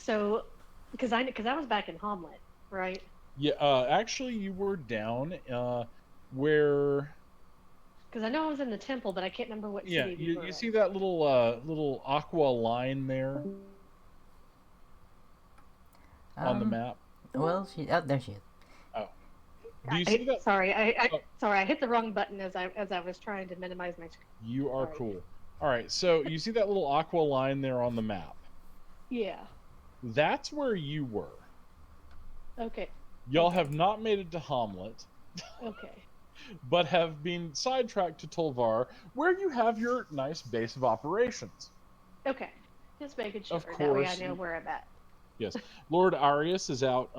So, because I was back in Hamlet, right? Yeah, actually, you were down where. Because I know I was in the temple, but I can't remember what Yeah, city we you were see in. that little aqua line there on the Um, map? well, oh, there she is. Oh, do you see that? Oh, Sorry, I hit the wrong button as I was trying to minimize my screen. you are Sorry. cool. All right, so you see that little aqua line there on the map? Yeah. That's where you were. Okay. Y'all have Okay. not made it to Hamlet, Okay. but have been sidetracked to Tolvar, where you have your nice base of operations. Okay. Just making Of sure. That way I course, know where I'm at. yes. Lord Arius is out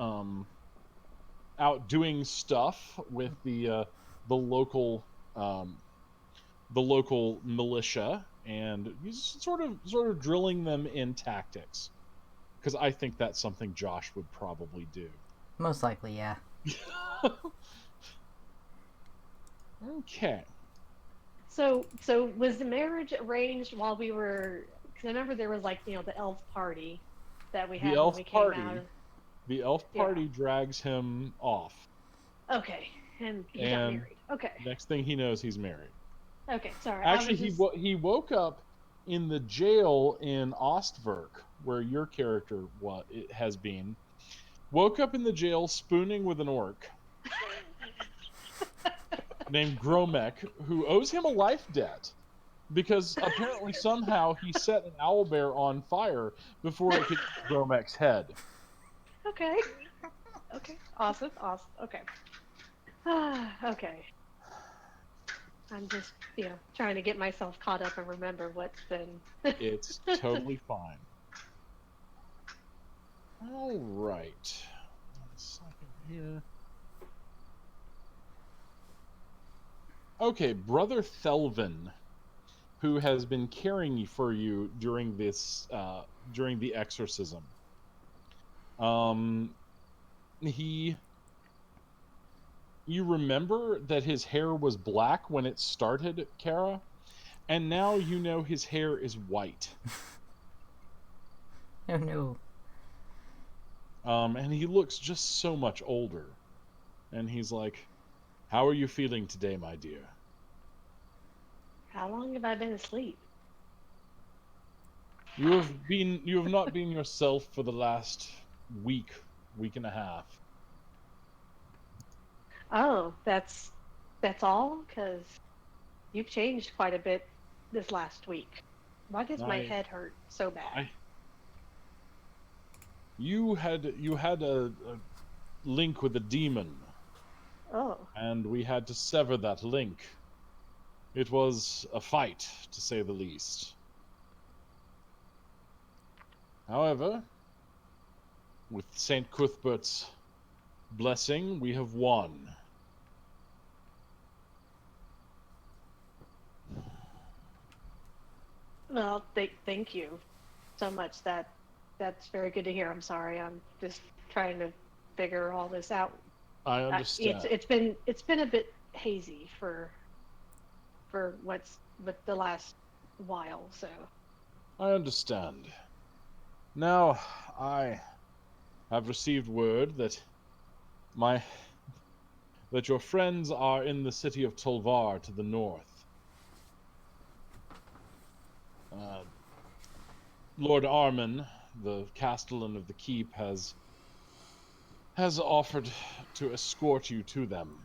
doing stuff with the local um, the local militia, and he's sort of drilling them in tactics, because I think that's something Josh would probably do. Most likely, yeah. Okay. So was the marriage arranged while we were? Because I remember there was like the elf party that we The had when elf we came out. party the elf Yeah. party drags him off, Okay. And he got and married. Okay. next thing he knows, he's married. Okay. Sorry. I Actually, was just. he woke up in the jail in Ostwerk, where your character it has been. Woke up in the jail spooning with an orc named Gromek, who owes him a life debt because apparently somehow he set an owlbear on fire before it could eat Gromek's head. Okay. Okay. Awesome. Awesome. Okay. Okay. I'm just trying to get myself caught up and remember what's been. It's totally fine. All right. 1 second here. Okay, Brother Thelvin, who has been caring for you during the exorcism. Um, he You remember that his hair was black when it started, Kara, and now you know his hair is white. Oh no. And he looks just so much older. And he's like, "How are you feeling today, my dear?" How long have I been asleep? You have not been yourself for the last week and a half. Oh, that's all? Because you've changed quite a bit this last week. Why does my I head hurt so bad? I you had a link with a demon, Oh, and we had to sever that link. It was a fight, to say the least. However, with Saint Cuthbert's blessing, we have won. well, thank you so much. That's very good to hear. I'm sorry. I'm just trying to figure all this out. I It's understand. it's been a bit hazy for with the last while. So I understand. Now, I have received word my that your friends are in the city of Tolvar to the north. Uh, Lord Armin, the castellan of the keep, has offered to escort you to them.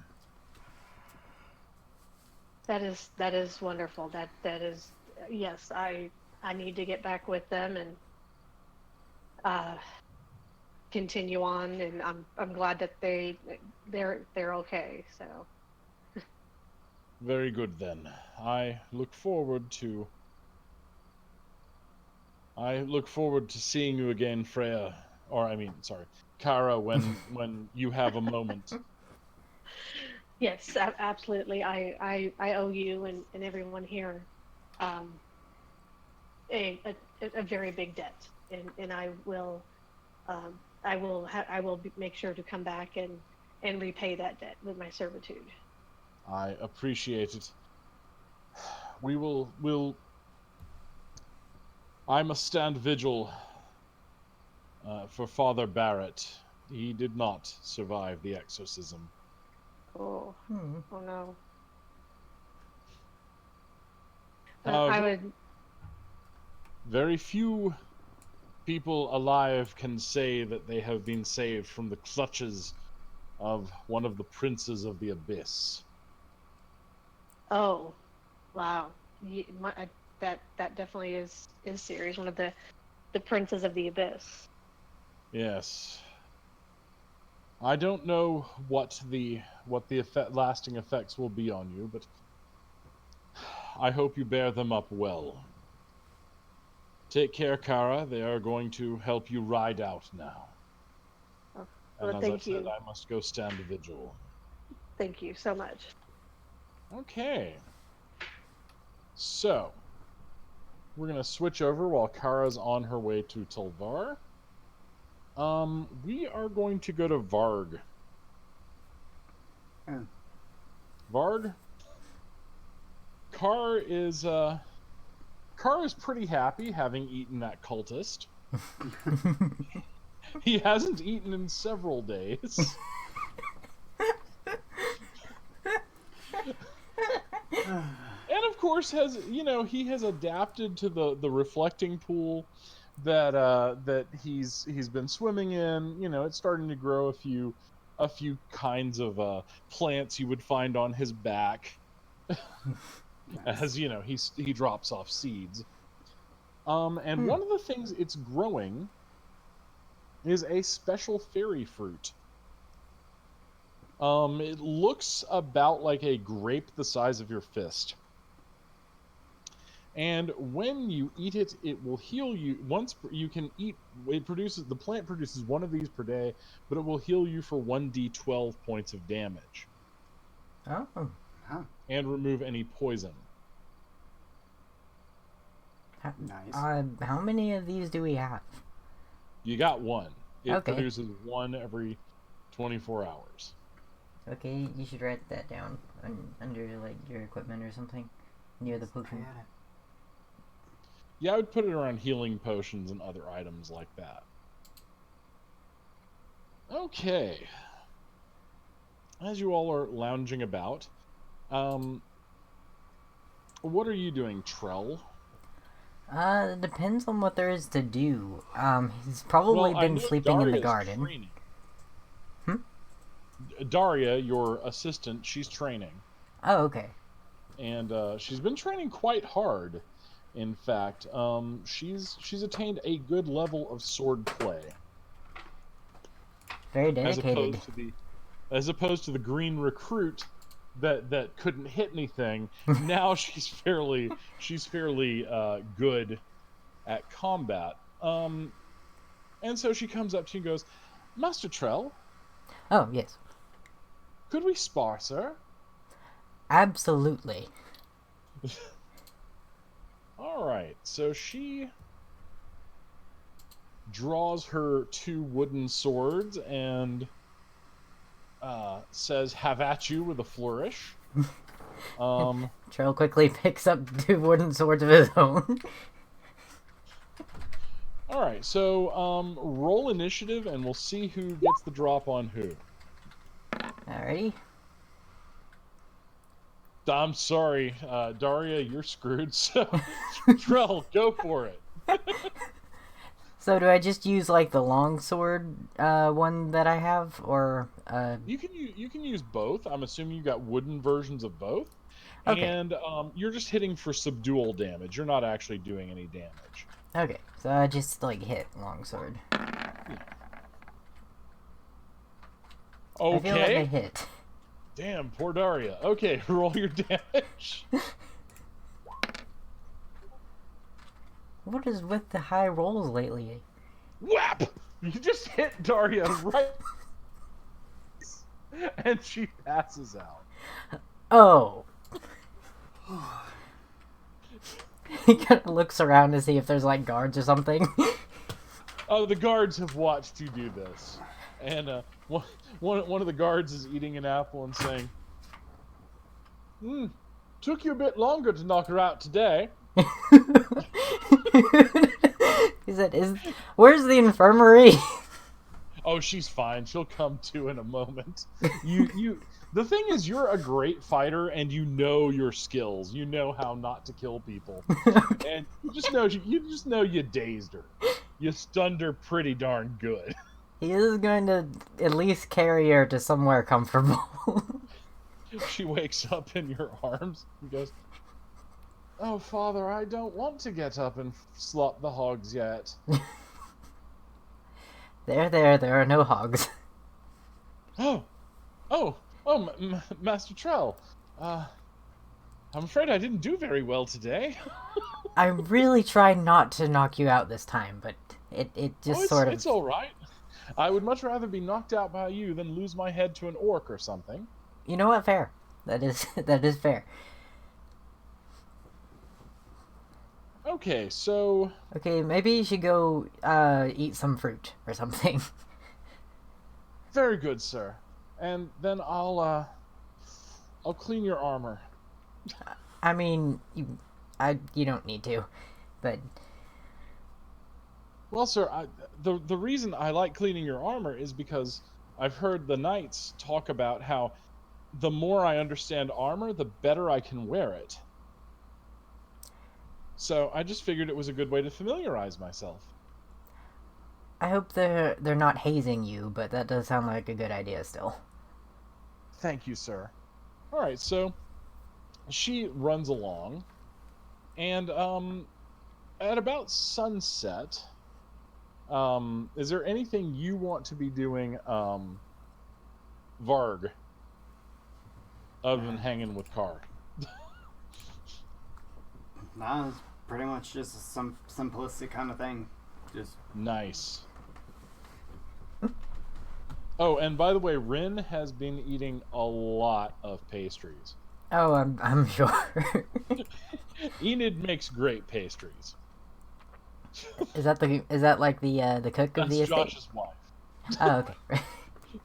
that is wonderful. That is yes. I need to get back with them and uh continue on. And I'm glad that they're okay. So Very good then. I look forward to seeing you again, Freya. Or I mean, sorry, Kara, when you have a moment. yes, absolutely. I owe you and everyone here um, a very big debt, and I will make sure to come back and repay that debt with my servitude. I appreciate it. We will. I must stand vigil for Father Barrett. He did not survive the exorcism. Oh, oh no. I However, would. very few people alive can say that they have been saved from the clutches of one of the princes of the abyss. Oh, wow. That definitely is serious. One of the princes of the abyss. Yes. I don't know what the lasting effects will be on you, but I hope you bear them up well. Take care, Kara. They are going to help you ride out now. Oh, And well, as I thank said, you. I must go stand vigil. Thank you so much. Okay. So, we're going to switch over while Kara's on her way to Tulvar. We are going to go to Varg. Oh. Varg? Kar is pretty happy having eaten that cultist. He hasn't eaten in several days. And of course he has adapted to the reflecting pool that he's been swimming in. It's starting to grow a few kinds of plants you would find on his back. As he drops off seeds. And one of the things it's growing is a special fairy fruit. It looks about like a grape the size of your fist. And when you eat it, it will heal you. Once you can eat, the plant produces one of these per day, but it will heal you for 1d12 points of damage. Oh. And remove any poison. Nice. How many of these do we have? You got one. It Okay. produces one every 24 hours. Okay, you should write that down under like your equipment or something near the potion. Yeah, I would put it around healing potions and other items like that. Okay. As you all are lounging about, what are you doing, Trell? It depends on what there is to do. He's probably been sleeping in the garden. Training. Daria, your assistant, she's training. Oh, okay. And she's been training quite hard. In fact, she's attained a good level of sword play. Very dedicated. As opposed to the green recruit that couldn't hit anything. Now she's fairly good at combat. And so she comes up to you and goes, "Master Trell." Oh, yes. "Could we spar, sir?" Absolutely. All right, so she draws her two wooden swords and says, "Have at you," with a flourish. Trell quickly picks up two wooden swords of his own. All right, so roll initiative, and we'll see who gets the drop on who. Alrighty. I'm sorry, Daria, you're screwed. So, Trell, go for it. So do I just use like the longsword one that I have, or You can use both. I'm assuming you got wooden versions of both. Okay. And you're just hitting for subdual damage. You're not actually doing any damage. Okay, so I just like hit longsword. Okay. I feel like I hit. Damn, poor Daria. Okay, roll your damage. What is with the high rolls lately? Whap! You just hit Daria right, and she passes out. Oh. He kind of looks around to see if there's like guards or something. Oh, the guards have watched you do this, and one of the guards is eating an apple and saying, "Took you a bit longer to knock her out today." He said, "Where's the infirmary?" Oh, she's fine. She'll come to in a moment. You. The thing is, you're a great fighter, and you know your skills. You know how not to kill people, and you just know you dazed her. You stunned her pretty darn good. He is going to at least carry her to somewhere comfortable. She wakes up in your arms and goes, "Oh, Father, I don't want to get up and slop the hogs yet." There are no hogs. Oh, Master Trell. I'm afraid I didn't do very well today. I really tried not to knock you out this time, but it just sort of... It's all right. I would much rather be knocked out by you than lose my head to an orc or something. You know what? Fair. That is fair. Okay, so... Okay, maybe you should go eat some fruit or something. Very good, sir. And then I'll clean your armor. I mean, you don't need to, but... Well, sir, the reason I like cleaning your armor is because I've heard the knights talk about how the more I understand armor, the better I can wear it. So I just figured it was a good way to familiarize myself. I hope they're not hazing you, but that does sound like a good idea still. Thank you, sir. All right, so she runs along, and at about sunset, is there anything you want to be doing, Varg, other than hanging with Karg? Nah, it's pretty much just some simplistic kind of thing. Just Nice. Oh, and by the way, Rin has been eating a lot of pastries. Oh, I'm sure. Enid makes great pastries. Is that like the cook of That's the estate? Josh's wife. Oh, okay.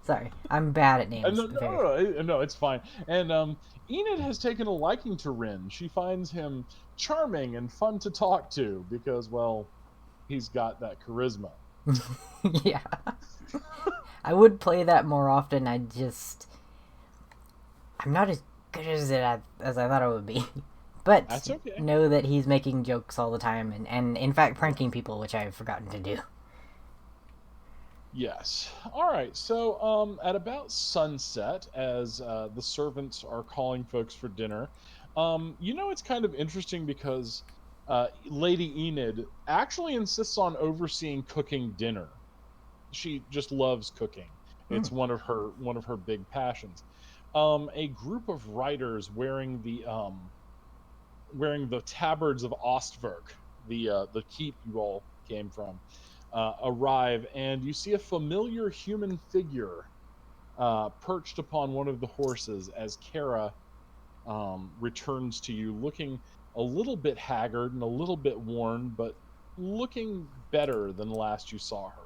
Sorry, I'm bad at names. No, it's fine. And Enid has taken a liking to Rin. She finds him charming and fun to talk to because, well, he's got that charisma. Yeah. I would play that more often. I'm not as good as as I thought I would be. But That's okay. know that he's making jokes all the time and in fact pranking people, which I've forgotten to do. Yes. All right. So, at about sunset, as the servants are calling folks for dinner, it's kind of interesting because Lady Enid actually insists on overseeing cooking dinner. She just loves cooking. It's one of her big passions. A group of riders wearing the tabards of Ostwerk, the keep you all came from, arrive, and you see a familiar human figure perched upon one of the horses as Kara returns to you, looking a little bit haggard and a little bit worn, but looking better than last you saw her.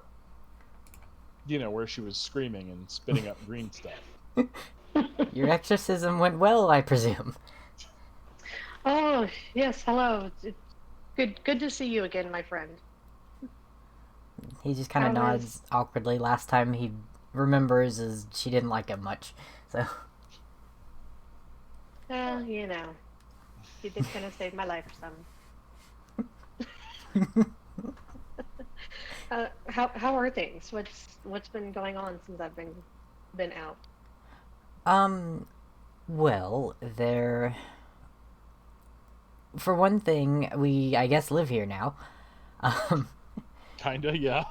Where she was screaming and spitting up green stuff. Your exorcism went well, I presume. Oh, yes, hello. It's good to see you again, my friend. He just kind of nods awkwardly. Last time he remembers is she didn't like him much, so... Well, you did kind of save my life some. How are things? What's been going on since I've been out? Well, for one thing, we, I guess, live here now. Kinda, yeah.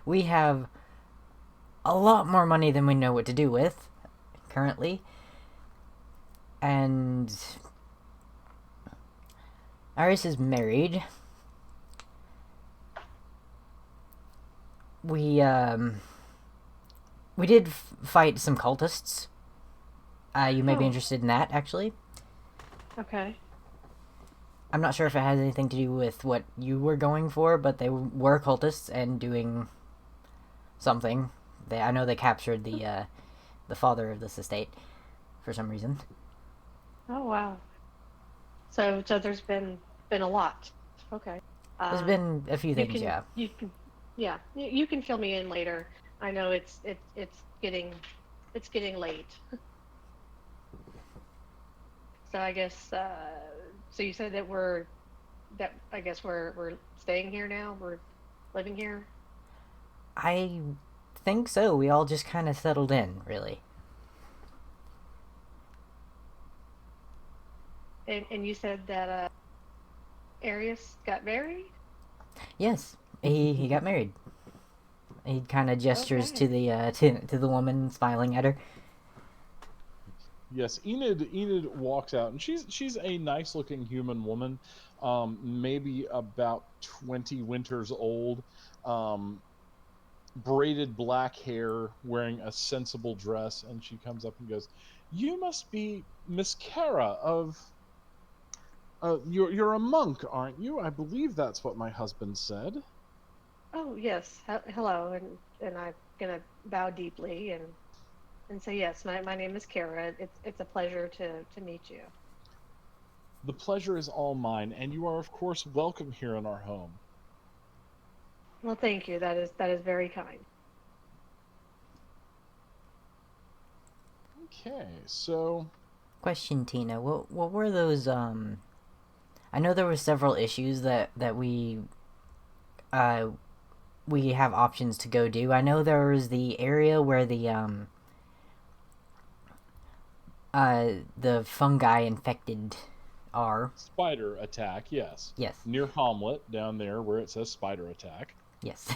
We have a lot more money than we know what to do with, currently. And Iris is married. We did fight some cultists. You may be interested in that, actually. Okay. I'm not sure if it has anything to do with what you were going for, but they were cultists and doing something. I know they captured the father of this estate for some reason. Oh wow. So there's been a lot. Okay. There's been a few things, you can, yeah. Yeah, you can fill me in later. I know it's getting late. So I guess so you said that I guess we're staying here now. We're living here. I think so. We all just kind of settled in, really. And you said that Arius got married? Yes, he got married. He kind of gestures Okay. to the to the woman, smiling at her. Yes, Enid walks out, and she's a nice looking human woman, maybe about 20 winters old, um, braided black hair, wearing a sensible dress, and she comes up and goes, "You must be Miss Kara of. You're a monk, aren't you? I believe that's what my husband said." Oh, yes. Hello, and I'm gonna bow deeply and say yes. My name is Kara. It's a pleasure to meet you. The pleasure is all mine, and you are of course welcome here in our home. Well, thank you. That is very kind. Okay, so Question, Tina. What were those? I know there were several issues that uh we have options to go do. I know there was the area where the fungi infected are. spider attack, yes. Yes. Near Hamlet, down there where it says spider attack. Yes.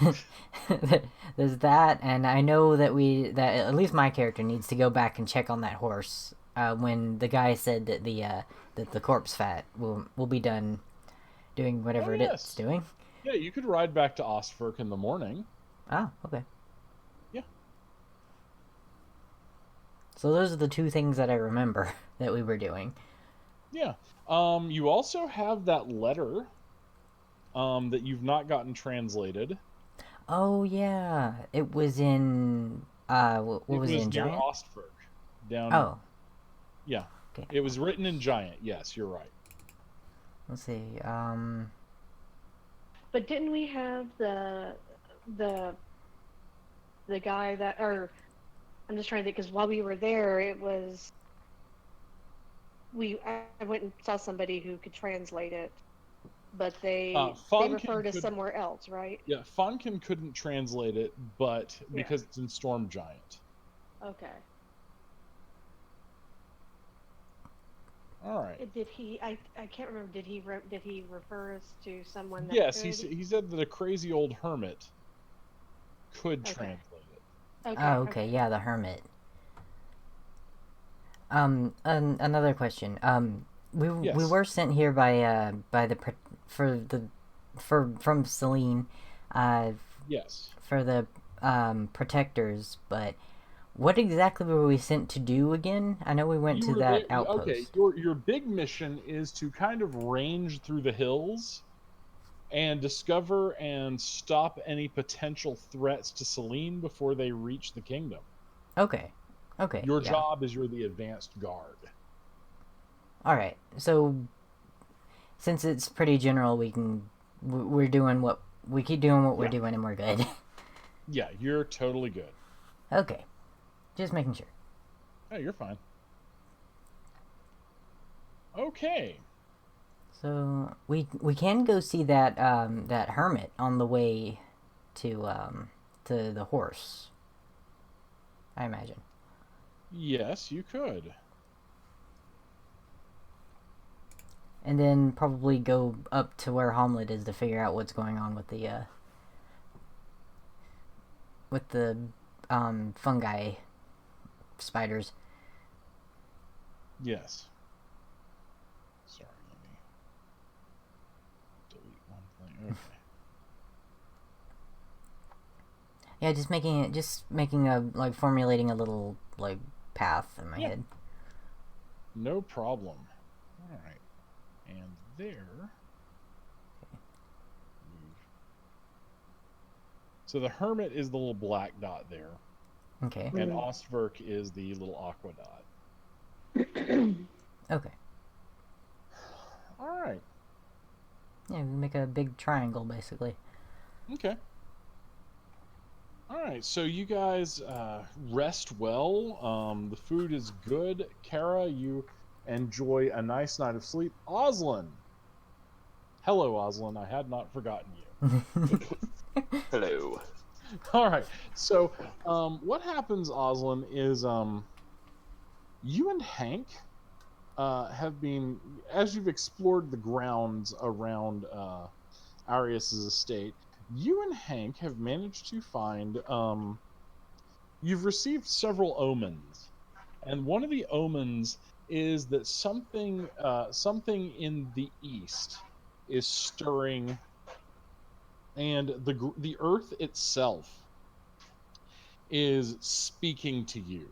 There's that, and I know that at least my character needs to go back and check on that horse. When the guy said that the corpse fat will be done doing Oh whatever it's yes. doing. Yeah, you could ride back to Ostfirk in the morning. Oh, okay. Yeah. So those are the two things that I remember that we were doing. Yeah. You also have that letter that you've not gotten translated. Oh yeah, it was in what It was it was in near Giant? Ostfirk. Down Oh, yeah. okay. It was written in Giant. Yes, you're right. Let's see. But didn't we have the the guy that or I'm just trying to think because while we were there, it was I went and saw somebody who could translate it, but they refer Fonkin to could somewhere else, right? yeah, Fonkin couldn't translate it, but Yeah. because it's in Storm Giant. Okay. All right. Did he? I can't remember. Did he refer us to someone that Yes, could? he said that a crazy old hermit could Okay. translate it. oh, Okay. okay. Okay. Yeah, the hermit. Another question. We Yes. were sent here by for the for from Celine, uh, Yes. for the protectors. But what exactly were we sent to do again? I know we went You to were that there. Okay, outpost. your big mission is to kind of range through the hills and discover and stop any potential threats to Selene before they reach the kingdom. Okay. Okay. Your Yeah. job is you're the advanced guard. All right. So since it's pretty general, we're doing what we keep doing what we're Yeah. doing, and we're good. Yeah, you're totally good. Okay. Just making sure. Oh, you're fine. Okay. So we can go see that hermit on the way to the horse. I imagine. Yes, you could. And then probably go up to where Hamlet is to figure out what's going on with the fungi spiders. Yes. Sorry, let me delete one thing. Okay. Yeah, just making a like formulating a little like path in my Yeah. head. No problem. All right. And there. Move. So the hermit is the little black dot there, Okay. and Ostverk is the little aqua dot. Okay. All right. Yeah, we make a big triangle basically. Okay. right, so you guys rest well. The food is good. Kara, you enjoy a nice night of sleep. Oslin. Hello, Oslin. I had not forgotten you. Hello. All right. So, what happens, Oslin, is you and Hank have been, as you've explored the grounds around Arius's estate, you and Hank have managed to find. You've received several omens, and one of the omens is that something in the east is stirring, and the earth itself is speaking to you.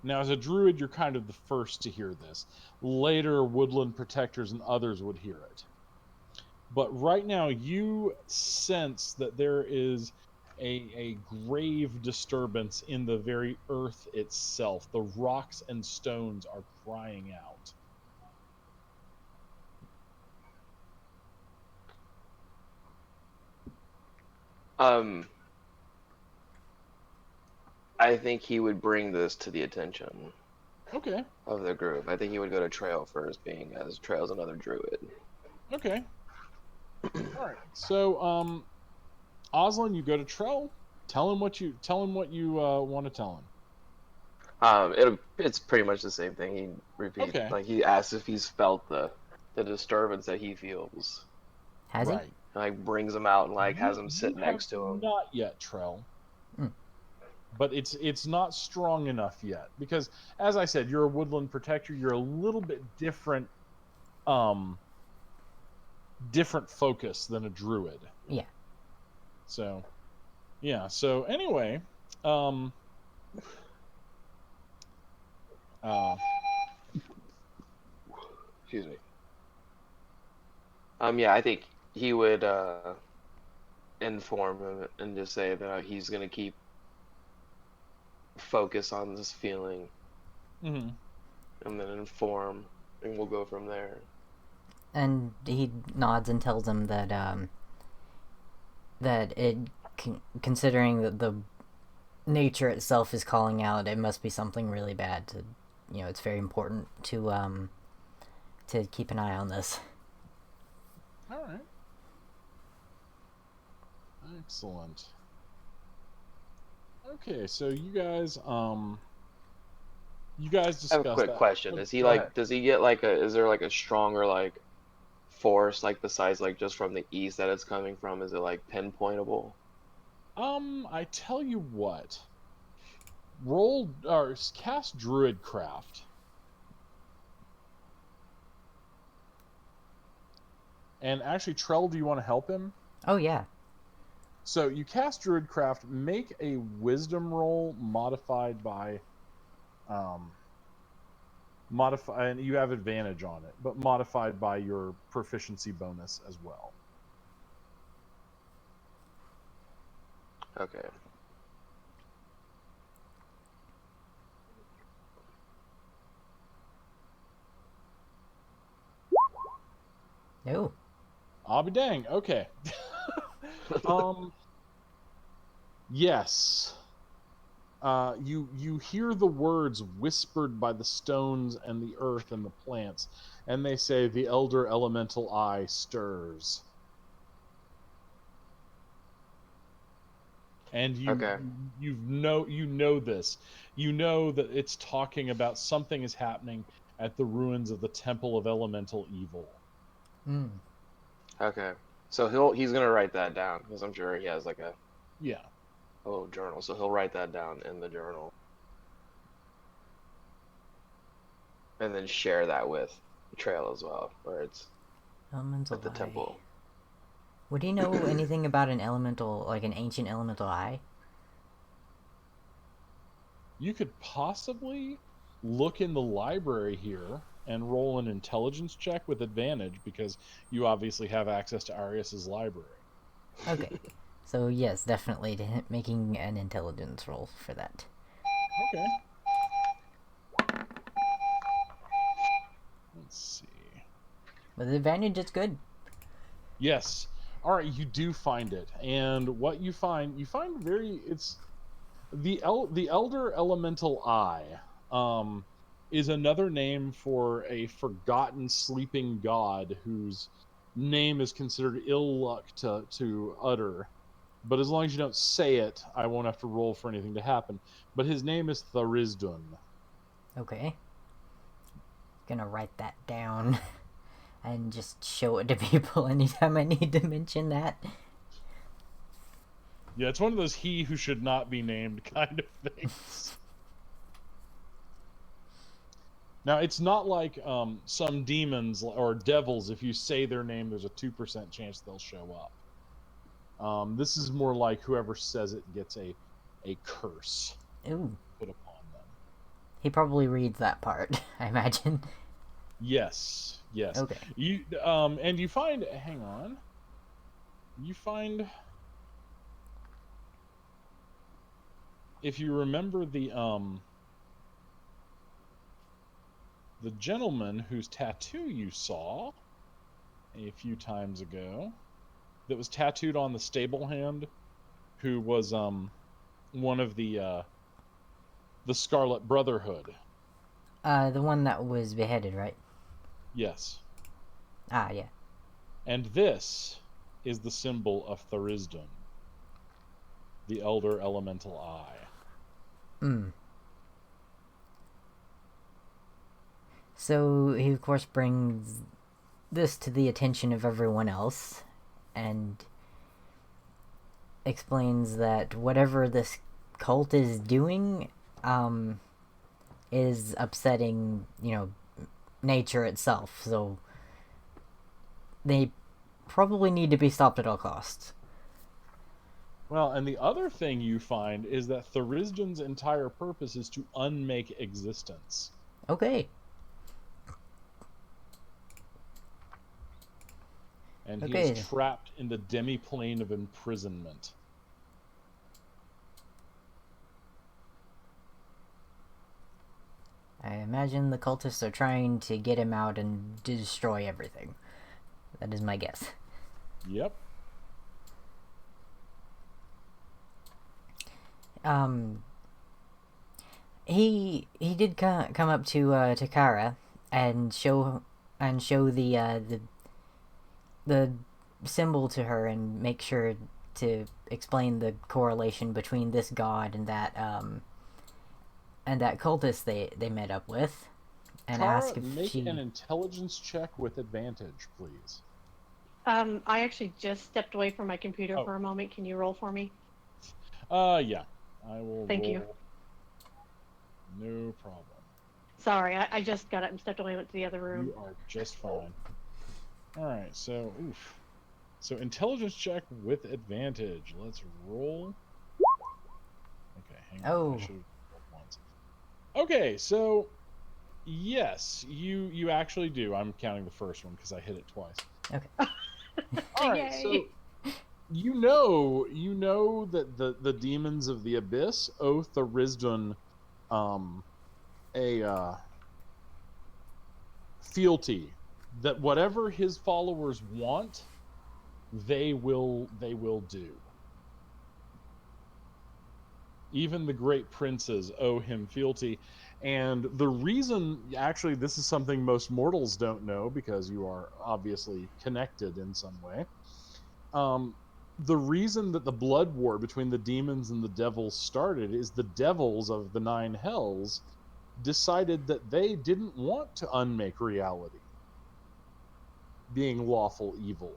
Now, as a druid, you're kind of the first to hear this. Later, woodland protectors and others would hear it. But right now, you sense that there is a grave disturbance in the very earth itself. The rocks and stones are crying out. I think he would bring this to the attention Okay. of the group. I think he would go to Trail first, being as Trail's another druid. Okay. All right. So, Oslin, you go to Trell. Tell him what you want to tell him. It's pretty much the same thing. He repeats, Okay. like he asks if he's felt the disturbance that he feels. Has he? Right. Like brings him out and like has him sit You next have to him. Not yet, Trell. Mm. But it's not strong enough yet because, as I said, you're a woodland protector. You're a little bit different, different focus than a druid. Yeah. So, yeah. So anyway, Excuse me. Yeah, I think he would inform him and just say that he's gonna keep focus on this feeling, mm-hmm. and then inform, and we'll go from there. And he nods and tells him that that considering that the nature itself is calling out, it must be something really bad. To, it's very important to keep an eye on this. All right. Excellent. Okay, so you guys discussed I have a quick that. question. Oh, Is he go like, ahead. does he get like is there like a stronger like force like besides like just from the east that it's coming from? Is it like pinpointable? I tell you what. Roll or cast Druidcraft. And actually, Trell, do you want to help him? Oh yeah. So you cast Druidcraft, make a Wisdom roll modified by, and you have advantage on it, but modified by your proficiency bonus as well. Okay. No. I'll be dang. Okay. Yes. You hear the words whispered by the stones and the earth and the plants, and they say the elder elemental eye stirs. And Okay. you know this. You know that it's talking about something is happening at the ruins of the Temple of Elemental Evil. Mm. Okay. So he's gonna write that down because I'm sure he has like a Yeah. little journal. So he'll write that down in the journal, and then share that with Trail as well, where it's Elemental at the eye. temple. Would he know anything about an elemental, like an ancient elemental eye? You could possibly look in the library here and roll an intelligence check with advantage because you obviously have access to Arius's library. Okay. So yes, definitely making an intelligence roll for that. Okay. Let's see. With advantage, it's good. Yes. All right, you do find it, and what you find it's the elder elemental eye. Is another name for a forgotten sleeping god whose name is considered ill luck to utter. But as long as you don't say it, I won't have to roll for anything to happen. But his name is Tharizdun. Okay. Gonna write that down and just show it to people anytime I need to mention that. Yeah, it's one of those he who should not be named kind of things. Now, it's not like some demons or devils, if you say their name, there's a 2% chance they'll show up. This is more like whoever says it gets a curse Ooh. put upon them. He probably reads that part, I imagine. Yes. Okay. And you find, hang on. You find, if you remember the gentleman whose tattoo you saw a few times ago, that was tattooed on the stable hand, who was one of the Scarlet Brotherhood. The one that was beheaded, right? Yes. Ah, yeah. And this is the symbol of Tharizdun, the Elder Elemental Eye. So he of course brings this to the attention of everyone else and explains that whatever this cult is doing is upsetting, nature itself. So they probably need to be stopped at all costs. Well, and the other thing you find is that Tharizdun's entire purpose is to unmake existence. Okay. And he Okay. is trapped in the demi-plane of imprisonment. I imagine the cultists are trying to get him out and destroy everything. That is my guess. Yep. He did come up to Takara and show the symbol to her and make sure to explain the correlation between this god and that cultist they met up with, and Tara, ask if make she. an intelligence check with advantage, please. I actually just stepped away from my computer Oh. for a moment. Can you roll for me? Yeah. I will Thank roll. you. No problem. Sorry, I just got up and stepped away and went to the other room. You are just fine. Alright, so, So, intelligence check with advantage. Let's roll. Okay, hang on. Oh. I should have rolled once. Okay, so, yes, you actually do. I'm counting the first one because I hit it twice. Okay. Alright, so you know that the demons of the abyss owe Tharizdun a fealty that whatever his followers want, they will do. Even the great princes owe him fealty. And the reason, actually, this is something most mortals don't know because you are obviously connected in some way. The reason that the blood war between the demons and the devils started is the devils of the 9 hells decided that they didn't want to unmake reality, being lawful evil.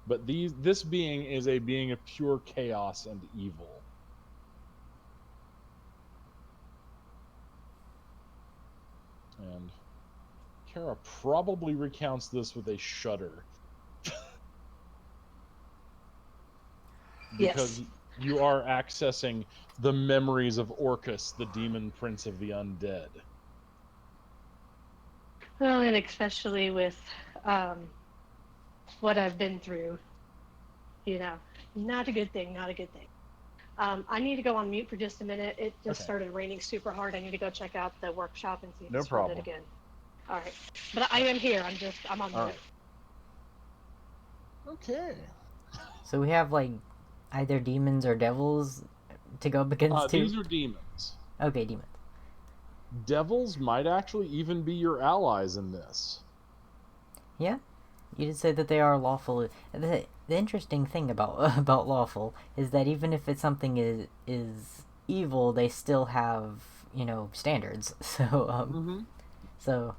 But this being is a being of pure chaos and evil. And Kara probably recounts this with a shudder. Because you are accessing the memories of Orcus, the demon prince of the undead. Well, and especially with what I've been through, not a good thing, not a good thing. I need to go on mute for just a minute. It just started raining super hard. I need to go check out the workshop and see if it's flooded again. All right. But I am here. I'm on mute. Okay. So we have like either demons or devils to go up against too. These are demons. Okay, demons. Devils might actually even be your allies in this. Yeah, you did say that they are lawful. The interesting thing about about lawful is that even if it's something is evil, they still have standards. Mm-hmm. So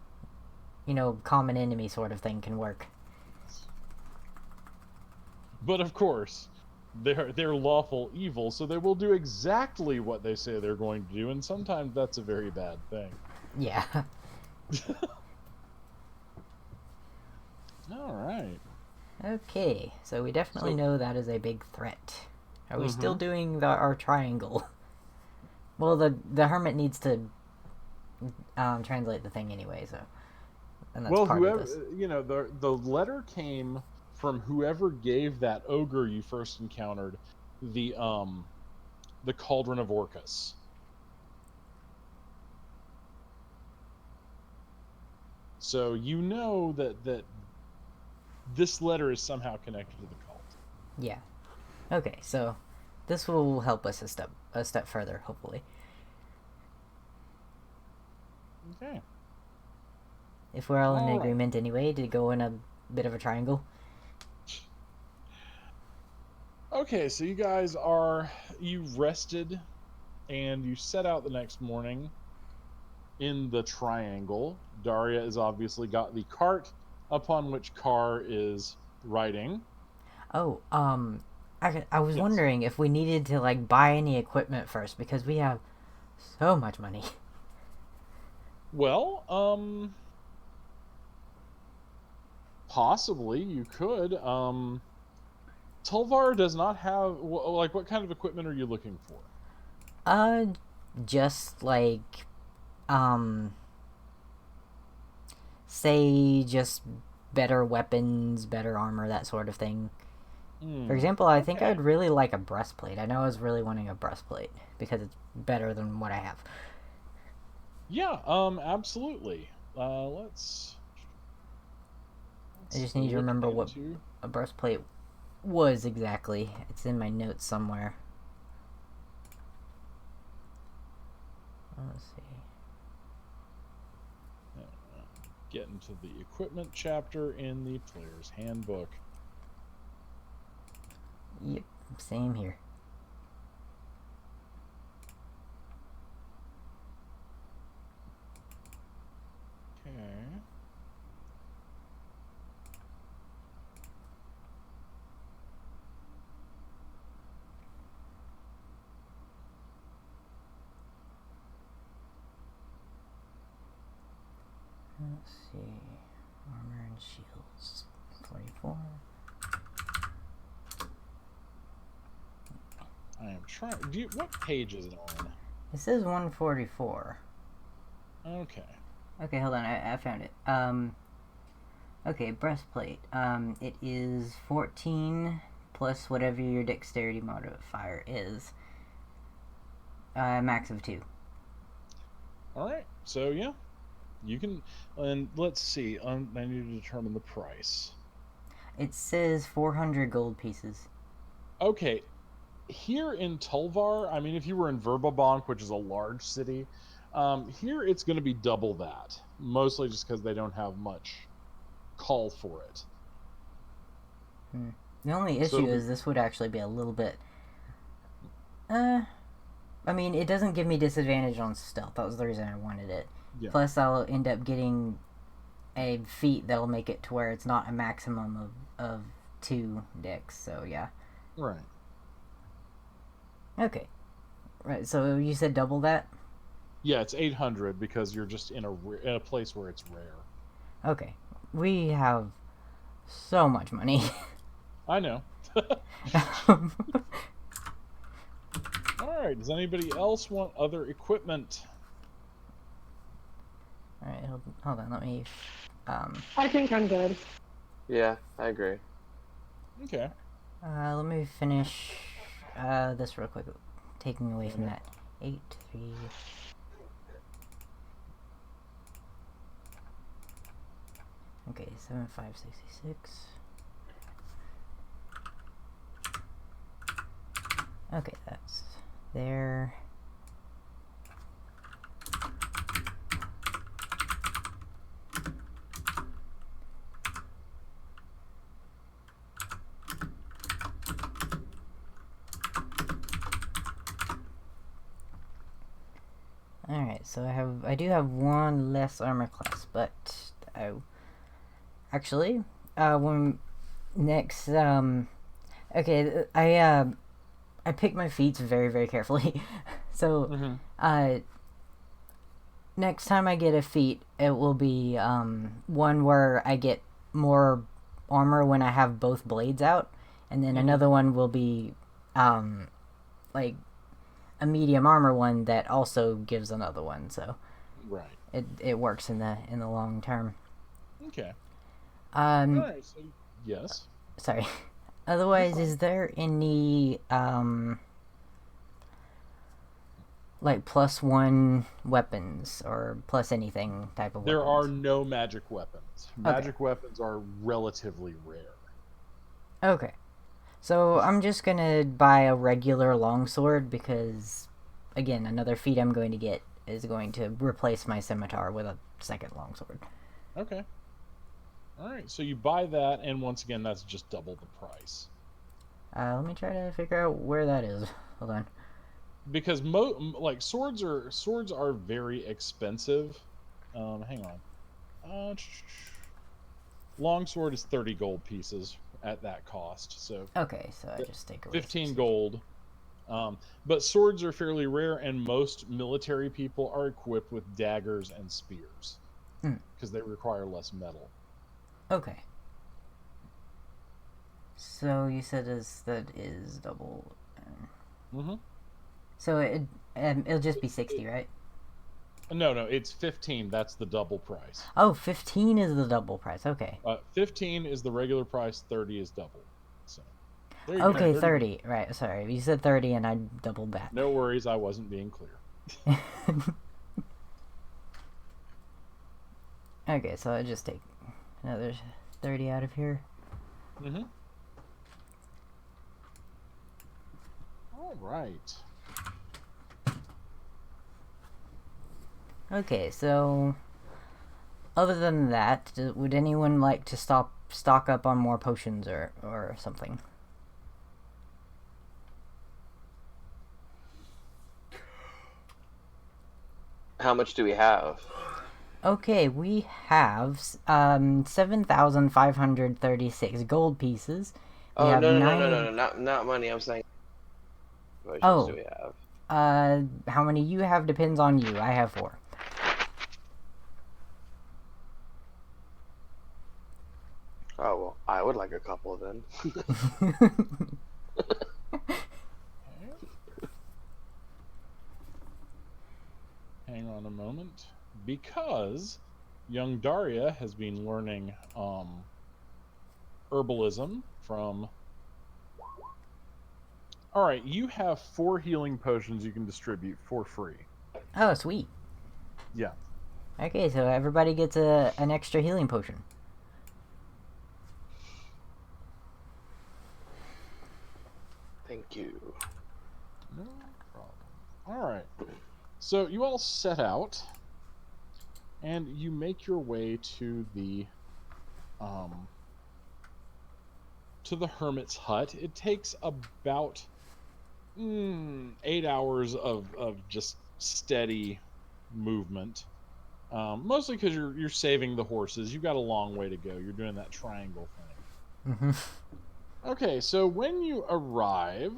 common enemy sort of thing can work. But of course, they're lawful evil, so they will do exactly what they say they're going to do, and sometimes that's a very bad thing. Yeah. All right. Okay, so we definitely So- know that is a big threat. Are we still Mhm. doing our triangle? Well, the hermit needs to translate the thing anyway, so and that's Well, part whoever of this. the letter came from whoever gave that ogre you first encountered the cauldron of Orcus. So you know that this letter is somehow connected to the cult. Yeah. Okay, so this will help us a step further, hopefully. Okay. If we're all in All right. agreement anyway to go in a bit of a triangle. Okay, so you rested and you set out the next morning in the triangle. Daria has obviously got the cart upon which Carr is riding. Oh, I was Yes. wondering if we needed to like buy any equipment first because we have so much money. Well, possibly you could. Tulvar does not have like what kind of equipment are you looking for? Uh, just like, um, say just better weapons, better armor, that sort of thing. For example, I think Okay. I'd really like a breastplate. I know I was really wanting a breastplate because it's better than what I have. Yeah, absolutely. Let's I just need to look remember what into. a breastplate was exactly. It's in my notes somewhere. Let's see. Get into the equipment chapter in the player's handbook. Yep, same here. Okay. Let's see. Armor and shields. 44. I am trying. What page is it on? It says 144. Okay. Okay, hold on. I found it. Okay, breastplate. It is 14 plus whatever your dexterity modifier is. Max of 2. All right. So yeah, you can. And let's see. I need to determine the price. It says 400 gold pieces. Okay. Here in Tulvar, I mean, if you were in Verbabank, which is a large city, here it's going to be double that. Mostly just because they don't have much call for it. The only issue is this would actually be a little bit... I mean, it doesn't give me disadvantage on stealth. That was the reason I wanted it. Yeah. Plus, I'll end up getting a feat that'll make it to where it's not a maximum of 2 dex, so yeah. Right. Okay. Right, so you said double that? Yeah, it's 800 because you're just in a place where it's rare. Okay. We have so much money. I know. All right. Does anybody else want other equipment? Alright, hold on, let me... I think I'm good. Yeah, I agree. Okay. let me finish this real quick. Taking away from that. 8, 3... Okay, 7, 5, 66. Okay, that's there. Alright, so I do have one less armor class, but actually, when next, okay, I pick my feats very, very carefully. So, next time I get a feat, it will be, one where I get more armor when I have both blades out, and then another one will be, like, a medium armor one that also gives another one, so Right. it works in the long term. Okay. Um, Alright, so yes. sorry. Otherwise, fine. is there any like +1 weapons or plus anything type of There are weapons? no magic weapons. Magic weapons are relatively rare. Okay. So I'm just gonna buy a regular longsword because, again, another feat I'm going to get is going to replace my scimitar with a second longsword. Okay. Alright, so you buy that, and once again, that's just double the price. Let me try to figure out where that is. Hold on. Because like swords are very expensive. Hang on. Longsword is 30 gold pieces at that cost. So Okay, so I just take away 15 60. gold. But swords are fairly rare, and most military people are equipped with daggers and spears because they require less metal. Okay. So you said that is double. So it'll just be 60, right? No, it's 15. That's the double price. Oh, 15 is the double price. Okay. 15 is the regular price. 30 is double. So there you Okay, go. 30. Right. Sorry, you said 30, and I doubled that. No worries, I wasn't being clear. Okay, so I just take another 30 out of here. All right. Okay, so other than that, would anyone like to stock up on more potions or something? How much do we have? Okay, we have 7,536 gold pieces. We Oh have no, nine. not money. I'm saying potions do Oh, we have? how many you have depends on you. I have 4. Oh well, I would like a couple then. Hang on a moment, because young Daria has been learning herbalism from. All right, you have 4 healing potions you can distribute for free. Oh, sweet. Yeah. Okay, so everybody gets an extra healing potion. Thank you. No problem. All right. So you all set out, and you make your way to the hermit's hut. It takes about 8 hours of just steady movement. Mostly because you're saving the horses. You've got a long way to go. You're doing that triangle thing. Mm-hmm. Okay, so when you arrive,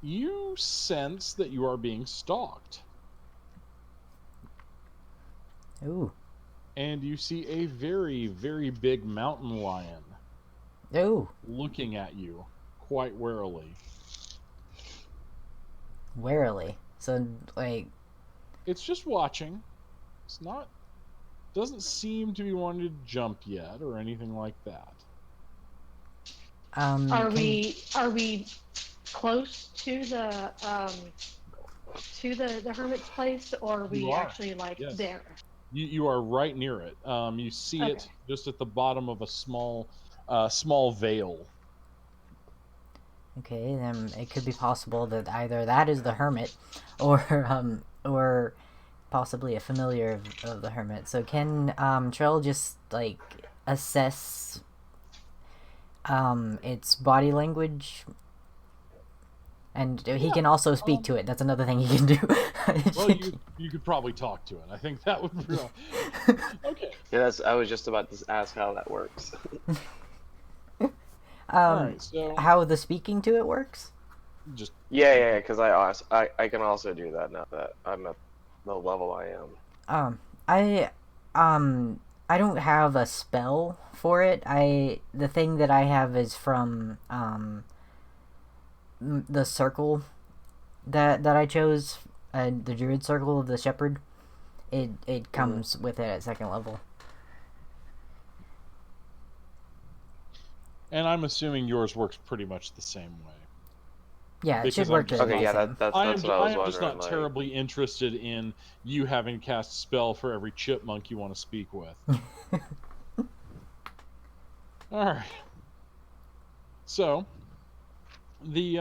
you sense that you are being stalked. Ooh. And you see a very, very big mountain lion Ooh. looking at you quite warily. Warily. So, like... It's just watching. It's not... Doesn't seem to be wanting to jump yet or anything like that. Are we close to the hermit's place, or are You we are. actually like Yes. there? You are right near it. You see it just at the bottom of a small vale. Okay, then it could be possible that either that is the hermit, or possibly a familiar of the hermit. So can Trell just like assess its body language, and he Yeah. can also speak to it. That's another thing he can do. Well, you could probably talk to it. I think that would be okay. Yeah, that's. I was just about to ask how that works. All right, so how the speaking to it works. just Yeah, because I can also do that now that I'm at the level I am. I I don't have a spell for it. The thing that I have is from the circle that I chose, the druid circle of the shepherd. It comes with it at second level. and I'm assuming yours works pretty much the same way. Yeah, it should Because work just Okay, the yeah, same. that's I what I was am just wondering. not Like, terribly interested in you having to cast a spell for every chipmunk you want to speak with. All right. So, the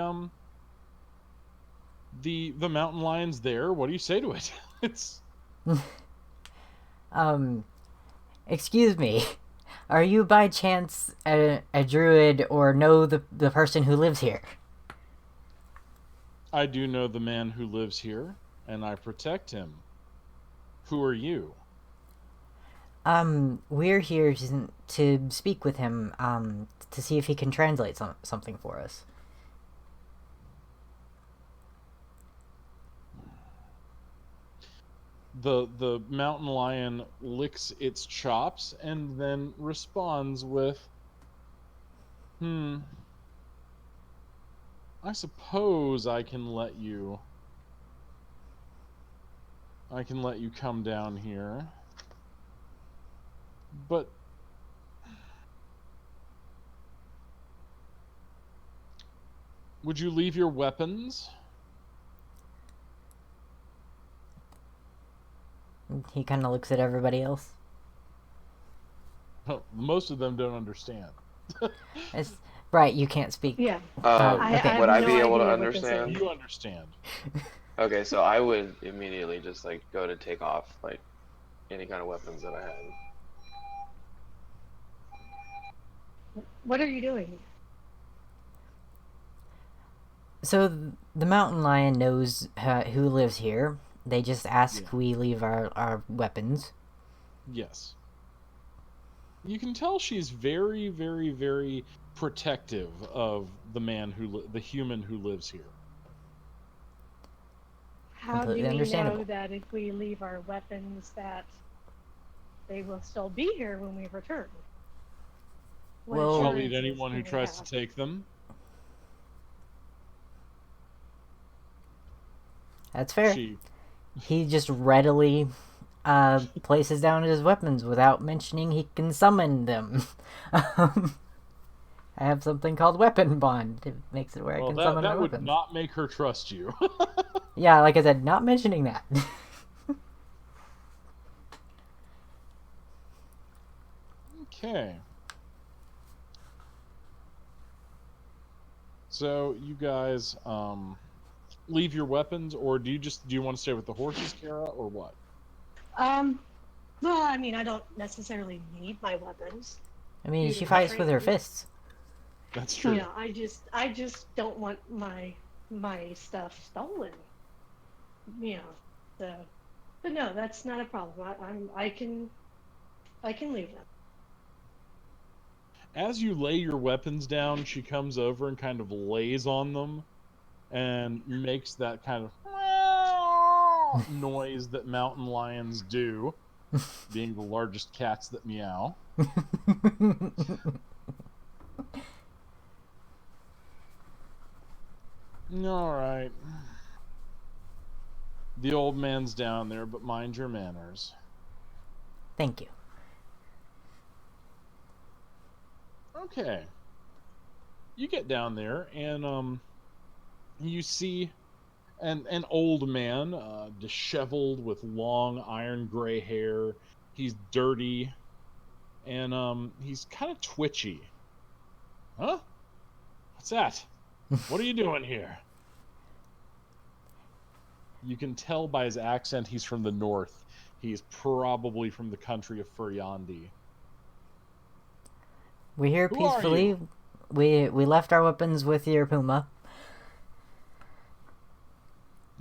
the mountain lion's there. What do you say to it? It's Excuse me. Are you by chance a druid or know the person who lives here? I do know the man who lives here, and I protect him. Who are you? We're here to speak with him, to see if he can translate something for us. The mountain lion licks its chops and then responds with, I suppose I can let you come down here. But would you leave your weapons? He kind of looks at everybody else. Well, most of them don't understand. It's right. You can't speak. Yeah. Okay. I would have I no be able to idea what this understand? is. You understand. Okay, so I would immediately just like go to take off like any kind of weapons that I had. What are you doing? So the mountain lion knows who lives here. They just ask Yeah. we leave our weapons. Yes. You can tell she's very, very, very protective of the human who lives here. How do Completely we understandable. know that if we leave our weapons that they will still be here when we return? What Well- She'll eat assurances anyone who can we tries to have? take them. That's fair. She He just readily places down his weapons without mentioning he can summon them. I have something called Weapon Bond. It makes it where I can summon my that would weapons. not make her trust you. Yeah, like I said, not mentioning that. Okay. So you guys leave your weapons, or do you want to stay with the horses, Kara, or what? Well, I mean, I don't necessarily need my weapons. I mean, Due she to fights with her training. fists. That's true. Yeah, I just don't want my stuff stolen. You know, so, but no, that's not a problem. I can leave them. As you lay your weapons down, she comes over and kind of lays on them and makes that kind of noise that mountain lions do, being the largest cats that meow. All right. The old man's down there, but mind your manners. Thank you. Okay. You get down there, and you see an old man, disheveled with long iron gray hair. He's dirty, and he's kind of twitchy. Huh? What's that? What are you doing here? You can tell by his accent he's from the north. He's probably from the country of Furyandi. We're here Who are peacefully. you? We left our weapons with your puma.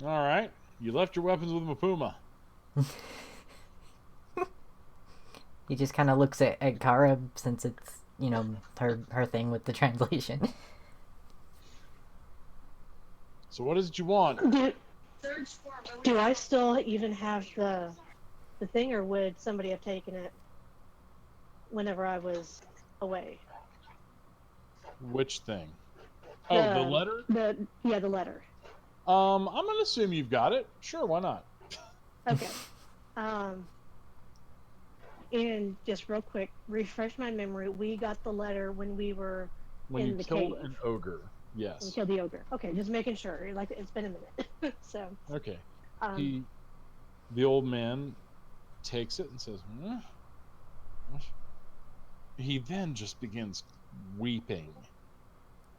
All right. You left your weapons with Mapuma. He just kind of looks at Kara since it's, her thing with the translation. So what is it you want? Do I still even have the thing, or would somebody have taken it whenever I was away? Which thing? Oh, the letter? The letter. I'm gonna assume you've got it. Sure, why not? Okay. And just real quick, refresh my memory. We got the letter when we were When in you the killed cave. an ogre. We Yes. killed the ogre. Okay, just making sure. Like, it's been a minute. So. Okay. Um, The old man takes it and says, "Hmm? What?" He then just begins weeping.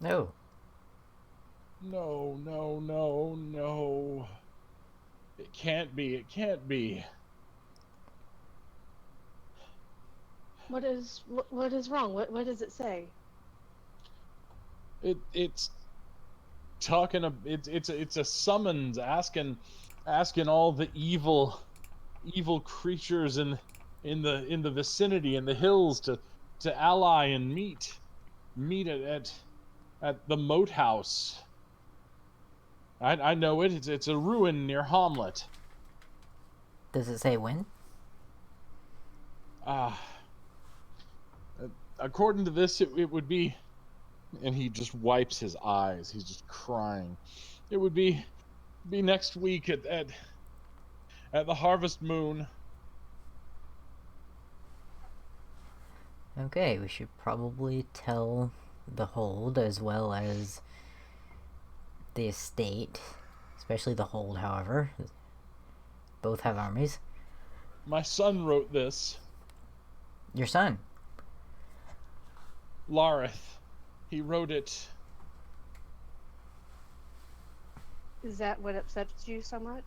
No. No, no, no, no. It can't be. It can't be. what is wrong? What does it say? It's talking. It's a summons asking all the evil creatures in the vicinity in the hills to ally and meet at the moat house. I know it. It's a ruin near Hamlet. Does it say when? According to this, it would be, and he just wipes his eyes. He's just crying. It would be next week at the harvest moon. Okay, we should probably tell the hold as well as the estate, especially the hold, however. Both have armies. My son wrote this. Your son. Lareth. He wrote it. Is that what upsets you so much?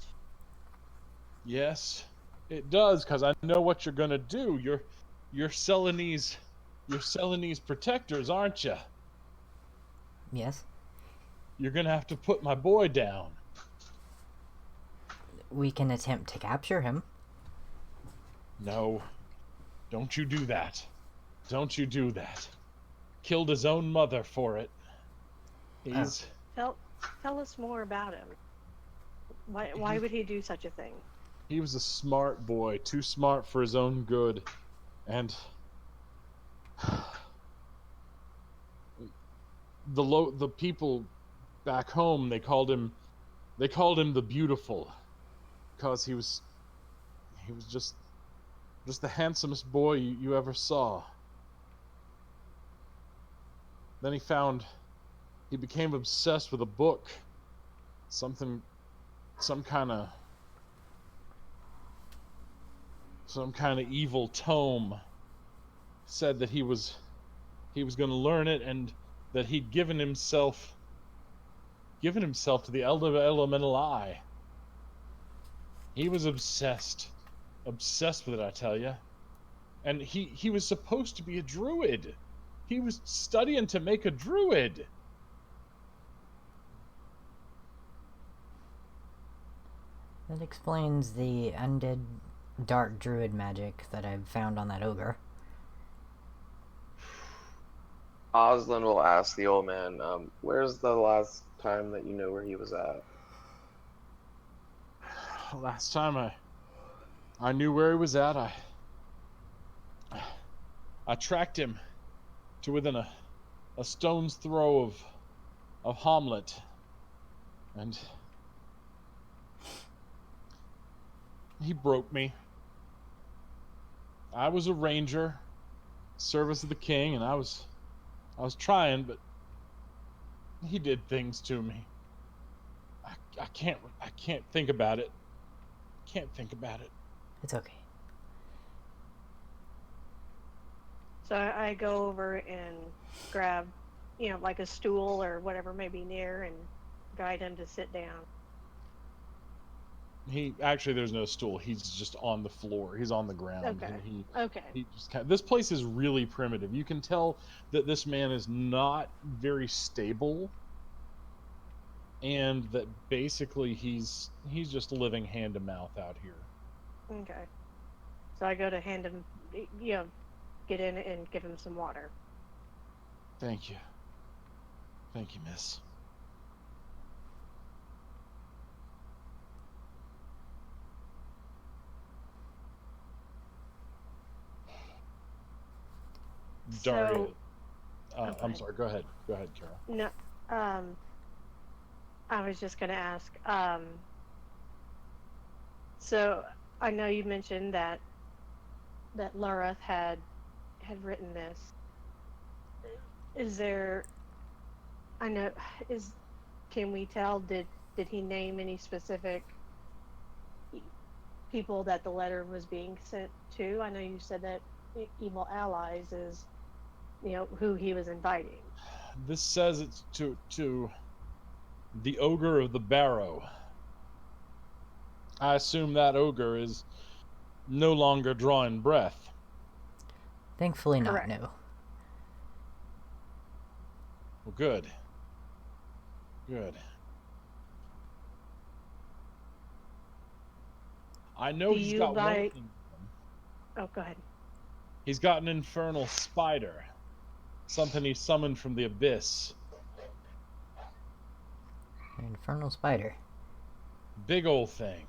Yes, it does, because I know what you're gonna do. You're Celanese protectors, aren't you? Yes. You're gonna have to put my boy down. We can attempt to capture him. No, don't you do that. Don't you do that. Killed his own mother for it. He's... Tell us more about him. Why would he do such a thing? He was a smart boy, too smart for his own good. And the people back home, they called him the Beautiful, because he was just the handsomest boy you ever saw. Then he became obsessed with a book, some kind of evil tome. Said that he was going to learn it, and that he'd given himself to the elemental eye. He was obsessed with it, I tell you. And he was supposed to be a druid. He was studying to make a druid. That explains the undead dark druid magic that I've found on that ogre. Oslin will ask the old man, where's the last time that you know where he was at? Last time I knew where he was at, I tracked him to within a stone's throw of Hamlet, and he broke me. I was a ranger, service of the king, and I was trying, but he did things to me. I can't think about it. Can't think about it. It's okay. So I go over and grab like a stool or whatever may be near, and guide him to sit down. There's no stool. He's just on the floor. He's on the ground, Okay. and Okay. he just this place is really primitive. You can tell that this man is not very stable, and that basically he's just living hand to mouth out here. Okay. So I go to hand him, get in and give him some water. Thank you, miss. Daria, So, I'm ahead. sorry. Go ahead, Carol. No, I was just going to ask. So I know you mentioned that Lureth had written this. Is there? I know. Is Can we tell? Did he name any specific people that the letter was being sent to? I know you said that evil allies is, who he was inviting. This says it's to the ogre of the barrow. I assume that ogre is no longer drawing breath. Thankfully not, Correct. no. Well, good. I know Do he's you got one buy? thing. Oh, go ahead. He's got an infernal spider. Something he summoned from the abyss. An infernal spider. Big old thing.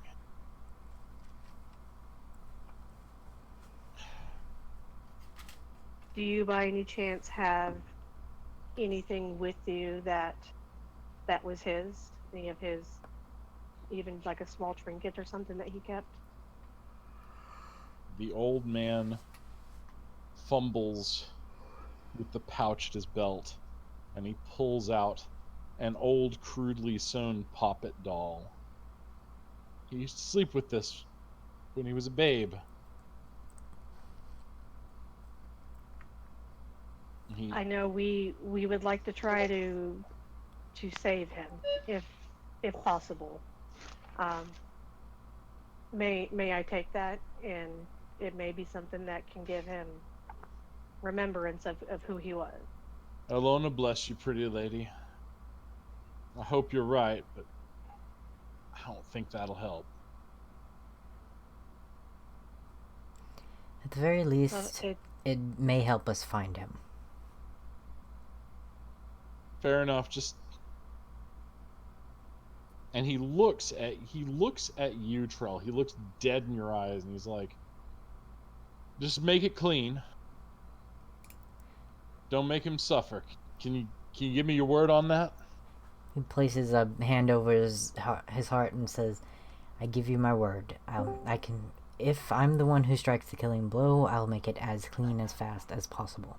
Do you by any chance have anything with you that was his? Any of his, even like a small trinket or something that he kept? The old man fumbles with the pouch at his belt, and he pulls out an old, crudely sewn poppet doll. He used to sleep with this when he was a babe. I know we would like to try to save him if possible. May I take that, and it may be something that can give him remembrance of who he was. Alona bless you, pretty lady. I hope you're right, but I don't think that'll help. At the very least, Well, it may help us find him. Fair enough. And he looks at you, Trell. He looks dead in your eyes, and he's like, "Just make it clean. Don't make him suffer. Can you give me your word on that?" He places a hand over his heart and says, "I give you my word. I can. If I'm the one who strikes the killing blow, I'll make it as clean as fast as possible."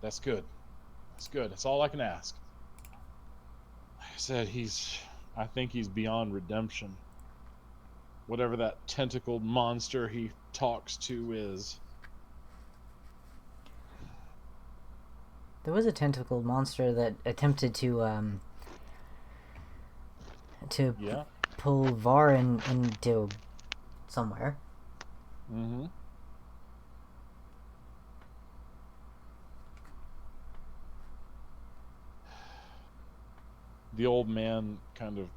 That's good. That's all I can ask. Like I said, I think he's beyond redemption. Whatever that tentacled monster he talks to is. There was a tentacled monster that attempted to Yeah. pull Var into somewhere. Mm-hmm. The old man kind of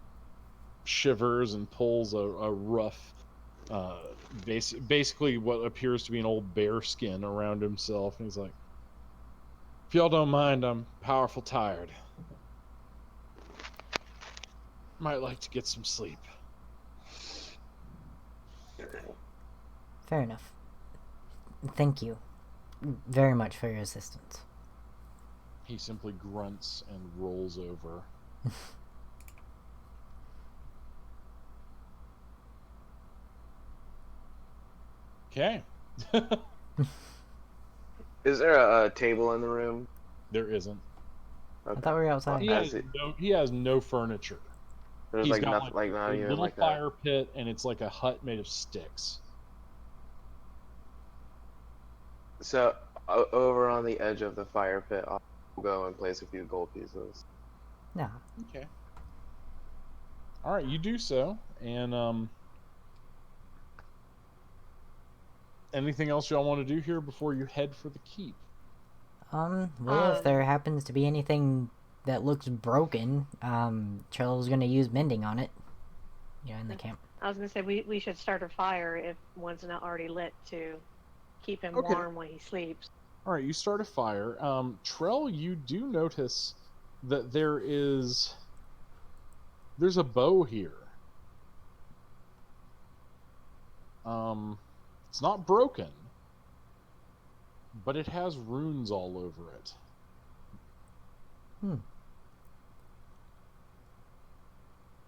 shivers and pulls a rough, basically what appears to be an old bear skin around himself. And he's like, "If y'all don't mind, I'm powerful tired. Might like to get some sleep." Fair enough. Thank you very much for your assistance. He simply grunts and rolls over. Okay. Is there a table in the room? There isn't. I thought we were outside. He has no furniture. There's He's like got nothing, like not a even little like fire pit, and it's like a hut made of sticks. So over on the edge of the fire pit, go and place a few gold pieces. No. Okay. All right, you do so, and anything else y'all want to do here before you head for the keep? Well, if there happens to be anything that looks broken, Trell's gonna use mending on it. You know, in the camp. I was gonna say we should start a fire if one's not already lit to keep him Okay. warm when he sleeps. All right, you start a fire. Trell, you do notice that there's a bow here. It's not broken, but it has runes all over it.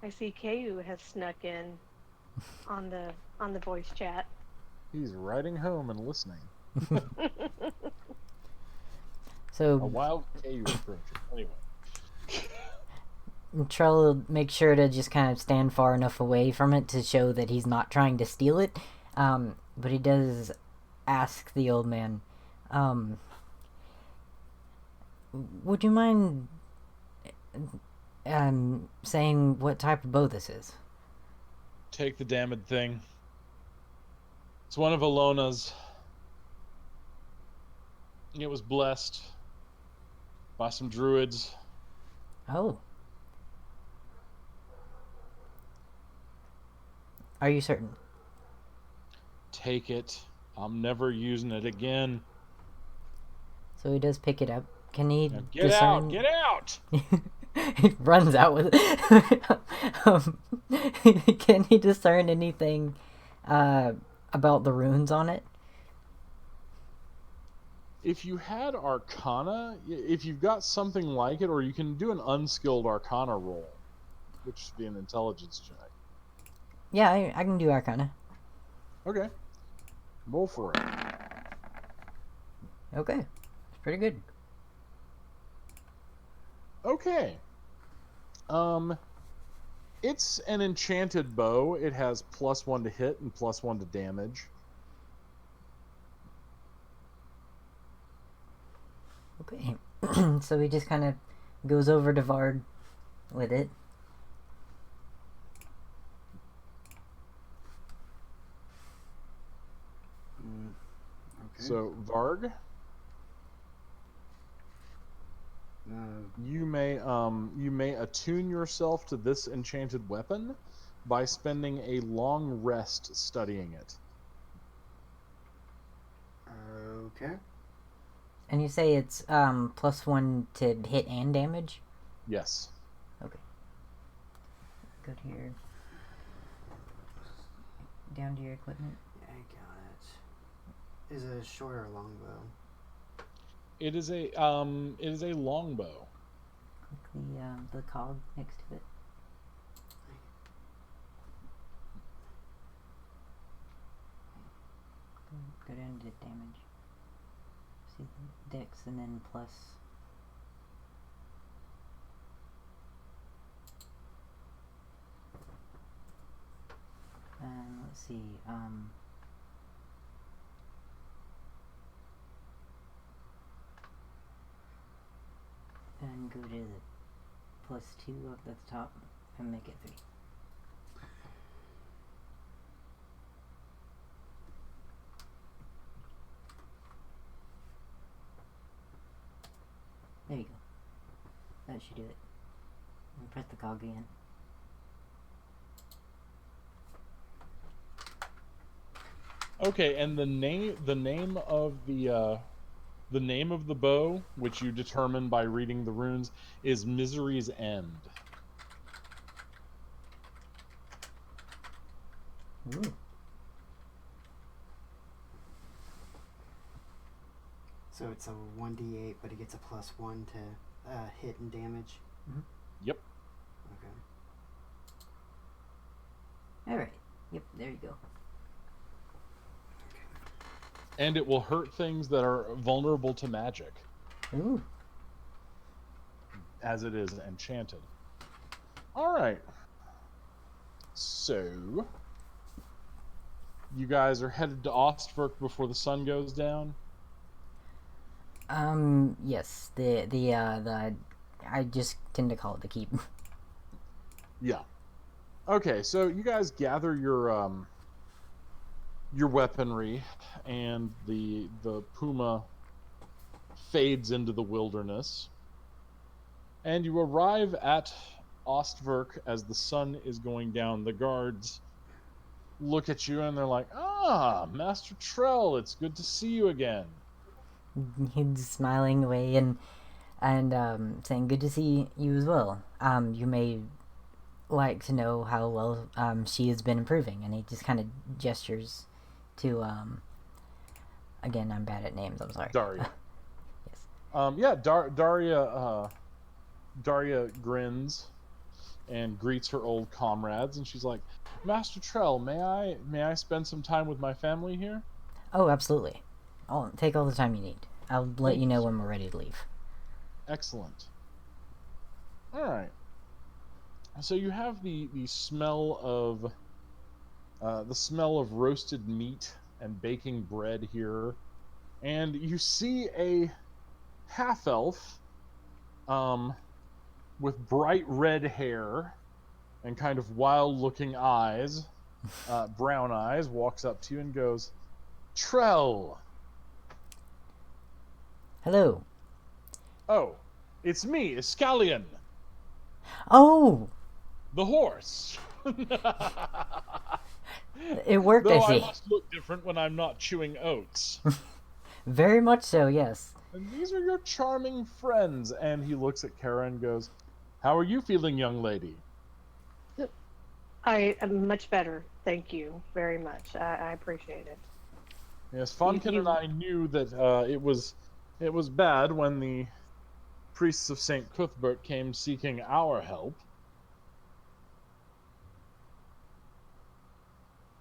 I see Ku has snuck in on the voice chat. He's riding home and listening. A So wild KU approaching. Anyway. Trell makes sure to just kind of stand far enough away from it to show that he's not trying to steal it. But he does ask the old man, would you mind saying what type of bow this is? Take the damned thing. It's one of Alona's. It was blessed by some druids. Oh. Are you certain? Take it. I'm never using it again. So he does pick it up. Can he Now get discern... out! Get out! He runs out with it. Can he discern anything about the runes on it? If you had Arcana, if you've got something like it, or you can do an unskilled Arcana roll, which should be an intelligence check. Yeah, I can do Arcana. Okay. Roll for it. Okay. It's pretty good. Okay. It's an enchanted bow. It has +1 to hit and +1 to damage. Okay. So he just kind of goes over to Vard with it. Okay. So, Varg, you may attune yourself to this enchanted weapon by spending a long rest studying it. Okay. And you say it's +1 to hit and damage? Yes. Okay. Go to your... down to your equipment. I got it. Is it a short or long bow? It is a longbow. Click the cog next to it. Go down to damage. See the dex and then plus. And let's see. And go to the +2 up at the top and make it 3. There you go. That should do it. And press the cog again. Okay, and the name of the bow, which you determine by reading the runes, is Misery's End. Ooh. So it's a 1d8, but it gets a +1 to hit and damage. Yep. Okay. Alright. Yep, there you go. And it will hurt things that are vulnerable to magic, Ooh. as it is enchanted. Alright. So, you guys are headed to Ostwerk before the sun goes down? Yes. The I just tend to call it the keep. Yeah. Okay, so you guys gather your weaponry, and the puma fades into the wilderness, and you arrive at Ostwerk as the sun is going down. The guards look at you and they're like, "Ah, Master Trell, it's good to see you again." He's smiling away and saying, "Good to see you as well. You may like to know how well she has been improving." And he just kind of gestures to again, I'm bad at names. I'm sorry. Daria. Yes. Yeah, Daria grins and greets her old comrades, and she's like, "Master Trell, may I spend some time with my family here?" Oh, absolutely. I'll take all the time you need. I'll let Thank you know you. when we're ready to leave. Excellent. All right. So you have the smell of roasted meat and baking bread here, and you see a half elf, um, with bright red hair and kind of wild-looking eyes, brown eyes, walks up to you and goes, "Trell, Hello. oh, it's me, Iscalion, Oh, the horse." it worked, I Though I see. must look different when I'm not chewing oats. Very much so, yes. And these are your charming friends. And he looks at Kara and goes, "How are you feeling, young lady?" I am much better. Thank you very much. I appreciate it. Yes, You, Funkin and you, I knew that it was bad when the priests of St. Cuthbert came seeking our help.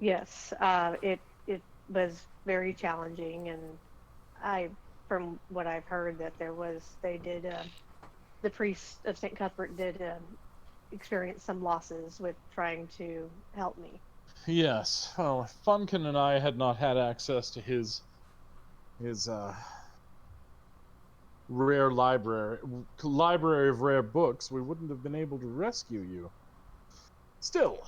yes, it was very challenging, and I, from what I've heard, that they did, the priests of St. Cuthbert did experience some losses with trying to help me. Yes, well, if Funkin and I had not had access to his rare library of rare books, we wouldn't have been able to rescue you. Still,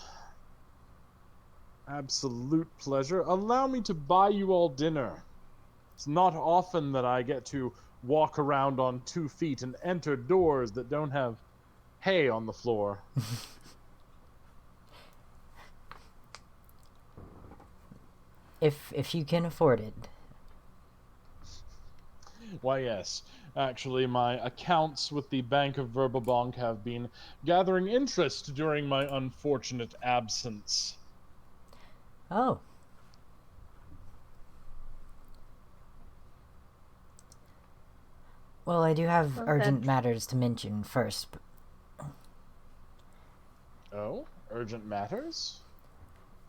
absolute pleasure. Allow me to buy you all dinner. It's not often that I get to walk around on 2 feet and enter doors that don't have hay on the floor. If you can afford it. Why, yes. Actually, my accounts with the Bank of Verbabonk have been gathering interest during my unfortunate absence. Oh. Well, I do have Well, urgent matters to mention first. Oh, urgent matters?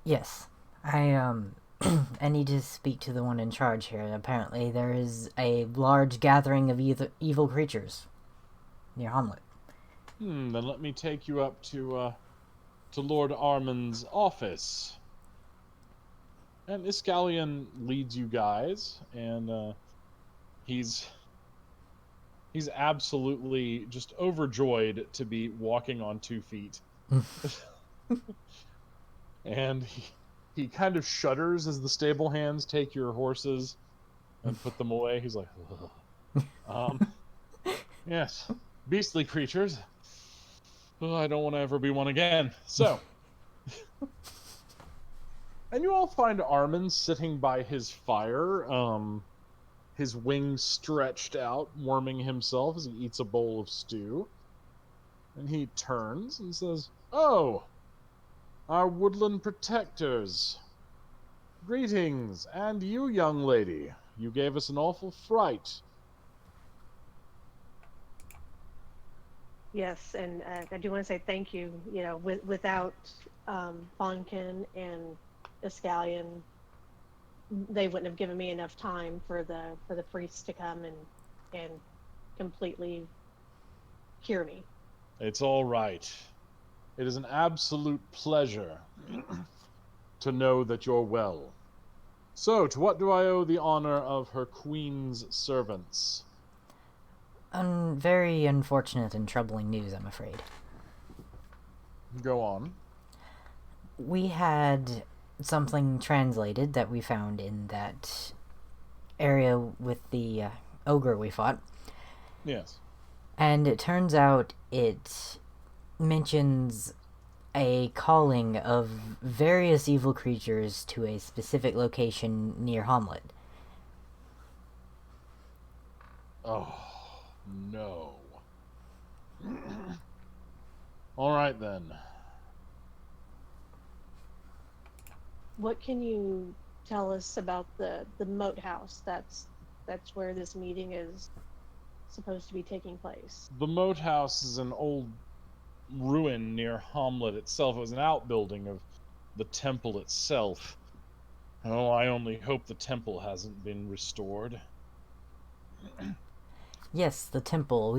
Yes. I need to speak to the one in charge here. Apparently, there is a large gathering of evil creatures near Hamlet. Then let me take you up to Lord Armand's office. And Iscalion leads you guys, and he's he's absolutely just overjoyed to be walking on 2 feet. And he kind of shudders as the stable hands take your horses and put them away. He's like, ugh. Yes, beastly creatures. Oh, I don't want to ever be one again. So, and you all find Armin sitting by his fire, his wings stretched out, warming himself as he eats a bowl of stew. And he turns and says, "Oh, our woodland protectors. Greetings, and you, young lady. You gave us an awful fright." yes, and I do want to say thank you. You know, without Bonkin and Escallion, they wouldn't have given me enough time for the priests to come and completely cure me. It's all right. It is an absolute pleasure to know that you're well. So, to what do I owe the honor of her queen's servants? Very unfortunate and troubling news, I'm afraid. Go on. We had something translated that we found in that area with the ogre we fought, Yes. and it turns out it mentions a calling of various evil creatures to a specific location near Hamlet. Oh, no. All right, then. What can you tell us about the moat house? That's where this meeting is supposed to be taking place. The moat house is an old ruin near Hamlet itself. It was an outbuilding of the temple itself. Oh, I only hope the temple hasn't been restored. Yes, the temple.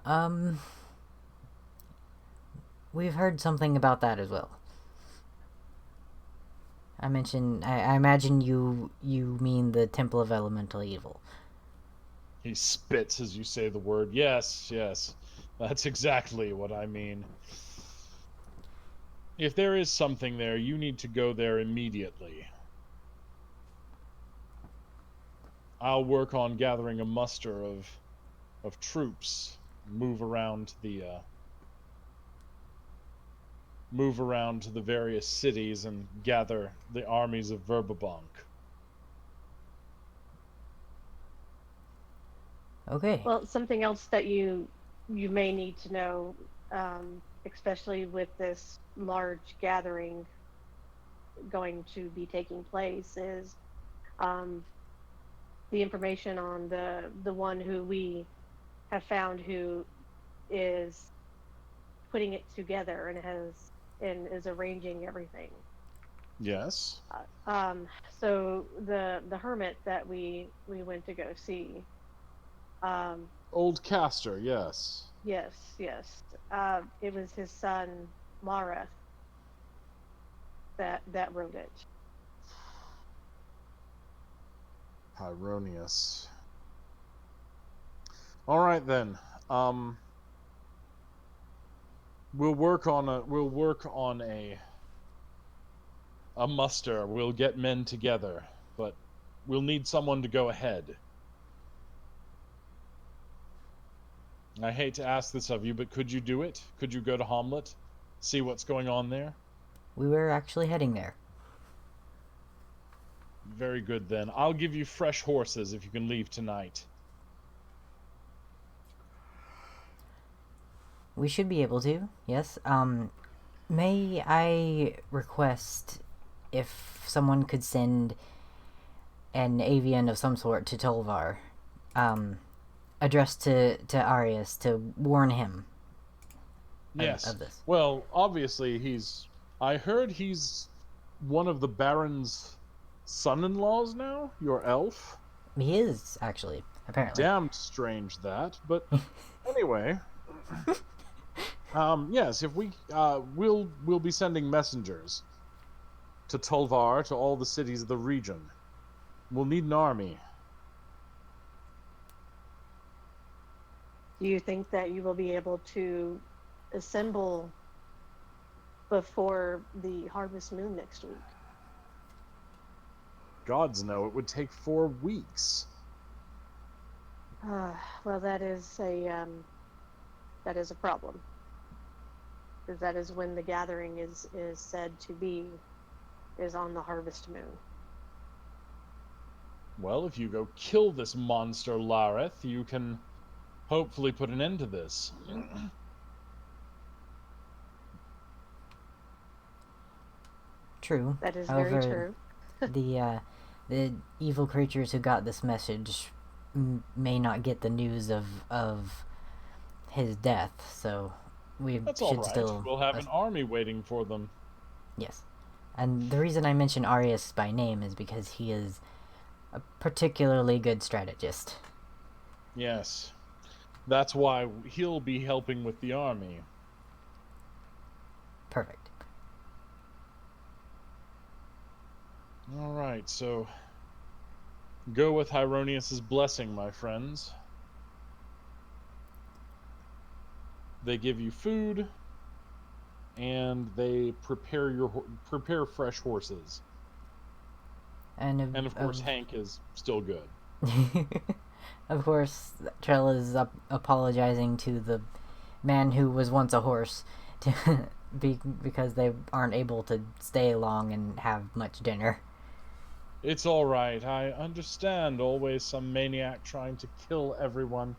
Um, we've heard something about that as well. I imagine you mean the Temple of Elemental Evil. He spits as you say the word. Yes, yes. That's exactly what I mean. If there is something there, you need to go there immediately. I'll work on gathering a muster of troops, move around to the various cities and gather the armies of Verbabank. Okay. Well, something else that you may need to know, especially with this large gathering going to be taking place, is the information on the one who we have found who is putting it together and is arranging everything. Yes. So the hermit that we went to go see. Old Castor, yes. Yes, yes. It was his son Lareth that wrote it. Hieronius. All right then. We'll work on a muster. We'll get men together, but we'll need someone to go ahead. I hate to ask this of you, but could you do it? Could you go to Hamlet, see what's going on there? We were actually heading there. Very good then. I'll give you fresh horses if you can leave tonight. We should be able to, yes. May I request if someone could send an avian of some sort to Tolvar, addressed to Arius to warn him Yes. of this. Well, obviously I heard he's one of the Baron's son-in-laws now, your elf. He is, actually, apparently. Damned strange that, but anyway. Yes, if we'll be sending messengers to Tolvar, to all the cities of the region. We'll need an army. Do you think that you will be able to assemble before the harvest moon next week? Gods know, it would take 4 weeks. Well, that is a problem, because that is when the gathering is said to be, is on the harvest moon. Well, if you go kill this monster Lareth, you can hopefully put an end to this. True. That is However, very true. the evil creatures who got this message may not get the news of his death, so we That's should all right. still. We'll have an army waiting for them. Yes, and the reason I mention Arius by name is because he is a particularly good strategist. Yes. That's why he'll be helping with the army. Perfect. All right, so go with Hieronius's blessing, my friends. They give you food, and they prepare fresh horses. And And of course, Hank is still good. of course, Trell is apologizing to the man who was once a horse to because they aren't able to stay long and have much dinner. It's all right. I understand. Always some maniac trying to kill everyone.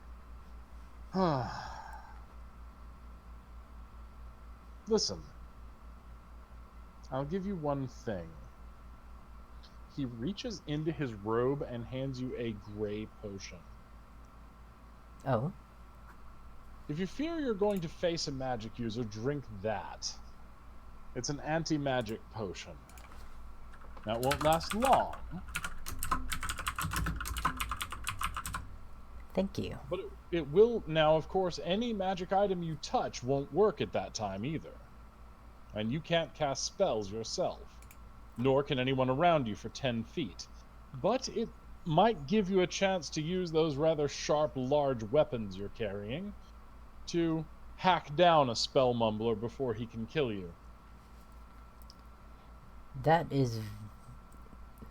Listen, I'll give you one thing. He reaches into his robe and hands you a gray potion. Oh, If you fear you're going to face a magic user, drink that. It's an anti-magic potion. Now, it won't last long, thank you. but it will. Now, of course, any magic item you touch won't work at that time either. And you can't cast spells yourself, nor can anyone around you for 10 feet. But it might give you a chance to use those rather sharp, large weapons you're carrying to hack down a spell mumbler before he can kill you. That is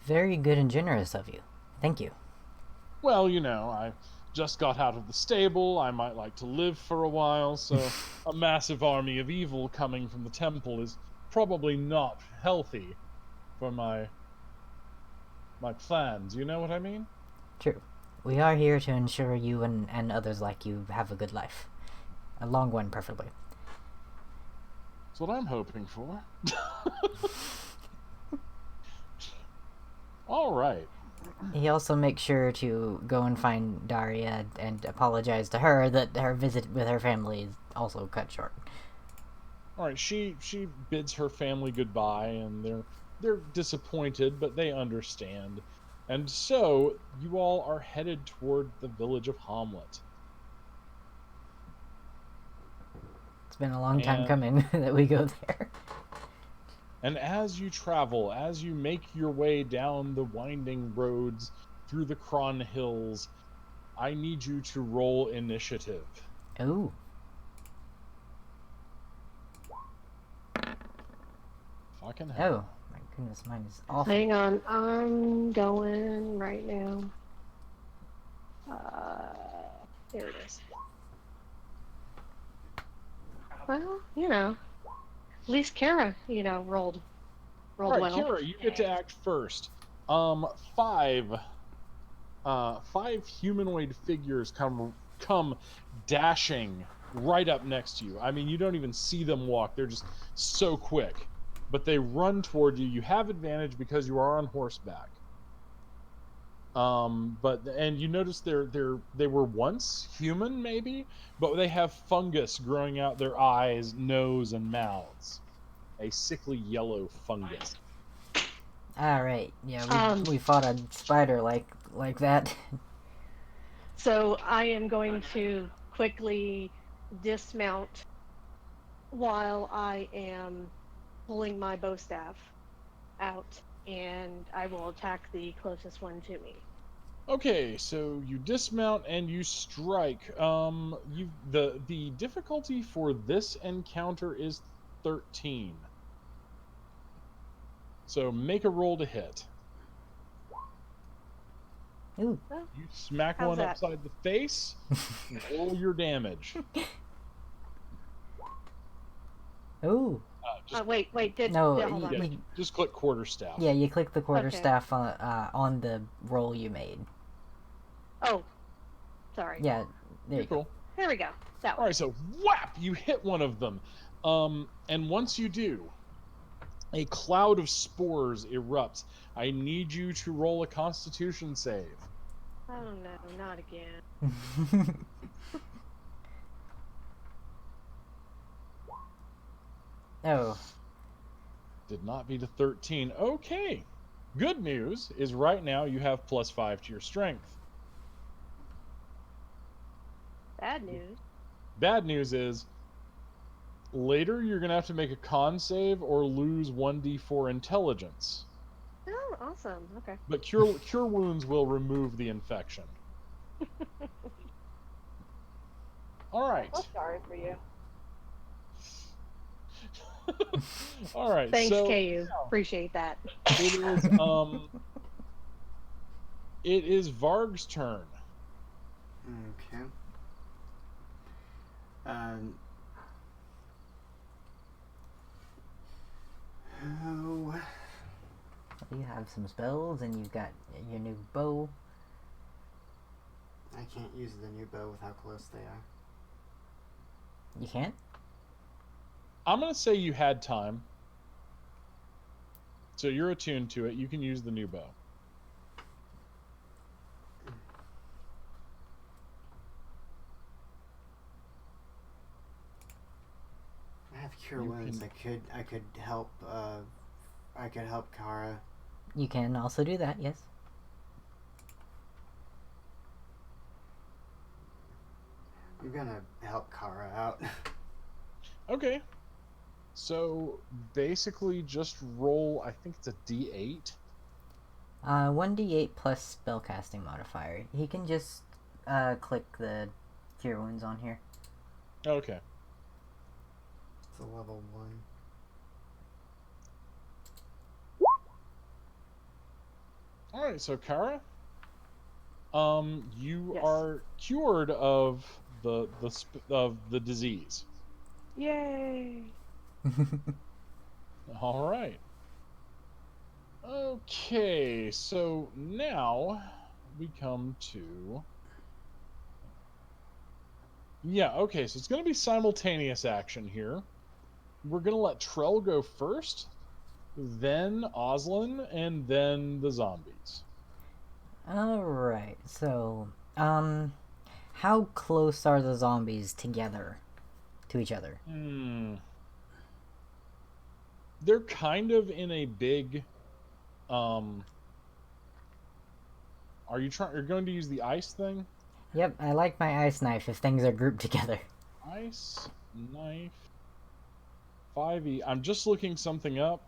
very good and generous of you. Thank you. Well, I just got out of the stable. I might like to live for a while, so a massive army of evil coming from the temple is probably not healthy for my plans. You know what I mean? True. We are here to ensure you and others like you have a good life. A long one, preferably. That's what I'm hoping for. All right. He also makes sure to go and find Daria and apologize to her that her visit with her family is also cut short. All right. She bids her family goodbye, and they're disappointed, but they understand. And so you all are headed toward the village of Hamlet. It's been a long time And- coming that we go there. And as you travel, as you make your way down the winding roads through the Cron Hills, I need you to roll initiative. Ooh. Fucking hell. Oh, my goodness, mine is awful. Hang on, I'm going right now. There it is. Well, at least Kara, rolled All right, well. Kira, you get to act first. Five humanoid figures come dashing right up next to you. I mean, you don't even see them walk. They're just so quick. But they run toward you. You have advantage because you are on horseback. And you notice they were once human, maybe, but they have fungus growing out their eyes, nose, and mouths. A sickly yellow fungus. Alright, yeah, we fought a spider like that. So I am going to quickly dismount while I am pulling my bow staff out, and I will attack the closest one to me. Okay, so you dismount and you strike. The difficulty for this encounter is 13. So make a roll to hit. Ooh. You smack How's one that? upside the face. Roll your damage. Ooh. Wait, hold No, on. Yeah, just click quarterstaff. Yeah, you click the quarterstaff Okay. on the roll you made. Oh, sorry. Yeah, there you go. Cool. There we go. That All one. right, so whap! You hit one of them, and once you do, a cloud of spores erupts. I need you to roll a Constitution save. Oh no, not again. Oh, Did not beat a 13. Okay. Good news is right now you have +5 to your strength. Bad news. Bad news is later you're going to have to make a con save or lose 1d4 intelligence. Oh, awesome. Okay. But cure wounds will remove the infection. All right. Well, sorry for you. All right, Thanks, so KU. Appreciate that. it is Varg's turn. Okay. Um. Oh. You have some spells, and you've got your new bow. I can't use the new bow with how close they are. You can't? I'm gonna say you had time, so you're attuned to it. You can use the new bow. I have cure You wounds. can- I could help. I could help Kara. You can also do that, yes. I'm gonna help Kara out. Okay. So basically, just roll. I think it's a D8. 1d8 plus spellcasting modifier. He can just click the cure wounds on here. Okay. It's a level 1. All right. So Kara, you Yes. are cured of of the disease. Yay! All right. Okay, so now we come to. Yeah, okay, so it's going to be simultaneous action here. We're going to let Trell go first, then Oslin, and then the zombies. Alright, so, how close are the zombies together to each other? They're kind of in a big. Are you're going to use the ice thing? Yep, I like my ice knife if things are grouped together. Ice knife 5e. I'm just looking something up.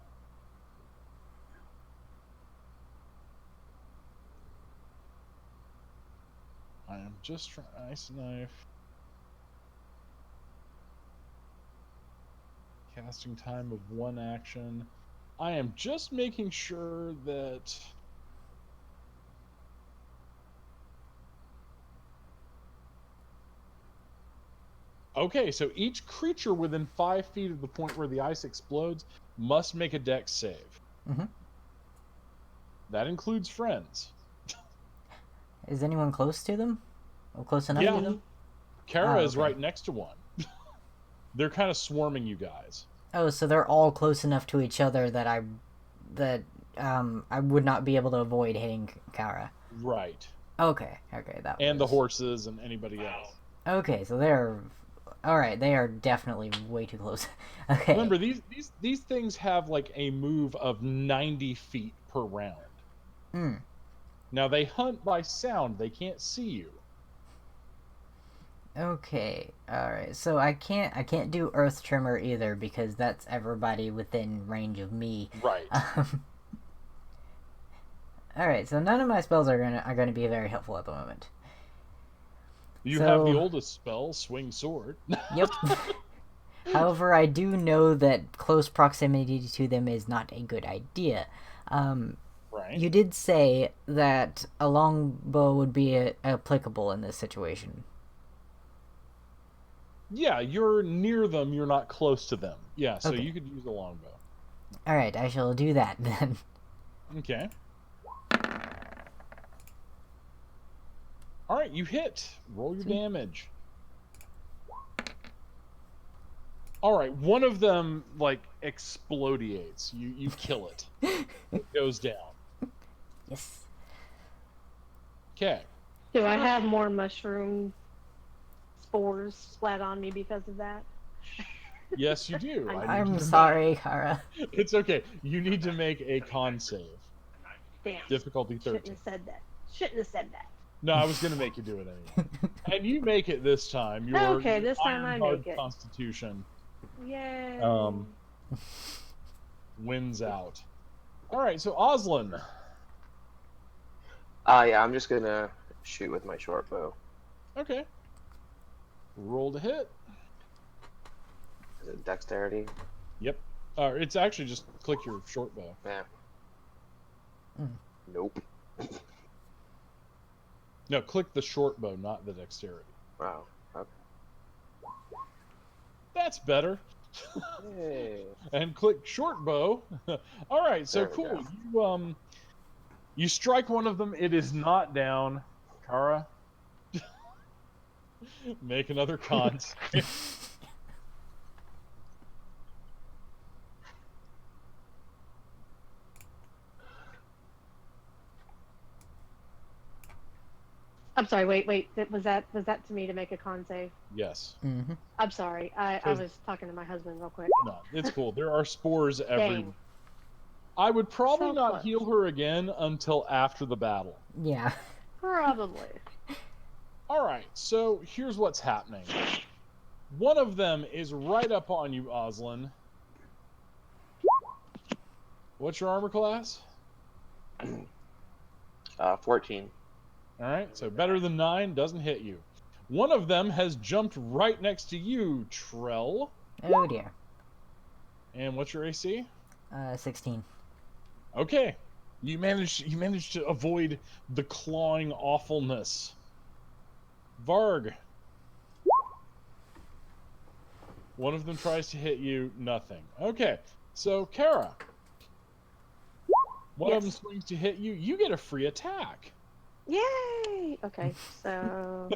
I am just trying ice knife. Casting time of 1 action. I am just making sure that. Okay, so each creature within 5 feet of the point where the ice explodes must make a dex save. Mm-hmm. That includes friends. Is anyone close to them? Or close enough to them? Kara Oh, is okay. right next to one. They're kind of swarming you guys. Oh, so they're all close enough to each other that I would not be able to avoid hitting Kara. Right. Okay, that And the was... horses and anybody else. Okay, so they're... Alright, they are definitely way too close. Okay. Remember, these things have like a move of 90 feet per round. Mm. Now they hunt by sound; they can't see you. Okay, alright. So I can't do Earth Tremor either because that's everybody within range of me. Right. Alright, so none of my spells are gonna be very helpful at the moment. You have the oldest spell, Swing Sword. Yep. However, I do know that close proximity to them is not a good idea. Right. You did say that a longbow would be applicable in this situation. Yeah, you're near them, you're not close to them. Yeah, so Okay. you could use a longbow. Alright, I shall do that then. Okay. Alright, you hit. Roll your damage. Alright, one of them, like, explodiates. You kill it. It goes down. Yes. Okay. Do I have more mushroom spores splat on me because of that? Yes, you do. I'm sorry, Kara. It's okay. You need to make a con save. Damn. Difficulty 13. Shouldn't have said that. No, I was going to make you do it anyway. And you make it this time. Your Okay, this time I Ironheart make it. Constitution Yay. wins out. All right, so Oslin. Yeah, I'm just gonna shoot with my short bow. Okay. Roll to hit. Is it dexterity? Yep. It's actually just click your short bow. Yeah. Mm. Nope. No, click the short bow, not the dexterity. Wow. Okay. That's better. Yay. And click short bow. All right, so There we cool. go. You strike one of them. It is not down. Kara, make another con save. I'm sorry. Wait. Was that to me to make a con save? Yes. Mm-hmm. I'm sorry. I 'Cause- was talking to my husband real quick. No, it's cool. There are spores everywhere. Dang. I would probably So not close. heal her again until after the battle. Yeah. Probably. All right, so here's what's happening. One of them is right up on you, Oslin. What's your armor class? 14. All right, so better than 9, doesn't hit you. One of them has jumped right next to you, Trell. Oh dear. And what's your AC? 16. Okay, you managed to avoid the clawing awfulness. Varg. One of them tries to hit you, nothing. Okay, so Kara. One of them Yes. swings to hit you, you get a free attack. Yay! Okay, so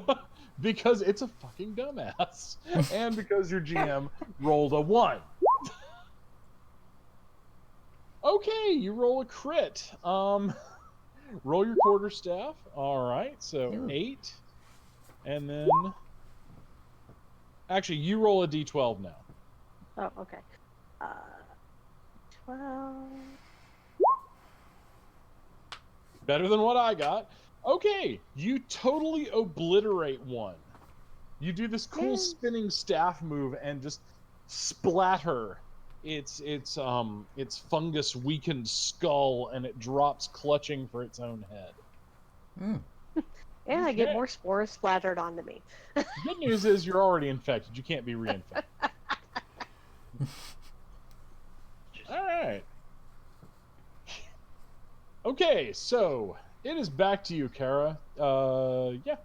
Because it's a fucking dumbass. And because your GM rolled a 1. Okay, you roll a crit. Roll your quarterstaff. All right, so Ooh. 8. And then... Actually, you roll a d12 now. oh, okay. 12. Better than what I got. Okay, you totally obliterate one. You do this cool Yay. spinning staff move and just splatter its fungus weakened skull, and it drops clutching for its own head. Mm. And I get Okay. more spores splattered onto me. Good news is you're already infected. You can't be reinfected. All right. Okay, so it is back to you, Kara. Yeah.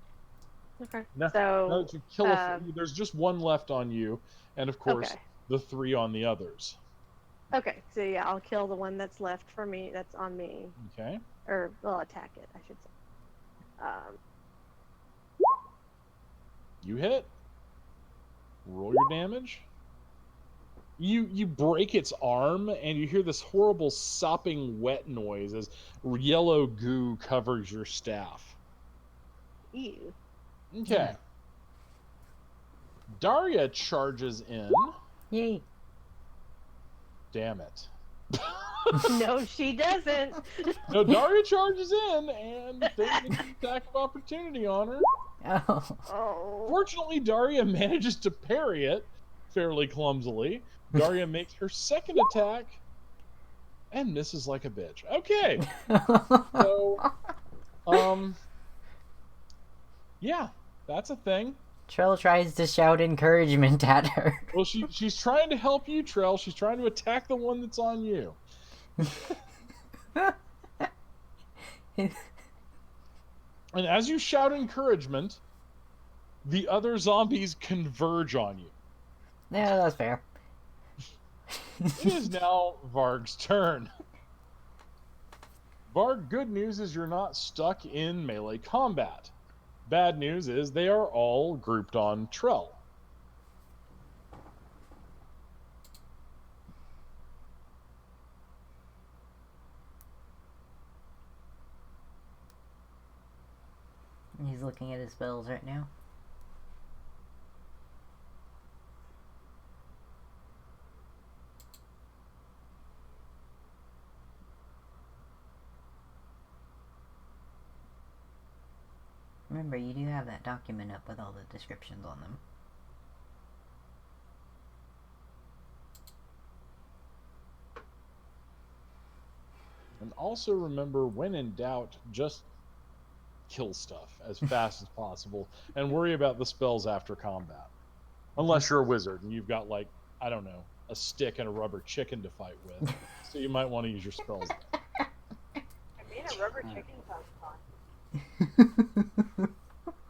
Okay. Now So that you kill there's just one left on you, and of course okay. the 3 on the others. Okay. So yeah, I'll kill the one that's left for me. That's on me, Okay. or well, attack it, I should say. You hit. Roll your damage. You break its arm, and you hear this horrible sopping wet noise as yellow goo covers your staff. Ew. Okay. Yeah. Daria charges in. Yay. Damn it. No, she doesn't. No, Daria charges in, and they get an attack of opportunity on her. Oh. Oh. Fortunately, Daria manages to parry it fairly clumsily. Daria makes her second attack and misses like a bitch. Okay, so, yeah, that's a thing. Trell tries to shout encouragement at her. Well, she's trying to help you, Trell. She's trying to attack the one that's on you. And as you shout encouragement, the other zombies converge on you. Yeah, that's fair. It is now Varg's turn. Varg, good news is you're not stuck in melee combat. Bad news is they are all grouped on Trell. He's looking at his spells right now. Remember, you do have that document up with all the descriptions on them. And also remember, when in doubt, just kill stuff as fast as possible and worry about the spells after combat. Unless you're a wizard and you've got, like, I don't know, a stick and a rubber chicken to fight with, so you might want to use your spells. I mean, a rubber chicken sounds fun.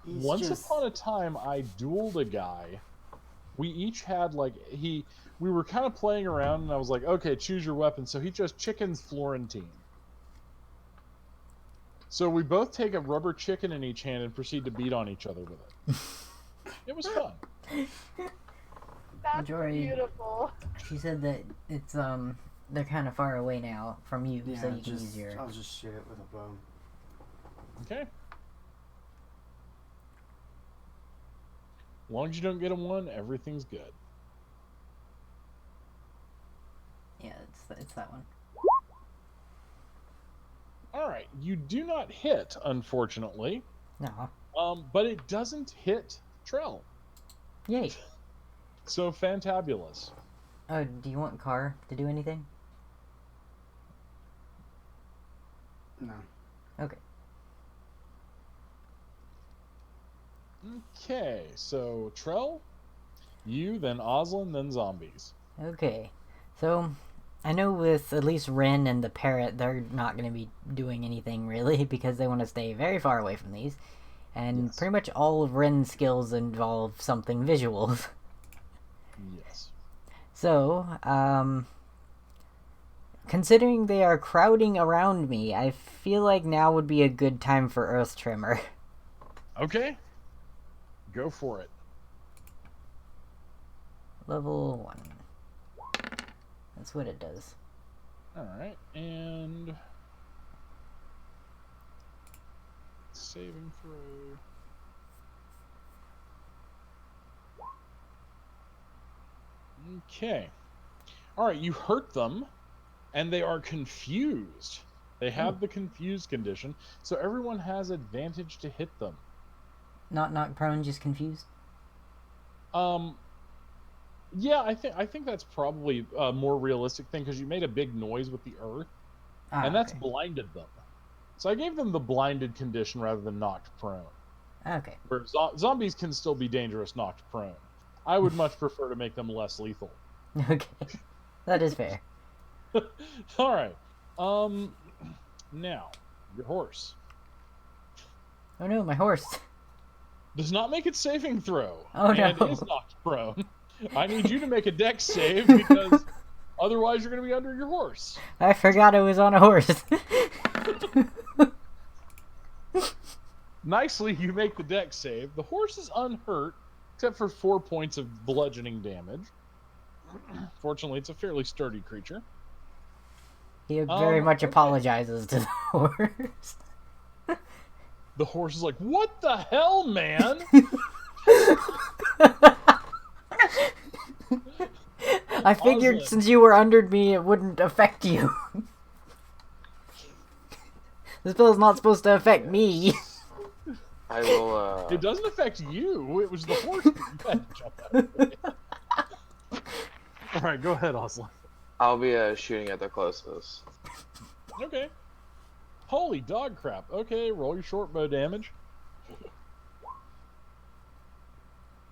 Once upon a time, I dueled a guy. We each had we were kind of playing around, and I was like, okay, choose your weapon. So he chose chicken's Florentine. So we both take a rubber chicken in each hand and proceed to beat on each other with it. It was fun. That's Jory. beautiful. She said that it's they're kind of far away now from you, Yeah, so you can use your. I'll just shoot it with a bow. Okay. As long as you don't get a 1, everything's good. Yeah, it's that one. All right, you do not hit, unfortunately. No. But it doesn't hit Trell. Yay. So fantabulous. Oh, do you want Car to do anything? No. Okay. Okay, so Trell, you, then Oslin, then zombies. Okay. So, I know with at least Ren and the parrot, they're not going to be doing anything really because they want to stay very far away from these. And Yes. pretty much all of Ren's skills involve something visual. Yes. So, considering they are crowding around me, I feel like now would be a good time for Earth Tremor. Okay. Go for it. Level 1. That's what it does. All right, and saving throw. Okay. All right, you hurt them, and they are confused. They have the confused condition, so everyone has advantage to hit them. Not knocked prone, just confused? Yeah, I think that's probably a more realistic thing because you made a big noise with the earth, and that's okay. blinded them. So I gave them the blinded condition rather than knocked prone. Okay. Where zombies can still be dangerous knocked prone. I would much prefer to make them less lethal. Okay. That is fair. All right. Now your horse Oh no, my horse. does not make its saving throw. Oh, and no. is knocked prone. I need you to make a dex save because otherwise you're going to be under your horse. I forgot I was on a horse. Nicely, you make the dex save. The horse is unhurt, except for 4 points of bludgeoning damage. Fortunately, it's a fairly sturdy creature. He very much okay. apologizes to the horse. The horse is like, "What the hell, man?" I figured Oslin. since you were under me, it wouldn't affect you. This spell's not supposed to affect me. I will. It doesn't affect you. It was the horse that you had to jump at. All right, go ahead, Oslin. I'll be shooting at the closest. Okay. Holy dog crap. Okay, roll your short bow damage.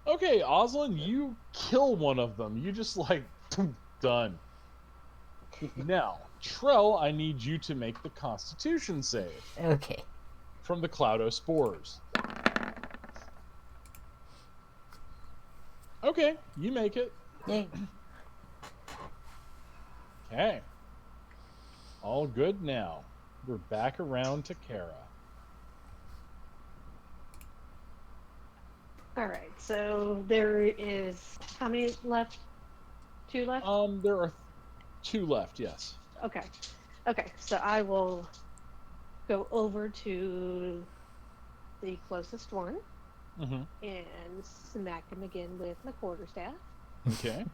Okay, Oslin, you kill one of them. You just done. Now, Trell, I need you to make the Constitution save Okay. from the Cloudospores. Okay, you make it. Yay. Okay. All good now. We're back around to Kara. All right, so there is how many left? 2 left? There are 2 left, yes. Okay. Okay, so I will go over to the closest one Mm-hmm. and smack him again with my quarterstaff Okay.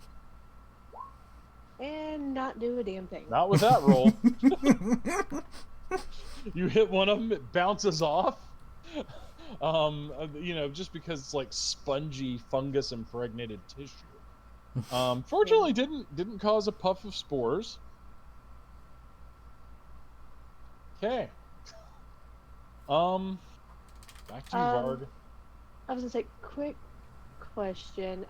and not do a damn thing. Not with that roll. You hit one of them, it bounces off. Just because it's like spongy fungus impregnated tissue. Fortunately, didn't cause a puff of spores. Okay. Back to you, Varg. I was gonna say, quick question.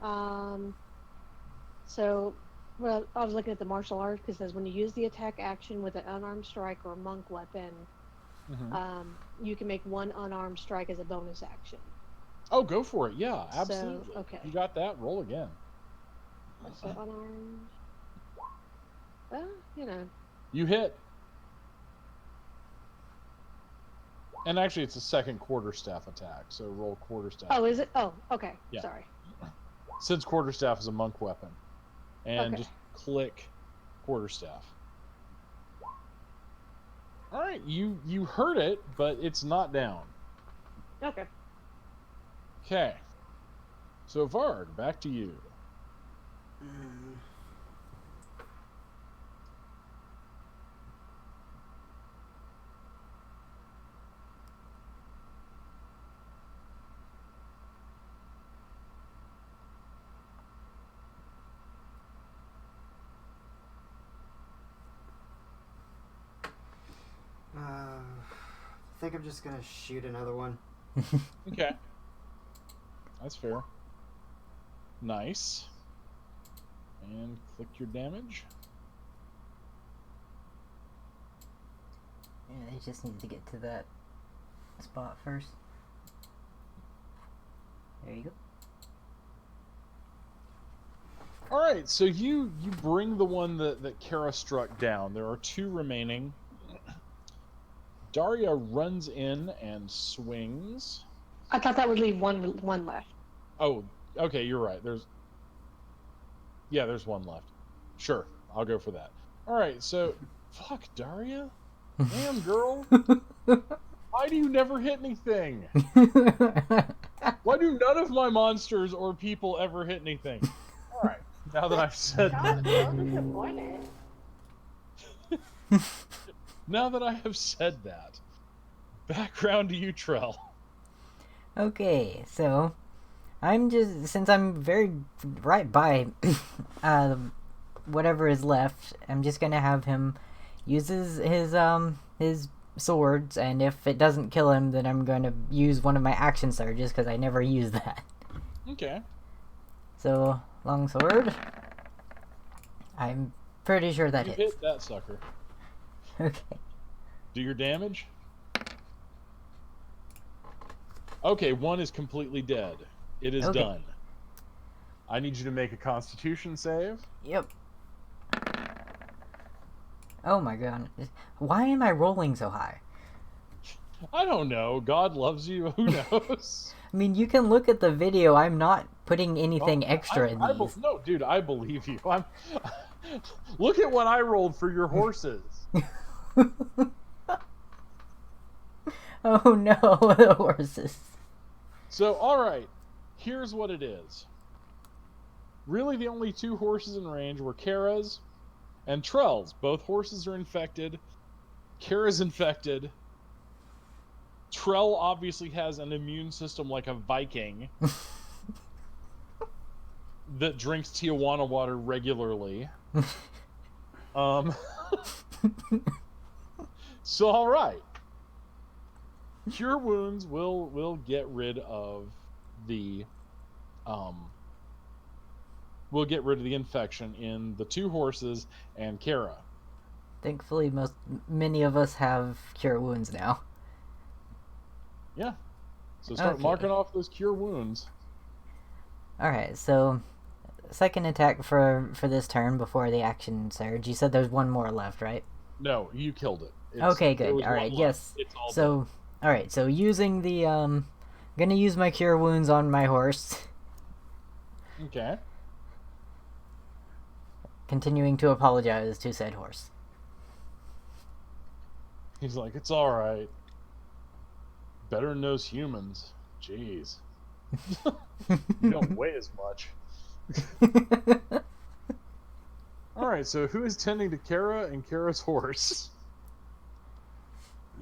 So Well, I was looking at the martial arts because it says when you use the attack action with an unarmed strike or monk weapon, Hmm. you can make one unarmed strike as a bonus action. Oh, go for it. Yeah, So, absolutely. okay. You got that. Roll again. So unarmed. Well, you know. You hit. And actually, it's a second quarterstaff attack, so roll quarterstaff. Oh, is it? Oh, okay. Yeah. Sorry. Since quarterstaff is a monk weapon. And Okay. just click quarterstaff. All right, you heard it, but it's not down. Okay. Okay. So Varg, back to you. Mm. I think I'm just gonna shoot another one. Okay. That's fair. Nice. And click your damage. Yeah, they just need to get to that spot first. There you go. All right, so you bring the one that Kara struck down. There are two remaining. Daria runs in and swings. I thought that would leave one left. Oh, okay, you're right. There's one left. Sure, I'll go for that. All right, so fuck Daria. Damn girl. Why do you never hit anything? Why do none of my monsters or people ever hit anything? All right, now that I've said that. Now that I have said that, background to you, Trell. Okay, so since I'm very right by whatever is left, I'm just gonna have him use his swords, and if it doesn't kill him, then I'm gonna use one of my action surges because I never use that. Okay. So long sword. I'm pretty sure that You hits. hit that sucker. Okay. Do your damage. Okay, one is completely dead. It is Okay. done. I need you to make a Constitution save. Yep. Oh my god. Why am I rolling so high? I don't know. God loves you. Who knows? I mean, you can look at the video. I'm not putting anything Oh, extra in these. no, dude, I believe you. Look at what I rolled for your horses. Oh no, the horses. So, all right, here's what it is. Really, the only two horses in range were Kara's and Trell's. Both horses are infected. Kara's infected. Trell obviously has an immune system like a Viking that drinks Tijuana water regularly. So, all right. Cure wounds will get rid of the infection in the two horses and Kara. Thankfully, many of us have cure wounds now. Yeah. So start Okay. marking off those cure wounds. Alright, so second attack for this turn before the action surge. You said there's one more left, right? No, you killed it. Okay, there good. was one Alright, left. yes. It's all So, alright, so using the, gonna use my cure wounds on my horse. dead. Okay. Continuing to apologize to said horse. He's like, it's all right. Better than those humans. Jeez. You don't weigh as much. All right, so who is tending to Kara and Kara's horse?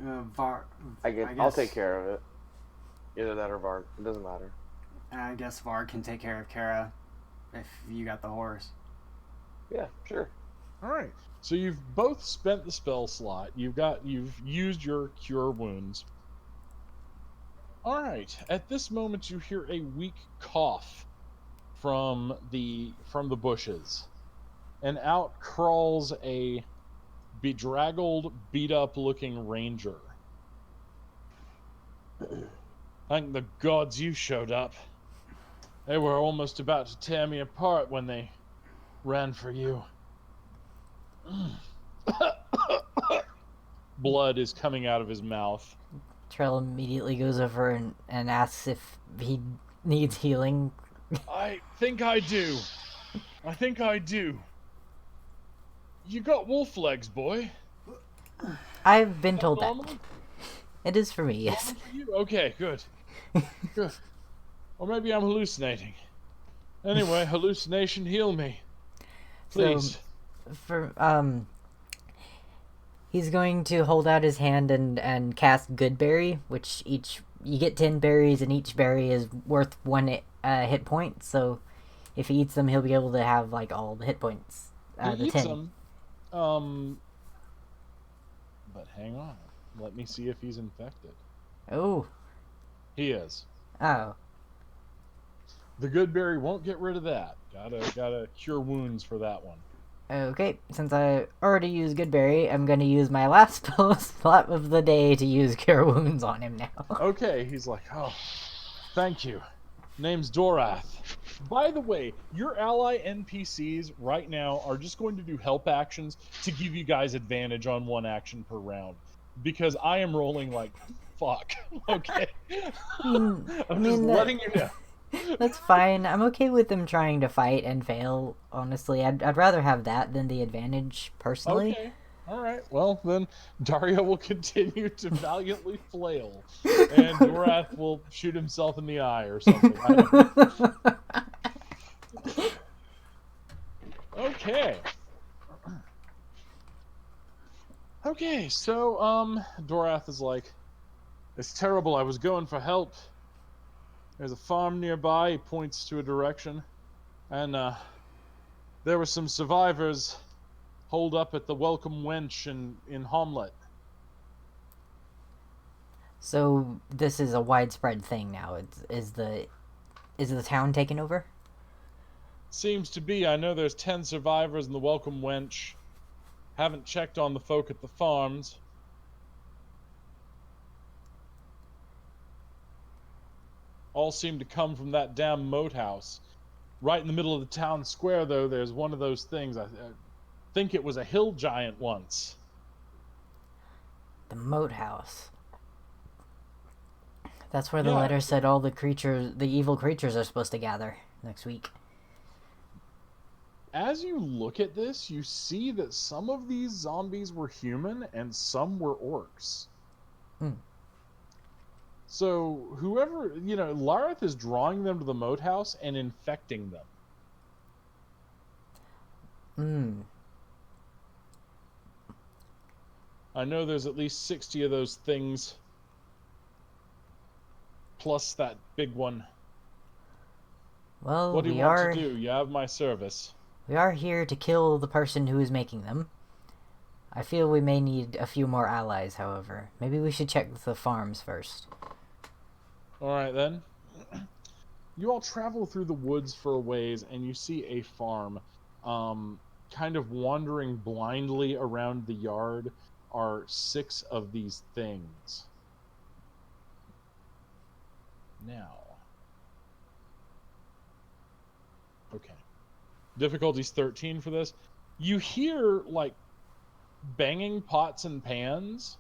I'll take care of it. Either that or Varg. It doesn't matter. I guess Varg can take care of Kara if you got the horse. Yeah, sure. All right. So you've both spent the spell slot. You've used your cure wounds. All right. At this moment, you hear a weak cough from the bushes. and out crawls a bedraggled, beat-up-looking ranger. Thank the gods you showed up. They were almost about to tear me apart when they ran for you. Blood is coming out of his mouth. Trell immediately goes over and asks if he needs healing. I think I do. I think I do. You got wolf legs, boy. I've been told that. Normal? It is for me, yes. Normal for you? Okay, good. Good. Or maybe I'm hallucinating. Anyway, hallucination, heal me. Please. He's going to hold out his hand and cast Good Berry, which you get 10 berries, and each berry is worth 1 hit point. So if he eats them, he'll be able to have like all the hit points. He The eats 10. them. But hang on. Let me see if he's infected. Oh. He is. Oh. The good berry won't get rid of that. Gotta cure wounds for that one. Okay, since I already used Good Berry, I'm going to use my last slot of the day to use Cure Wounds on him now. Okay, he's like, oh, thank you. Name's Dorath. By the way, your ally NPCs right now are just going to do help actions to give you guys advantage on 1 action per round. Because I am rolling like fuck. Okay? I'm just letting you know. That's fine. I'm okay with them trying to fight and fail, honestly. I'd rather have that than the advantage, personally. Okay. All right. Well, then Dario will continue to valiantly flail, and Dorath will shoot himself in the eye or something. I don't know. Okay. Okay, so, Dorath is like, it's terrible, I was going for help. There's a farm nearby, he points to a direction, and, there were some survivors holed up at the Welcome Wench in Hamlet. So, this is a widespread thing now. Is the town taken over? Seems to be. I know there's 10 survivors in the Welcome Wench. Haven't checked on the folk at the farms. All seem to come from that damn moat house. Right in the middle of the town square, though, there's one of those things. I think it was a hill giant once. The moat house. That's where the Yeah. letter said all the evil creatures are supposed to gather next week. As you look at this, you see that some of these zombies were human and some were orcs. Hmm. So whoever, Lareth is drawing them to the moat house and infecting them. Hmm. I know there's at least 60 of those things. Plus that big one. Well, What do you want to do? You have my service. We are here to kill the person who is making them. I feel we may need a few more allies, however. Maybe we should check the farms first. Alright then. You all travel through the woods for a ways and you see a farm. Kind of wandering blindly around the yard are 6 of these things. Now. Okay. Difficulty's 13 for this. You hear, like, banging pots and pans.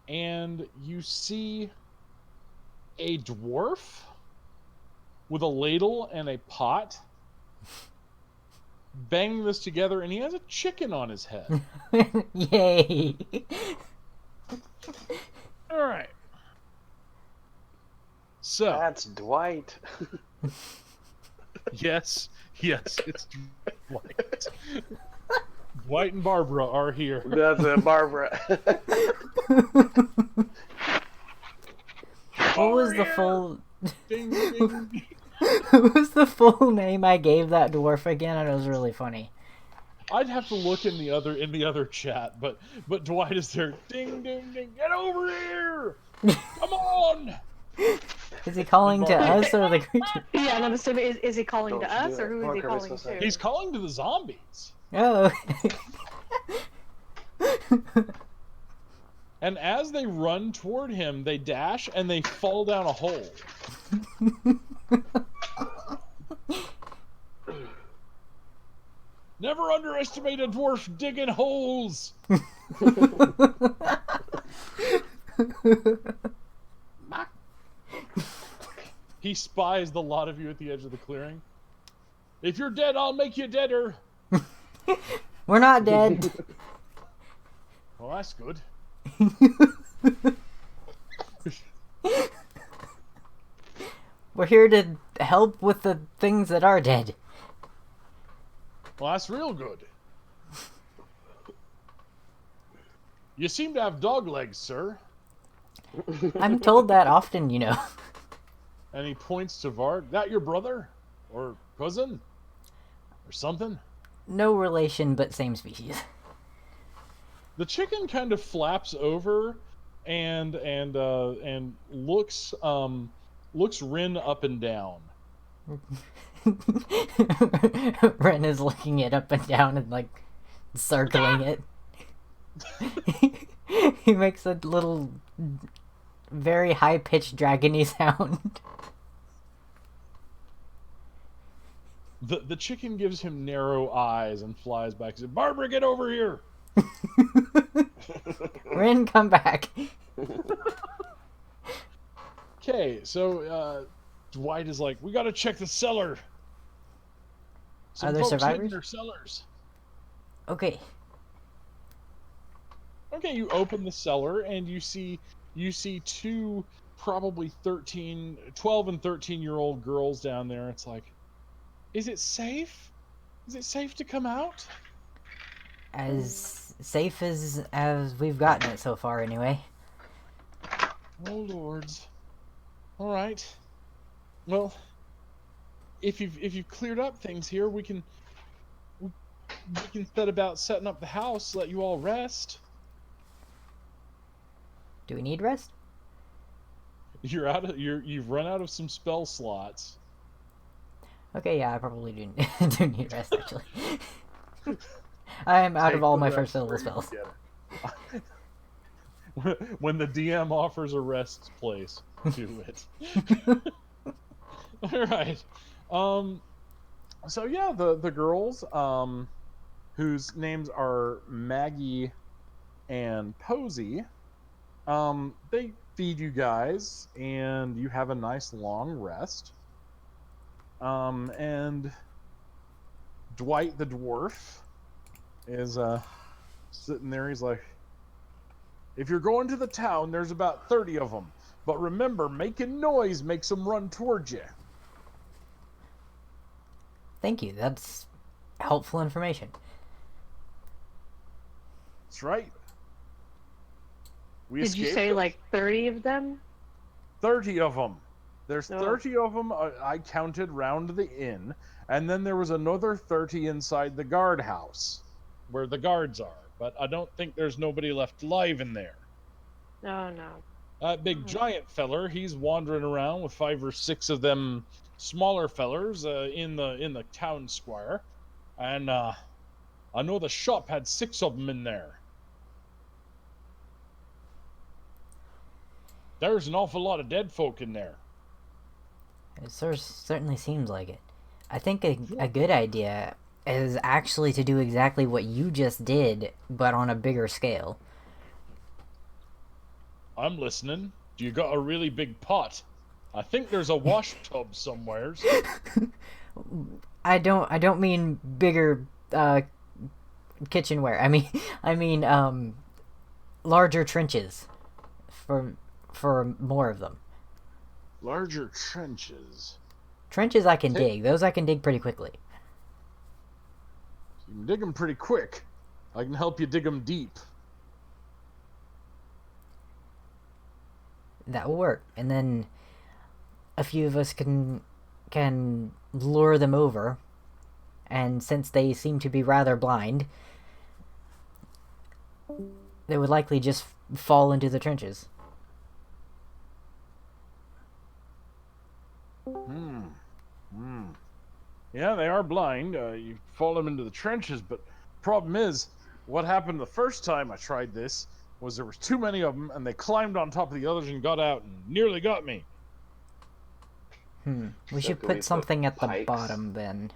And you see a dwarf with a ladle and a pot banging this together, and he has a chicken on his head. Yay! Alright. So. That's Dwight. Yes, it's Dwight. Dwight and Barbara are here. That's it, Barbara. What was the full... Ding, ding. What was the full name I gave that dwarf again? And it was really funny. I'd have to look in the other chat, but Dwight is there. Ding, ding, ding! Get over here! Come on! Is he calling to us or the creature? Yeah, and I'm assuming is he calling Don't to you do us or it. who Come is on, he Kirby, calling let's go to? outside. He's calling to the zombies. Oh. And as they run toward him, they dash and they fall down a hole. Never underestimate a dwarf digging holes. He spies the lot of you at the edge of the clearing. If you're dead, I'll make you deader. We're not dead. Well, that's good. We're here to help with the things that are dead. Well, that's real good. You seem to have dog legs, sir. I'm told that often, you know. And he points to Varg. That your brother? Or cousin? Or something? No relation, but same species. The chicken kind of flaps over and looks Rin up and down. Ren is looking it up and down and like circling it. He makes a little very high-pitched dragony sound. The chicken gives him narrow eyes and flies back and says, Barbara, get over here! Ren, come back. Okay, so Dwight is like, we gotta check the cellar. Some Are there folks hid in survivors? their cellars. Okay. Okay, you open the cellar and you see two probably 12 and 13-year-old girls down there. It's like, is it safe? Is it safe to come out? As safe as we've gotten it so far, anyway. Oh lords. All right. Well, if you've cleared up things here, we can set about setting up the house, let you all rest. Do we need rest? You've run out of some spell slots. Okay, yeah, I probably do, do need rest, actually. I am out Take of all the my rest first level where you spells. get it. When the DM offers a rest place, do it. All right. So yeah, the girls, whose names are Maggie and Posey, they feed you guys, and you have a nice long rest. And Dwight the dwarf is sitting there. He's like, if you're going to the town, there's about 30 of them. But remember, making noise makes them run towards you. Thank you, that's helpful information. That's right. We Did you escaped say it. like 30 of them? 30 of them. There's Oh. 30 of them I counted round the inn, and then there was another 30 inside the guardhouse, where the guards are. But I don't think there's nobody left alive in there. Oh no. That big giant feller, he's wandering around with 5 or 6 of them smaller fellers in the town square, and I know the shop had 6 of them in there. There's an awful lot of dead folk in there. It certainly seems like it. I think a good idea is actually to do exactly what you just did, but on a bigger scale. I'm listening. Do you got a really big pot? I think there's a wash tub somewheres. I don't mean bigger kitchenware. I mean larger trenches for more of them. Larger trenches. Trenches I can dig. Those I can dig pretty quickly. You can dig them pretty quick. I can help you dig them deep. That will work. And then a few of us can lure them over. And since they seem to be rather blind, they would likely just fall into the trenches. Hmm. Hmm. Yeah, they are blind. You fall them into the trenches, but problem is, what happened the first time I tried this was there was too many of them, and they climbed on top of the others and got out and nearly got me. We So should could we put put something at the pikes? bottom then.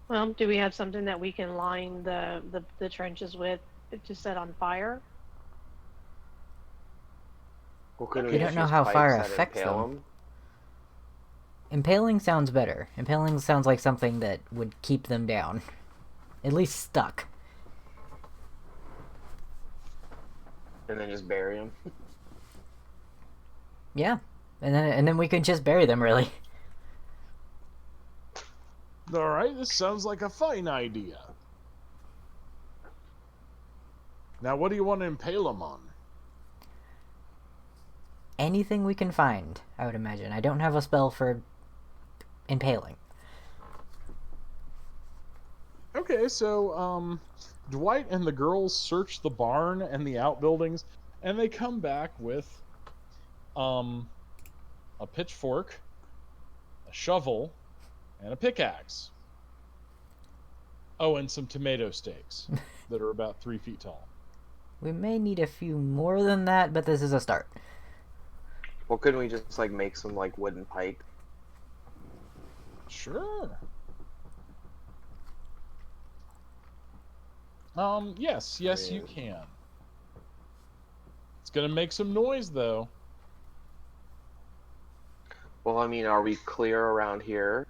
Well, do we have something that we can line the trenches with to set on fire? Well, couldn't We we Okay. don't just know use how fire pikes that affects impale them. them? Impaling sounds better. Impaling sounds like something that would keep them down. At least stuck. And then just bury them? Yeah. And then we can just bury them, really. All right, this sounds like a fine idea. Now, what do you want to impale them on? Anything we can find, I would imagine. I don't have a spell for impaling. Okay, so Dwight and the girls search the barn and the outbuildings, and they come back with a pitchfork, a shovel, and a pickaxe. Oh, and some tomato stakes that are about 3 feet tall. We may need a few more than that, but this is a start. Well, couldn't we just like make some like wooden pikes? Sure. Yes, you mean- can. It's gonna make some noise though. Well, I mean, are we clear around here?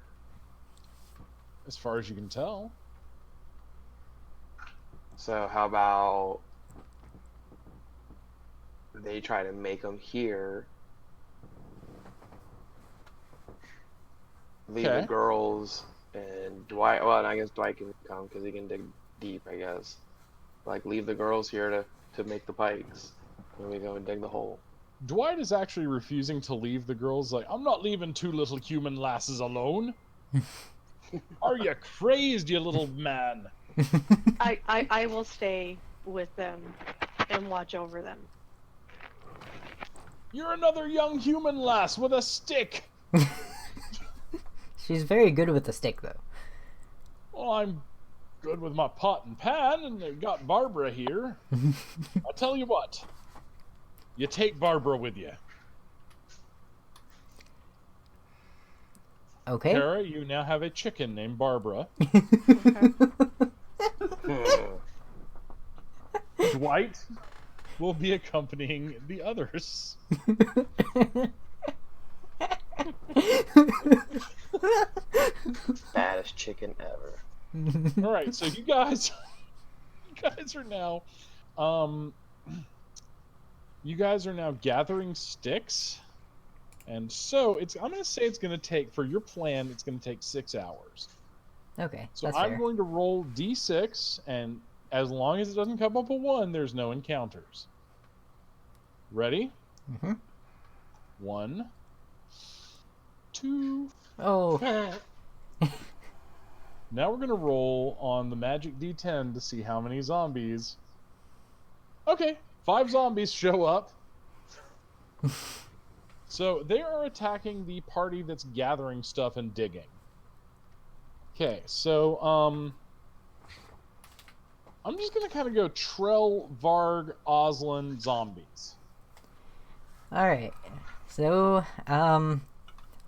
As far as you can tell. So how about they try to make them here? Leave the Okay. girls and Dwight. Well, I guess Dwight can come because he can dig deep. I guess. Like leave the girls here to make the pikes, and we go and dig the hole. Dwight is actually refusing to leave the girls. Like, I'm not leaving 2 little human lasses alone. Are you crazed, you little man? I will stay with them and watch over them. You're another young human lass with a stick. She's very good with the stick, though. Well, I'm good with my pot and pan, and they've got Barbara here. I'll tell you what. You take Barbara with you. Okay. Kara, you now have a chicken named Barbara. Dwight will be accompanying the others. Baddest chicken ever. All right, so you guys are now you guys are now gathering sticks. And so I'm going to say it's going to take, for your plan, it's going to take 6 hours. Okay, So that's I'm fair. going to roll d6, and as long as it doesn't come up a 1, there's no encounters. Ready? Mm-hmm. 1, 2. Oh. Now we're going to roll on the magic d10 to see how many zombies. Okay, 5 zombies show up. So they are attacking the party that's gathering stuff and digging. Okay, so I'm just gonna kind of go Trell, Varg, Oslin, zombies. Alright. So,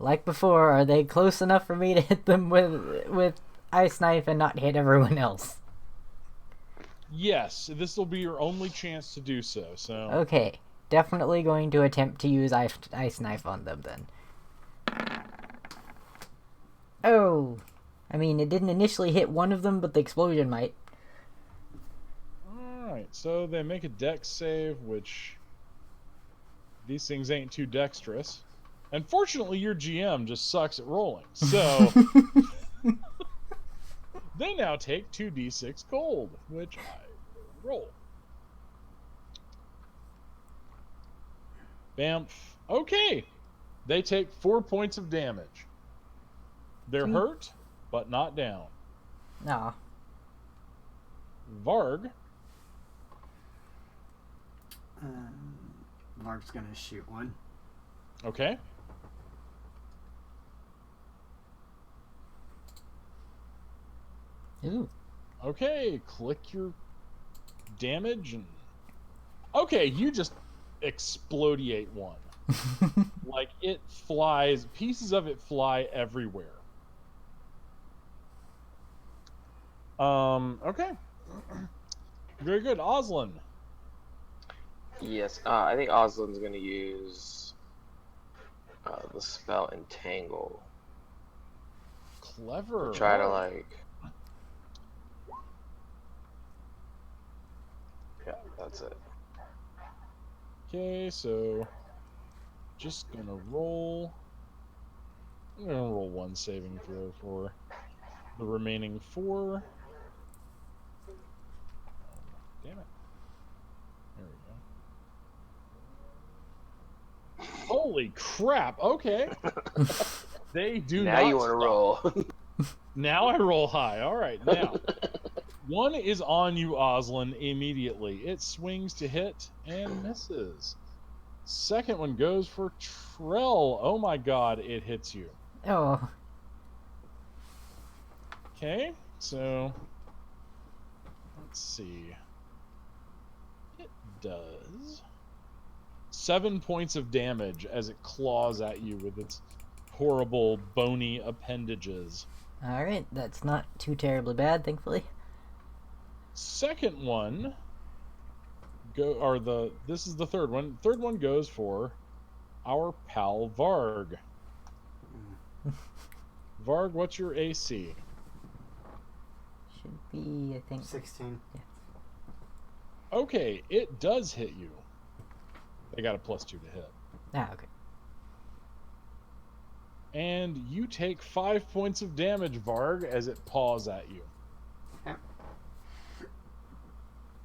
like before, are they close enough for me to hit them with ice knife and not hit everyone else? Yes, this will be your only chance to do so. So Okay. Definitely going to attempt to use ice knife on them then. Oh! I mean, it didn't initially hit one of them, but the explosion might. Alright, so they make a dex save, which these things ain't too dexterous. Unfortunately, your GM just sucks at rolling, so they now take 2d6 gold, which I roll. Bamf. Okay. They take 4 points of damage. They're Sweet. hurt, but not down. Aw. Varg. Varg's gonna shoot one. Okay. Ooh. Okay, click your damage and okay, you just explodiate one. Like it flies, pieces of it fly everywhere. Okay. Very good. Oslin. Yes, I think Oslin's gonna use the spell Entangle Clever. to try to Oh. like. Yeah, that's it. Okay, so just gonna roll. I'm gonna roll one saving throw for the remaining 4. Damn it. There we go. Holy crap. Okay. They do Now not you want to stop. roll. Now I roll high. All right. Now, one is on you, Oslin, immediately. It swings to hit and misses. Second one goes for Trell. Oh my god, it hits you. Oh. Okay, so let's see. It does 7 points of damage as it claws at you with its horrible bony appendages. Alright, that's not too terribly bad, thankfully. Second one this is the third one. Third one goes for our pal Varg. Varg, what's your AC? Should be, I think. 16. Okay, it does hit you. They got a +2 to hit. Ah, okay. And you take 5 points of damage, Varg, as it paws at you. Yep.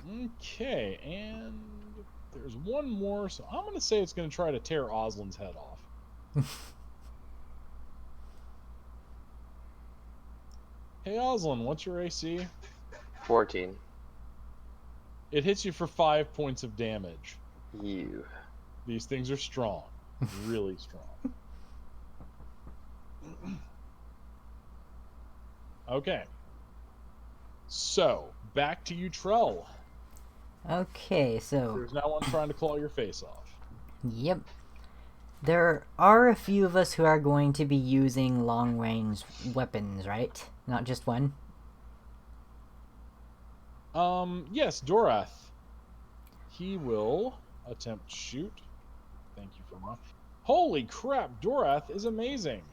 Okay, and there's one more, so I'm going to say it's going to try to tear Oslin's head off. Hey, Oslin, what's your AC? 14. It hits you for 5 points of damage. You. These things are strong. Really strong. Okay. So, back to you, Trell. Okay, so. There's now one trying to claw your face off. Yep. There are a few of us who are going to be using long-range weapons, right? Not just one? Yes, Dorath. He will attempt to shoot. Thank you for my... Holy crap, Dorath is amazing.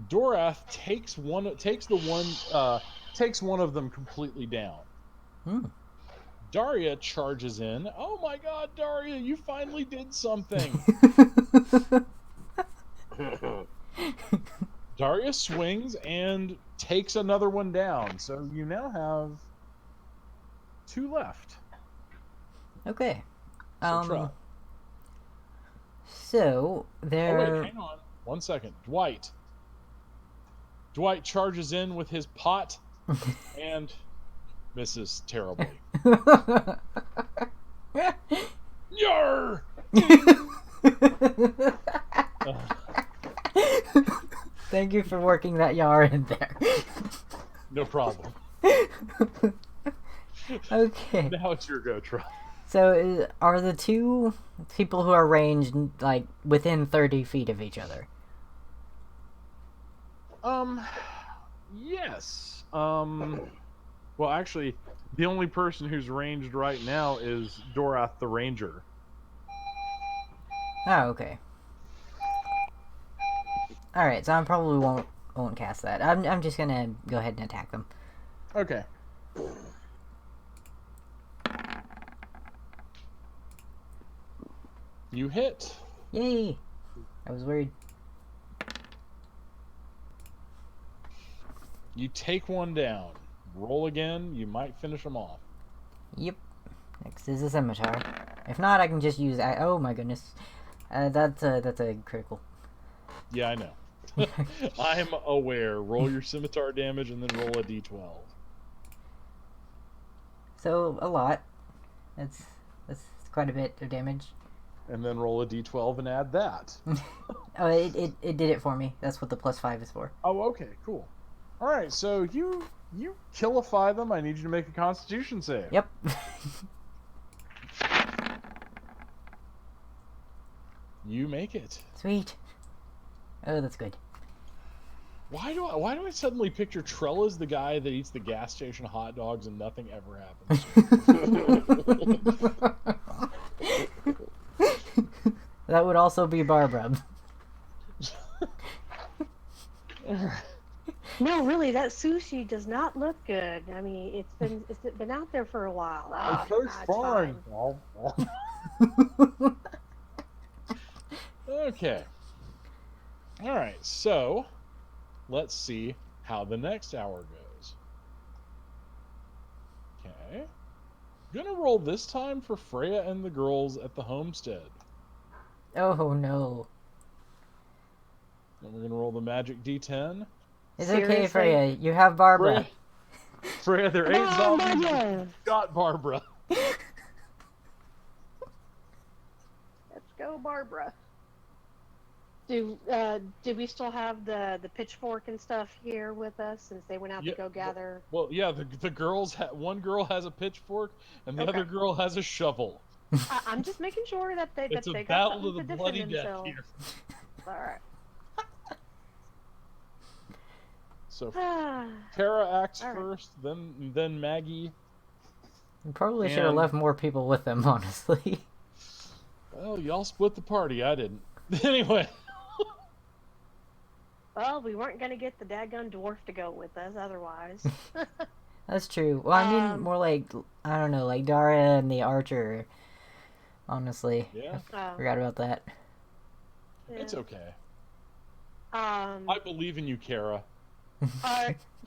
Dorath takes one of them completely down. Daria charges in. Oh my god, Daria, you finally did something. Daria swings and takes another one down. So you now have 2 left. Okay. So try. So there. Oh wait, hang on. 1 second. Dwight charges in with his pot and misses terribly. Yar! Thank you for working that yar in there. No problem. Okay. Now it's your go, Troy. So are the two people who are ranged like within 30 feet of each other? Yes. Well, actually, the only person who's ranged right now is Dorath the Ranger. Oh, okay. All right, so I probably won't cast that. I'm just gonna go ahead and attack them. Okay. You hit. Yay! I was worried. You take one down. Roll again. You might finish them off. Yep. Next is a scimitar. If not, I can just use. Oh my goodness, that's a critical. Yeah, I know. I'm aware. Roll your scimitar damage and then roll a d12. So a lot. That's quite a bit of damage. And then roll a d12 and add that. Oh, it did it for me. That's what the +5 is for. Oh, okay, cool. All right, so you killify them. I need you to make a Constitution save. Yep. You make it. Sweet. Oh, that's good. Why do I suddenly picture Trell as the guy that eats the gas station hot dogs and nothing ever happens? That would also be Barbara. No, really, that sushi does not look good. I mean, it's been out there for a while. Ah, tastes it's fine. Okay. All right, so let's see how the next hour goes. Okay. Gonna roll this time for Freya and the girls at the homestead. Oh no. And we're gonna roll the magic D10. It's okay, Seriously? Freya. You have Barbara. Freya, there are 8 Come on, zombies. Barbara. Got Barbara. Let's go, Barbara. Did we still have the pitchfork and stuff here with us since they went out Yeah, to go gather? Well, yeah, the girls one girl has a pitchfork and the Okay. other girl has a shovel. I'm just making sure that It's a they got battle something to the to bloody defend death themselves. here. All right. So Tara acts All right. first, then Maggie. You probably should have And- left more people with them, honestly. Well, y'all split the party. I didn't. Anyway. Well, we weren't gonna get the daggone dwarf to go with us otherwise. That's true. Well, I mean, Um, more like, I don't know, like Dara and the archer. Honestly. Yeah, I forgot about that. it's okay. Um, I believe in you, Kara.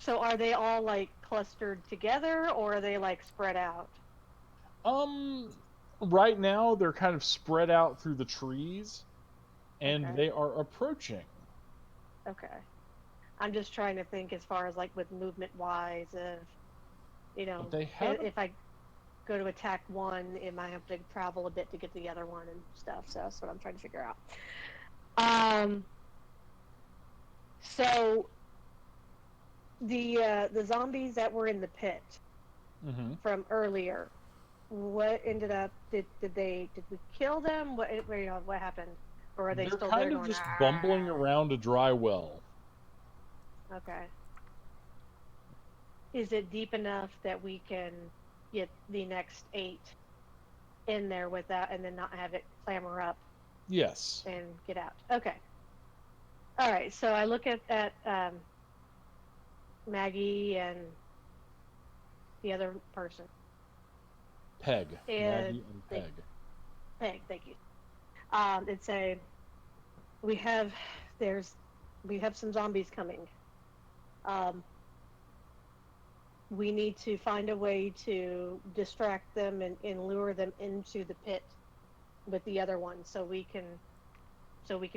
are they all like clustered together or are they like spread out? Right now they're kind of spread out through the trees, and Okay. they are approaching. Okay. I'm just trying to think as far as like with movement wise of, you know, They have if I go to attack one, it might have to travel a bit to get to the other one and stuff. So that's what I'm trying to figure out. So the zombies that were in the pit Mm-hmm. from earlier, what ended up? Did we kill them? What what happened? Or are they They're still kind there of going, just "Ah"? bumbling around a dry well. Okay. Is it deep enough that we can get the next 8 in there without, and then not have it clamor up Yes. and get out? Okay. All right. So I look at Maggie and the other person. Peg. And Maggie and they- Peg. Peg, thank you. And say, we have some zombies coming. We need to find a way to distract them and lure them into the pit with the other one so we can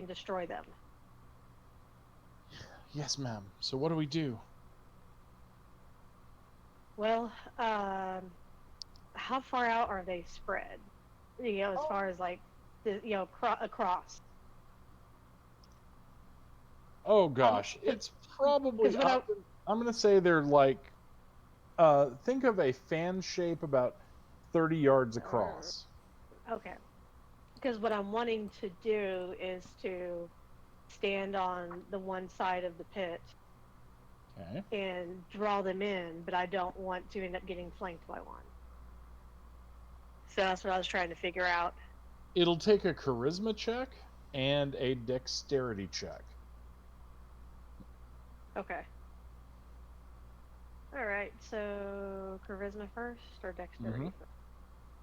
destroy them. Yes, ma'am. So what do we do? Well, how far out are they spread? You know, as far as like, across. Oh gosh, it's probably. 'cause when I'm gonna say they're like. Think of a fan shape about 30 yards across. Okay. Because what I'm wanting to do is to stand on the one side of the pit Okay. and draw them in, but I don't want to end up getting flanked by one. So that's what I was trying to figure out. It'll take a charisma check and a dexterity check. Okay. All right. So charisma first or dexterity Mhm. first?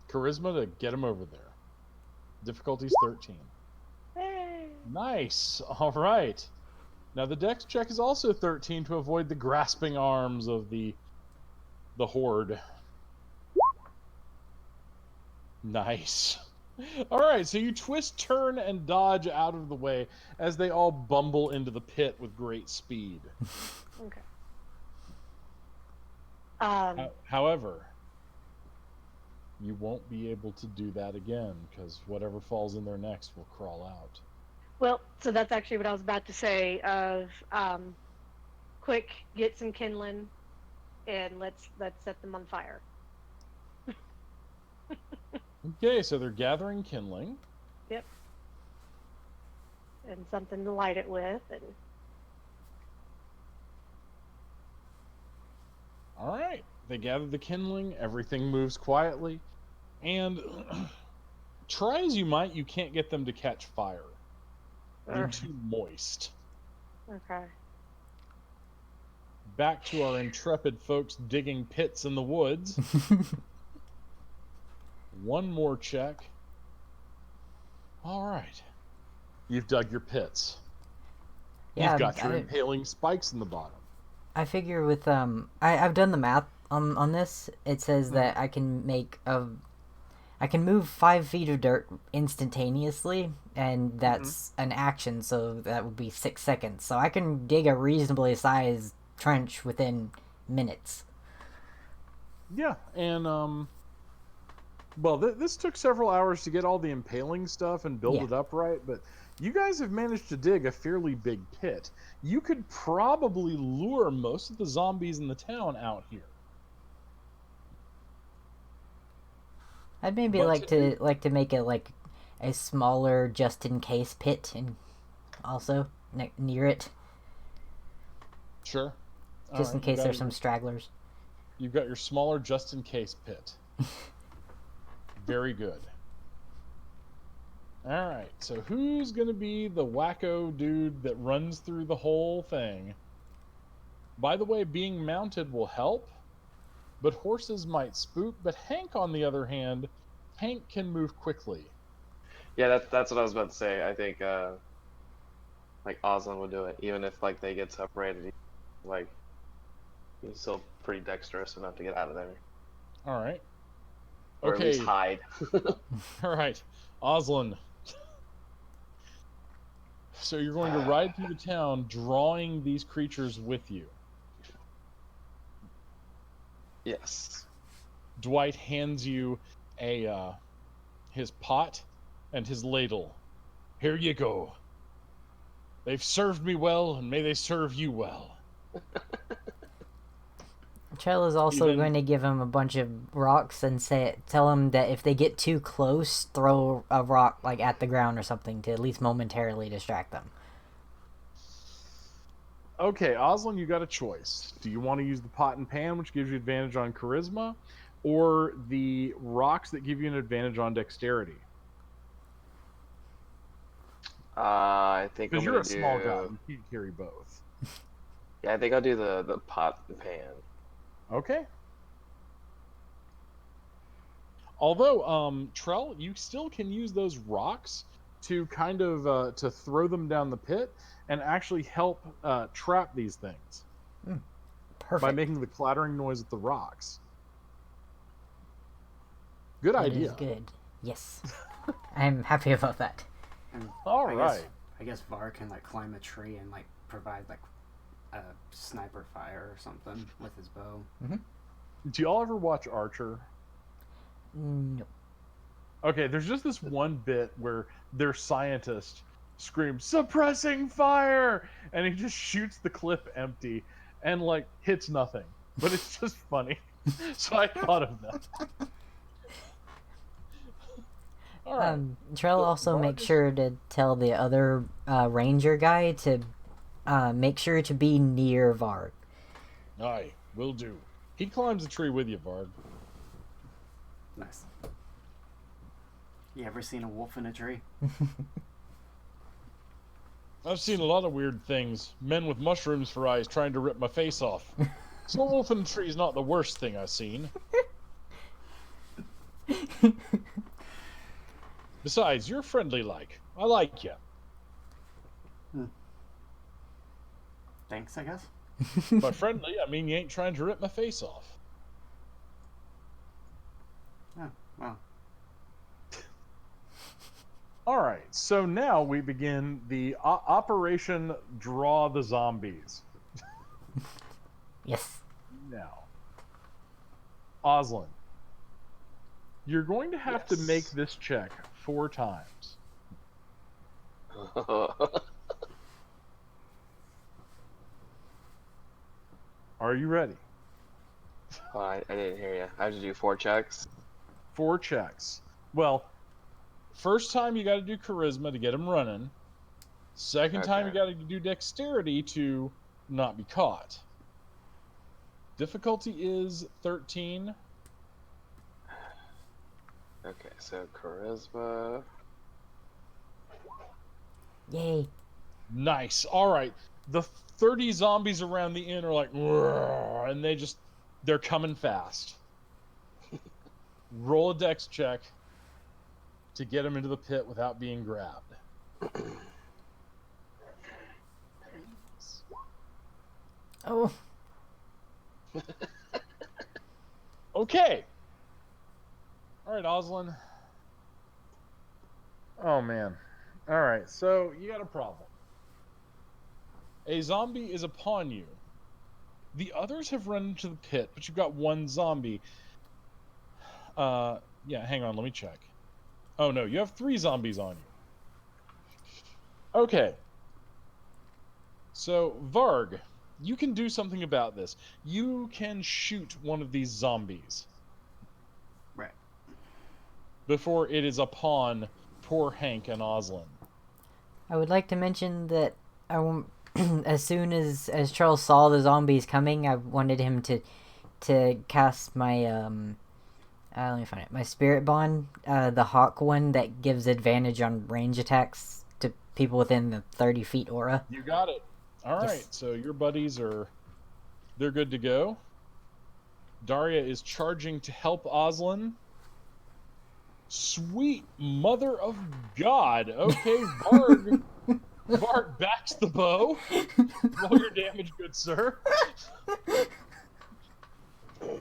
Charisma to get him over there. Difficulty's 13. Hey. Nice. All right. Now the dex check is also 13 to avoid the grasping arms of the horde. Nice. All right, so you twist, turn, and dodge out of the way as they all bumble into the pit with great speed. Okay. However, you won't be able to do that again because whatever falls in there next will crawl out. Well, so that's actually what I was about to say. Of quick, get some kindling, and let's set them on fire. Okay, so they're gathering kindling. Yep, and something to light it with, and All right. They gather the kindling. Everything moves quietly. And try as you might, you can't get them to catch fire. They're too moist. okay. Back to our intrepid folks digging pits in the woods. One more check. All right. You've dug your pits. Yeah, You've got your impaling spikes in the bottom. I figure with I've done the math on this. It says that I can move 5 feet of dirt instantaneously, and that's an action, so that would be 6 seconds. So I can dig a reasonably sized trench within minutes. Yeah, and well, this took several hours to get all the impaling stuff and build Yeah. it up right, but you guys have managed to dig a fairly big pit. You could probably lure most of the zombies in the town out here. I'd maybe But like to make it like a smaller just in case pit, and also near it, Sure. just in case there's some stragglers. You've got your smaller just in case pit. Very good. All right, so who's going to be the wacko dude that runs through the whole thing? By the way, being mounted will help, but horses might spook. But Hank, on the other hand, Hank can move quickly. Yeah, that's what I was about to say. I think like Osland would do it, even if like they get separated. Like he's still pretty dexterous enough to get out of there, All right. or Okay. at least hide. All right, Oslan. So you're going to ride through the town, drawing these creatures with you. Yes. Dwight hands you his pot and his ladle. Here you go. They've served me well, and may they serve you well. Trell is also going to give him a bunch of rocks and tell him that if they get too close, throw a rock like at the ground or something to at least momentarily distract them. Okay, Oslan, you got a choice. Do you want to use the pot and pan, which gives you advantage on charisma, or the rocks that give you an advantage on dexterity? I think Because I'm you're gonna a small do. guy, you can't carry both. Yeah, I think I'll do the pot and pan. Okay. Although, Trell, you still can use those rocks to kind of to throw them down the pit and actually help trap these things Perfect. by making the clattering noise with the rocks. Good That idea. is good. Yes. I'm happy about that. And All I right. I guess Var can like climb a tree and like provide like a sniper fire or something with his bow. Do y'all ever watch Archer? No. Okay, there's just this one bit where their scientist screams, "Suppressing fire!" and he just shoots the clip empty and, like, hits nothing. But it's just funny. So I thought of that. All right. Trell also makes sure to tell the other ranger guy to make sure to be near Varg. Aye, will do. He climbs the tree with you, Varg. Nice. You ever seen a wolf in a tree? I've seen a lot of weird things. Men with mushrooms for eyes trying to rip my face off. So a wolf in a tree is not the worst thing I've seen. Besides, you're friendly like. I like you. Thanks, I guess. By friendly, I mean you ain't trying to rip my face off. Oh, wow. All right, so now we begin the Operation Draw the Zombies. Yes. Now, Oslan, you're going to have to make this check 4 times. Are you ready? Oh, I didn't hear you. I have to do 4 checks. 4 checks. Well, first time you got to do charisma to get him running. Second time you Okay. got to do dexterity to not be caught. Difficulty is 13. Okay, so charisma. Yay. Nice. All right. The 30 zombies around the inn are like, "Roar," and they're coming fast. Roll a dex check to get them into the pit without being grabbed. Oh. Okay. All right, Oslin. Oh, man. All right, so you got a problem. A zombie is upon you. The others have run into the pit, but you've got one zombie. Yeah, hang on, let me check. Oh, no, you have 3 zombies on you. Okay. So, Varg, you can do something about this. You can shoot one of these zombies. Right. Before it is upon poor Hank and Oslin. I would like to mention that as soon as Charles saw the zombies coming, I wanted him to cast my let me find it. My spirit bond, the hawk one that gives advantage on range attacks to people within the 30 feet aura. You got it. All Yes. right, so your buddies they're good to go. Daria is charging to help Oslin. Sweet mother of God. Okay, Varg backs the bow. Roll your damage, good sir.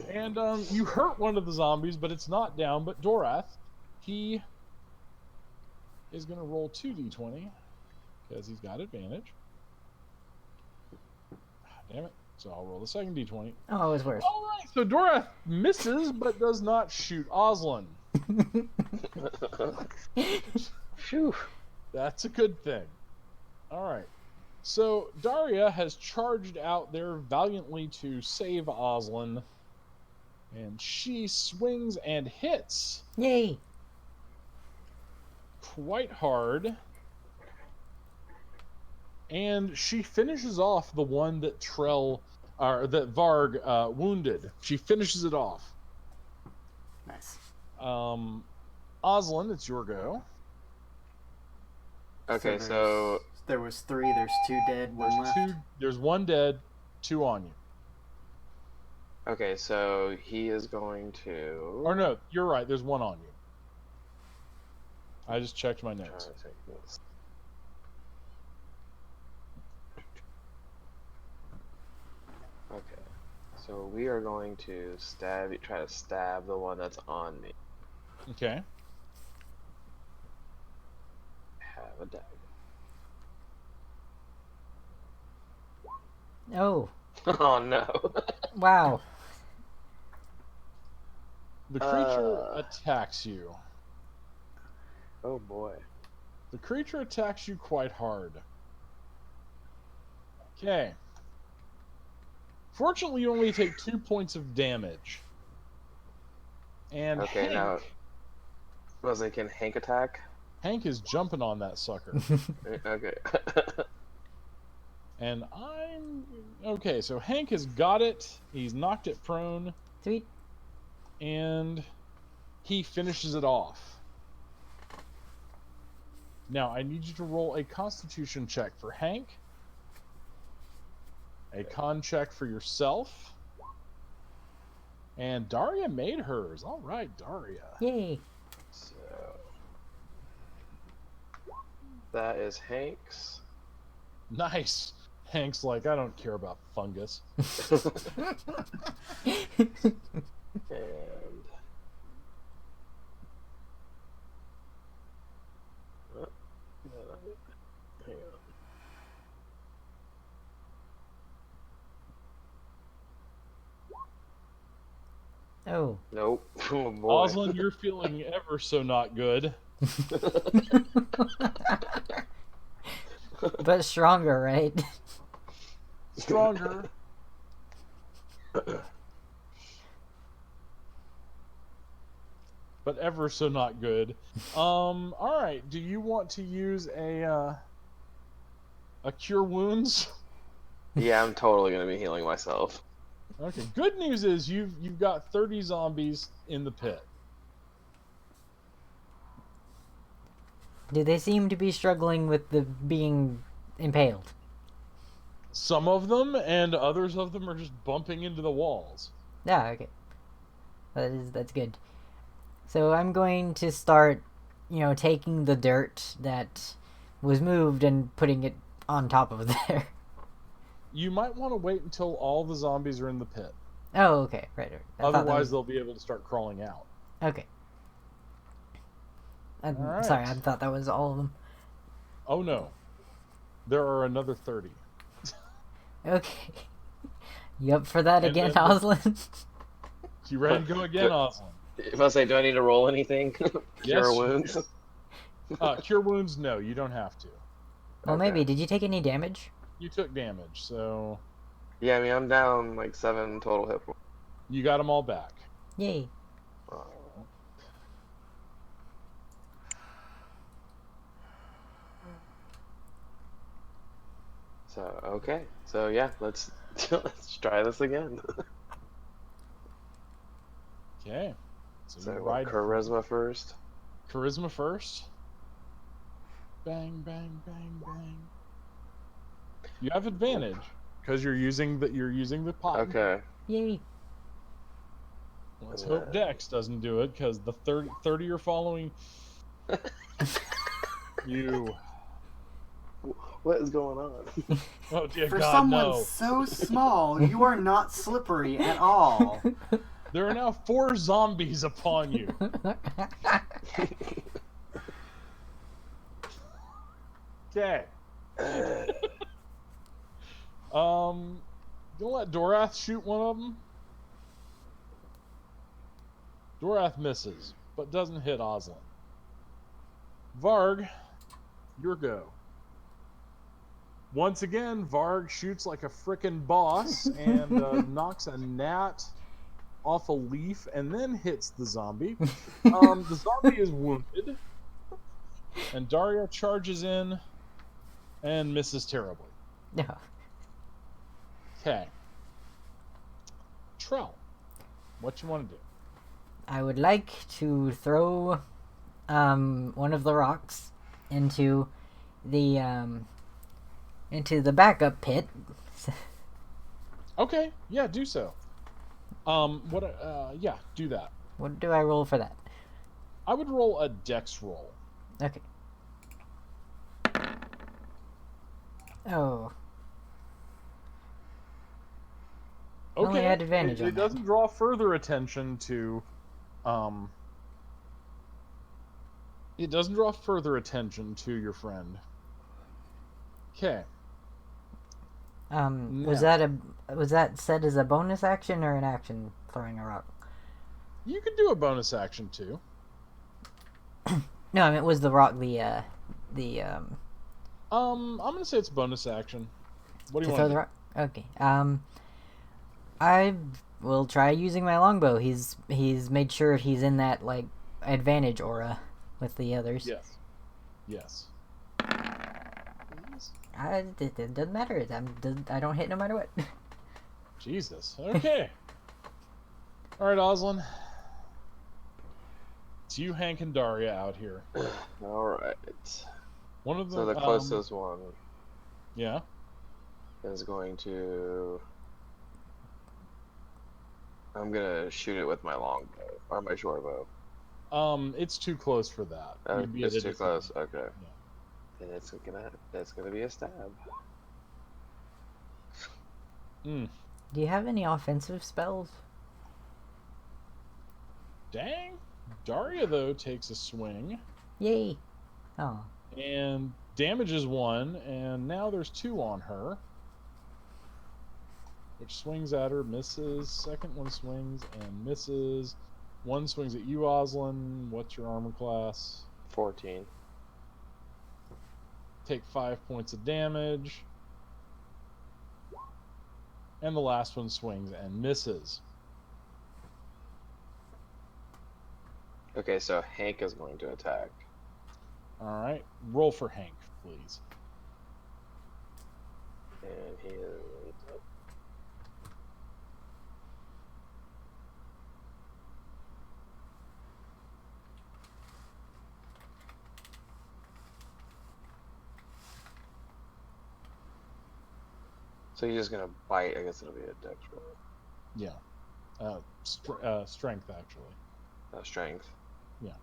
And you hurt one of the zombies, but it's not down. But Dorath, he is going to roll 2d20 because he's got advantage. Damn it. So I'll roll the second d20. Oh, it was worse. All right, so Dorath misses but does not shoot Oslin. Phew. That's a good thing. All right. So Daria has charged out there valiantly to save Oslin. And she swings and hits Yay! quite hard. And she finishes off the one that that Varg wounded. She finishes it off. Nice. Oslin, it's your go. Okay, so there was 3. There's 2 dead. 1 left. There's 1 dead, 2 on you. okay, so he is going to. Or no, you're right. There's 1 on you. I just checked my Trying notes. to take this. Okay, so we are going to try to stab the one that's on me. Okay. Have a dagger. Oh, Oh no. wow. The creature attacks you. Oh boy. The creature attacks you quite hard. Okay. Fortunately, you only take 2 points of damage. And Okay, now. Hank, Can Hank attack? Hank is jumping on that sucker. Okay. And okay, so Hank has got it. He's knocked it prone. Sweet. And he finishes it off. Now, I need you to roll a constitution check for Hank. A con check for yourself. And Daria made hers. All right, Daria. Yay. So that is Hank's. Nice. Hank's like, I don't care about fungus. And hang on. Oh. Nope. Oh boy. Oslin, you're feeling ever so not good. But stronger, right? Stronger. But ever so not good. All right. Do you want to use a cure wounds? Yeah, I'm totally gonna be healing myself. Okay. Good news is you've got 30 zombies in the pit. Do they seem to be struggling with the being impaled? Some of them and others of them are just bumping into the walls. Yeah, okay. That's good. So I'm going to start, taking the dirt that was moved and putting it on top of there. You might want to wait until all the zombies are in the pit. Oh, okay. Right. I thought that Otherwise, was... they'll be able to start crawling out. Okay. All right. Sorry, I thought that was all of them. Oh no. There are another 30. Okay. You up for that And again, then Oslin? You ready to go again, Oslin? If I say, do I need to roll anything? Yes. Cure wounds. Cure wounds, no, you don't have to. Well, Okay. maybe. Did you take any damage? You took damage, so Yeah, I mean, I'm down like 7 total hit points. you got them all back. Yay. So okay, so yeah, let's let's try this again. Okay. So So you what, ride charisma first. charisma first. Bang, bang, bang, bang. You have advantage because you're using the pot. Okay. Yay. Let's hope Dex doesn't do it because the 30 are following you. What is going on? Oh dear For God, someone no! so small, you are not slippery at all. There are now 4 zombies upon you. Okay. You'll let Dorath shoot one of them. Dorath misses, but doesn't hit Oslin. Varg, your go. Once again, Varg shoots like a frickin' boss and knocks a gnat off a leaf and then hits the zombie. The zombie is wounded, and Daria charges in and misses terribly. No. Okay. Trell, what you want to do? I would like to throw one of the rocks into the backup pit. Okay, yeah, do so. Yeah, do that. What do I roll for that? I would roll a dex roll. Okay. Oh. Okay. Only had advantage on it that. doesn't draw further attention to, it doesn't draw further attention to your friend. Okay. Was that set as a bonus action or an action, throwing a rock? You could do a bonus action too. No, I mean, was the rock I'm gonna say it's bonus action. What do to you throw want the to rock? Okay. I will try using my longbow. He's made sure he's in that like advantage aura with the others. do? Yes. It doesn't matter. I don't hit no matter what. Jesus. Okay. All right, Oslin. It's you, Hank, and Daria out here. All right. One of them. So the closest one Yeah. is going to. I'm gonna shoot it with my longbow or my short bow. It's too close for that. You'd be at It's a too close. Okay. Yeah. Then it's gonna be a stab. Mm. Do you have any offensive spells? Dang. Daria though takes a swing Yay! Oh. and damages one, and now there's 2 on her. Which swings at her, misses. Second one swings and misses. One swings at you, Oslin. What's your armor class? 14. take 5 points of damage. And the last one swings and misses. Okay, so Hank is going to attack. All right, roll for Hank, please. And he is. So he's just gonna bite. I guess it'll be a dex roll. Yeah. Strength, actually. Strength. Yeah.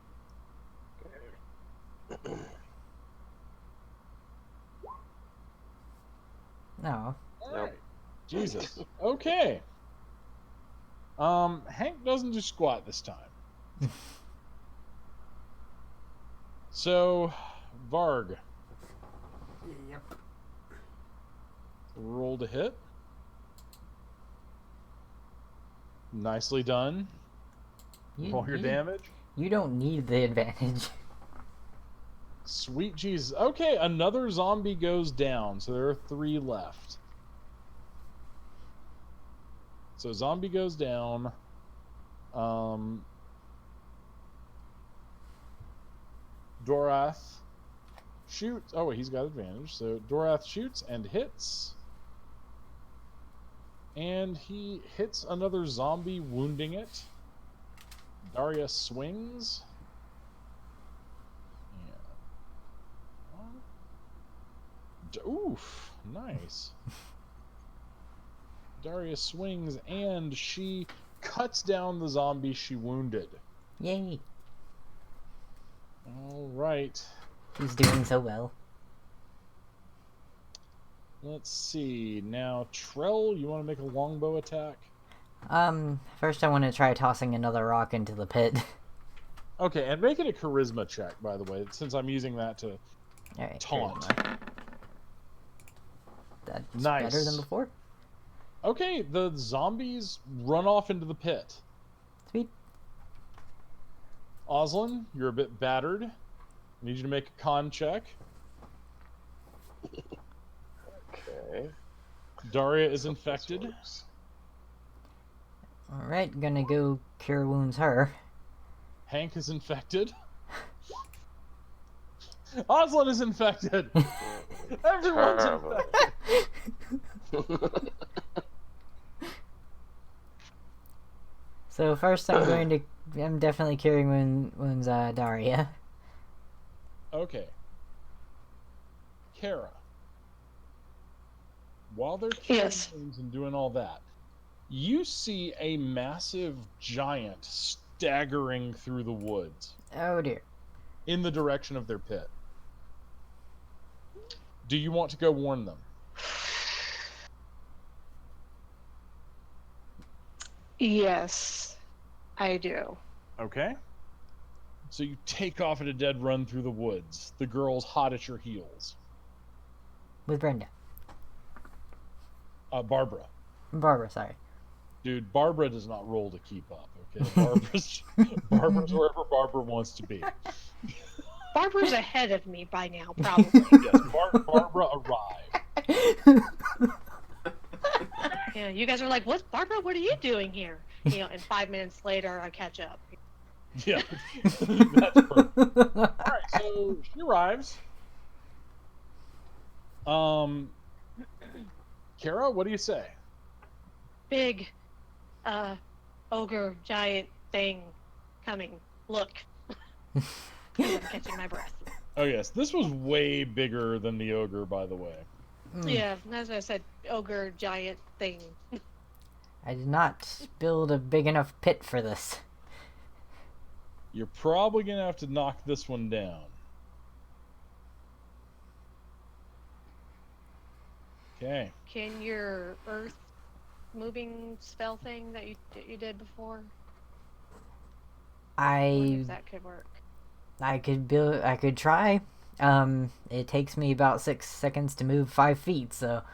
Okay. No. All Nope. right. Jesus. Okay. Hank doesn't do squat this time. So, Varg, Yep. roll to hit. Nicely done. Roll your damage. You don't need the advantage. Sweet Jesus. Okay, another zombie goes down, so there are 3 left. So zombie goes down. Dorath shoots. Oh, he's got advantage. So Dorath shoots and hits. And he hits another zombie, wounding it. Daria swings. Yeah. Oof, nice. Daria swings and she cuts down the zombie she wounded. Yay. All right. He's doing so well. Let's see. Now, Trell, you want to make a longbow attack? First I want to try tossing another rock into the pit. Okay, and make it a charisma check, by the way, since I'm using that to Alright, taunt. charisma. That's Nice. better than before. Okay, the zombies run off into the pit. Sweet. Oslin, you're a bit battered. I need you to make a con check. Okay. Daria is So this infected. works. Alright, gonna go cure wounds her. Hank is infected. Oslin is infected. Everyone's Terrible. infected. So first I'm definitely curing wounds Daria. Okay. Kara. While they're killing Yes. things and doing all that, you see a massive giant staggering through the woods Oh dear. in the direction of their pit. Do you want to go warn them? Yes, I do. Okay. So you take off at a dead run through the woods, the girl's hot at your heels. With Brenda. Barbara. Barbara, sorry. Dude, Barbara does not roll to keep up, okay? Barbara's wherever Barbara wants to be. Barbara's ahead of me by now, probably. Yes, Barbara arrived. Yeah, you guys are like, "What, Barbara? What are you doing here?" You know, and 5 minutes later, I catch up. Yeah, that's perfect. Alright, so she arrives. Kara, what do you say? Big, ogre giant thing coming. Look. I'm catching my breath. Oh yes, this was way bigger than the ogre, by the way. Yeah, as I said, ogre giant thing. I did not build a big enough pit for this. You're probably gonna have to knock this one down. Okay. Can your earth moving spell thing that you did before? I wonder if that could work. I could try. It takes me about 6 seconds to move 5 feet, so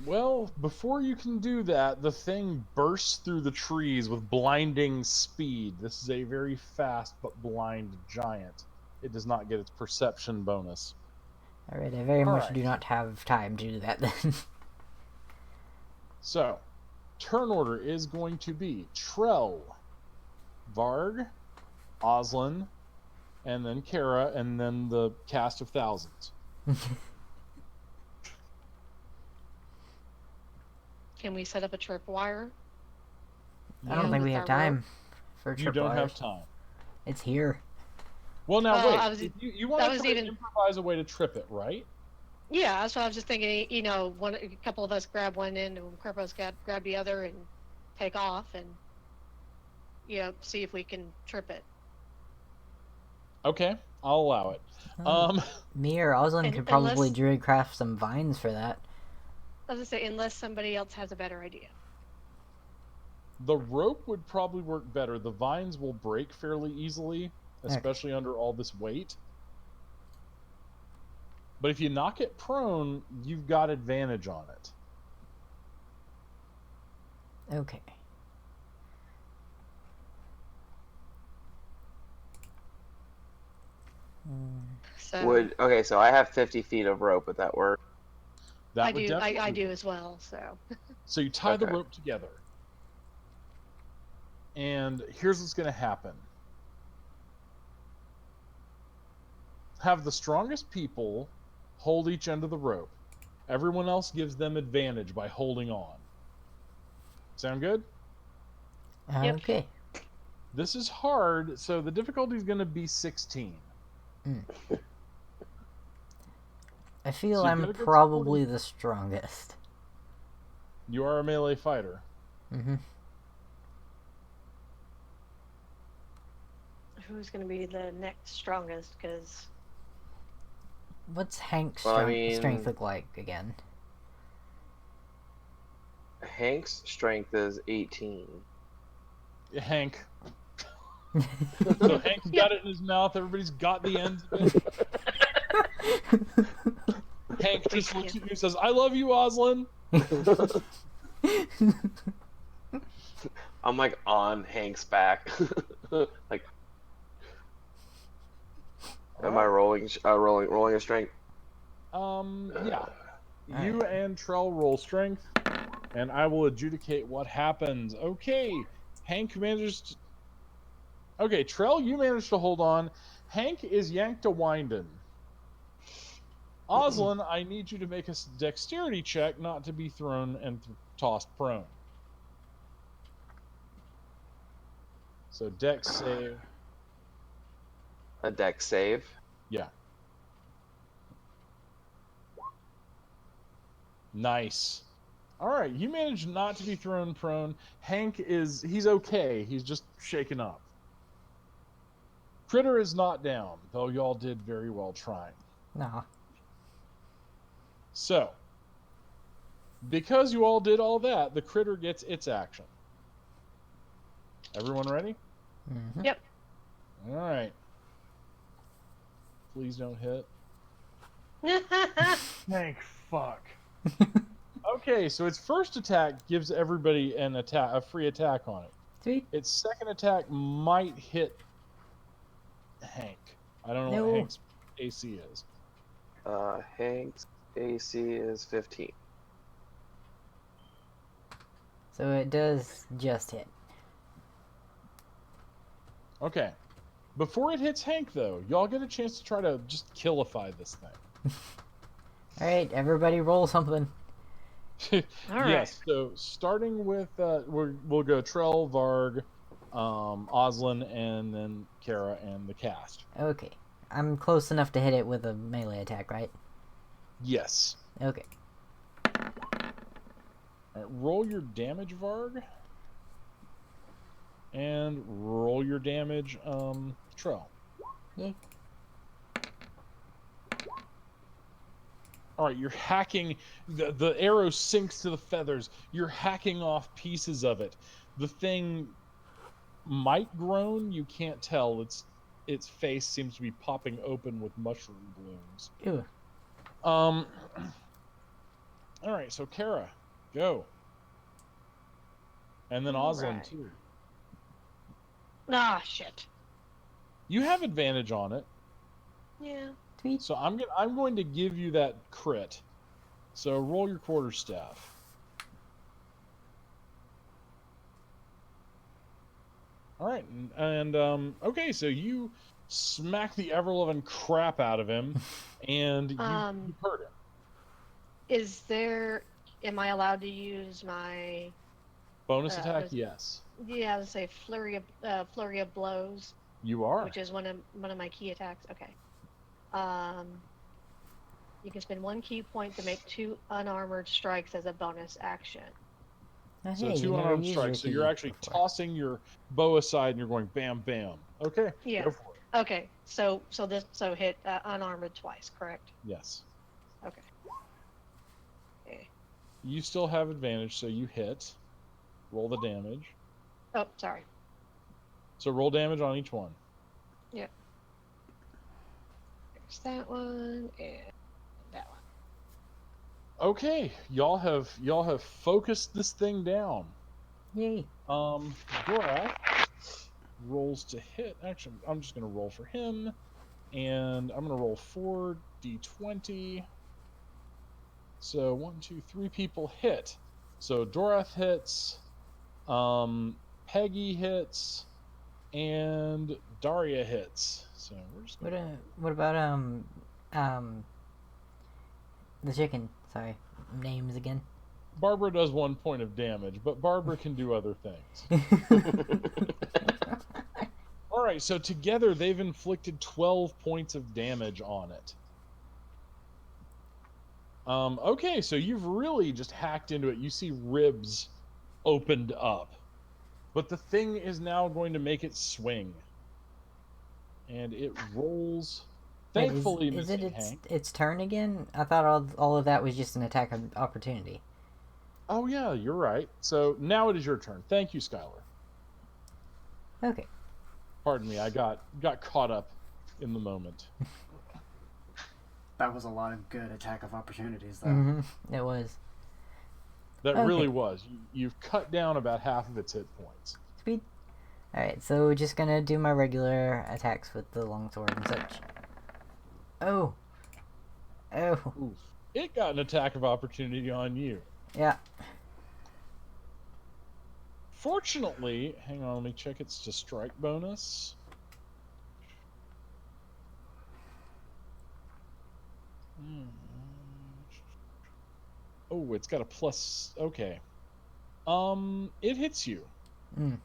Well, before you can do that, the thing bursts through the trees with blinding speed. This is a very fast but blind giant. It does not get its perception bonus. All right, I very much Alright. do not have time to do that then. So, turn order is going to be Trell, Varg, Oslin, and then Kara, and then the cast of thousands. Can we set up a tripwire? I don't Yeah, think we with have our time for You don't have tripwires. time. It's here. Well, now Oh, wait. I was- You I want to was try to even- improvise a way to trip it, right? Yeah, so I was just thinking, a couple of us grab one end and Kerpos grab the other and take off and, see if we can trip it. Okay, I'll allow it. Hmm. Me or Oslin And could probably unless- druidcraft some vines for that. I was gonna say, unless somebody else has a better idea. The rope would probably work better. The vines will break fairly easily, especially under all this weight. But if you knock it prone, you've got advantage on it. Okay. So So I have 50 feet of rope. Would that work? That I would do. I definitely do work. as well. So So you tie the Okay. rope together. And here's what's going to happen. Have the strongest people hold each end of the rope. Everyone else gives them advantage by holding on. Sound good? Yep. Okay. This is hard, so the difficulty is going to be 16. I feel So you've I'm got a good probably the strongest. You are a melee fighter. Mm-hmm. who's gonna be the next strongest? Because What's Hank's Well, I strength mean- look like again? Hank's strength is 18. Hank. So Hank's got it in his mouth. Everybody's got the ends of it. Hank just looks at you and says, "I love you, Oslin." I'm like on Hank's back. Like, am I rolling a strength? Yeah. You and Trell roll strength, and I will adjudicate what happens. Okay, Hank manages to... Okay, Trell, you managed to hold on. Hank is yanked to Winden. Oslin, I need you to make a dexterity check not to be thrown and tossed prone. So dex save. A dex save. Yeah. Nice. All right, you managed not to be thrown prone. He's okay. He's just shaken up. Critter is not down, though y'all did very well trying. No. So, because you all did all that, the critter gets its action. Everyone ready? Mm-hmm. Yep. All right. Please don't hit. Thank fuck. Okay, so its first attack gives everybody a free attack on it. Sweet. Its second attack might hit Hank. I don't know what No. Hank's AC is. Hank's AC is 15. So it does just hit. Okay. Before it hits Hank, though, y'all get a chance to try to just killify this thing. Alright, everybody roll something. All right. Yes, so starting with, we'll go Trell, Varg, Oslin, and then Kara and the cast. Okay. I'm close enough to hit it with a melee attack, right? Yes. Okay. Roll your damage, Varg. And roll your damage, Trell. Yay. All right, you're hacking. The arrow sinks to the feathers. You're hacking off pieces of it. The thing might groan. You can't tell. Its face seems to be popping open with mushroom blooms. Ew. All right, so Kara, go. And then All Oslin right. too. Ah, shit. You have advantage on it. Yeah. Sweet. So I'm going to give you that crit. So roll your quarterstaff. All right, and okay, so you smack the ever-loving crap out of him, and you hurt him. Is there? Am I allowed to use my? Bonus attack, Was- yes. Yeah, let's say flurry of blows, You are. which is one of my key attacks. Okay. You can spend 1 key point to make 2 unarmored strikes as a bonus action. Oh, So hey, you 2 never unarmed used strikes. So your you're key actually before. tossing your bow aside, and you're going bam, bam. Okay. Yeah. Go for it. Okay. So hit unarmored twice, correct? Yes. Okay. You still have advantage, so you hit. Roll the damage. Oh, sorry. So roll damage on each one. Yep. There's that one and that one. Okay, y'all have focused this thing down. Yay. Dora rolls to hit. Actually, I'm just gonna roll for him, and I'm gonna roll 4d20. So 1, 2, 3 people hit. So Dorath hits, Peggy hits, and Daria hits. So we're just gonna What about the chicken? Sorry, names again. Barbara does 1 point of damage, but Barbara can do other things. All right, so together they've inflicted 12 points of damage on it. Okay, so you've really just hacked into it. You see ribs opened up, but the thing is now going to make it swing, and it rolls. Wait, Thankfully, is missing it Hank. its turn again? I thought all of that was just an attack of opportunity. Oh yeah, you're right. So now it is your turn. Thank you, Skylar. Okay. Pardon me, I got caught up in the moment. That was a lot of good attack of opportunities, though. Mm-hmm. It was. That Okay. really was. You've cut down about half of its hit points. Sweet. Alright, so just gonna do my regular attacks with the longsword and such. Oh. Oh. Oof. It got an attack of opportunity on you. Yeah. Fortunately, hang on, let me check its to strike bonus. Oh, it's got a plus. Okay. It hits you. Mm.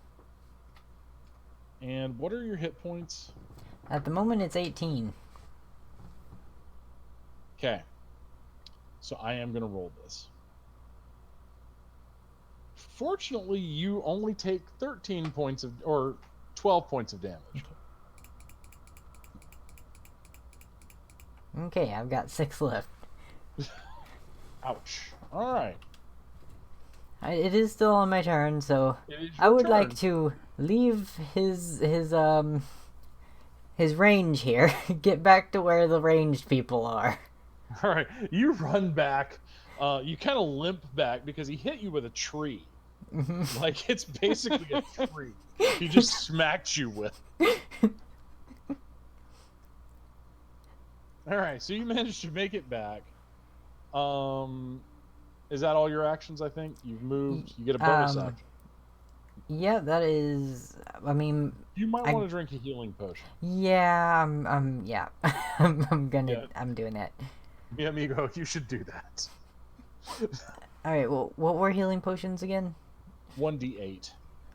And what are your hit points? At the moment, it's 18. Okay. So I am going to roll this. Fortunately, you only take 13 points of, or 12 points of damage. Okay, I've got 6 left. Ouch. All right. It is still on my turn, so It is I your would turn. like to leave his range here. Get back to where the ranged people are. All right. You run back. You kind of limp back because he hit you with a tree. Like, it's basically a tree. He just smacked you with. All right, so you managed to make it back. Is that all your actions? I think you've moved. You get a bonus action. Yeah, that is. I mean, You might want to drink a healing potion. yeah, yeah, I'm gonna. Yeah. I'm doing that. Mi amigo, you should do that. All right. Well, what were healing potions again? 1d8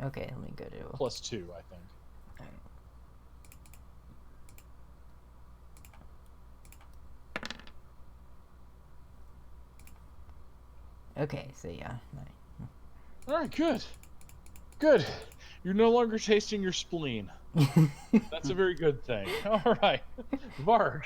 Okay, let me go to. plus 2, I think. Okay, so yeah. All right, good. Good. You're no longer tasting your spleen. That's a very good thing. All right. Varg.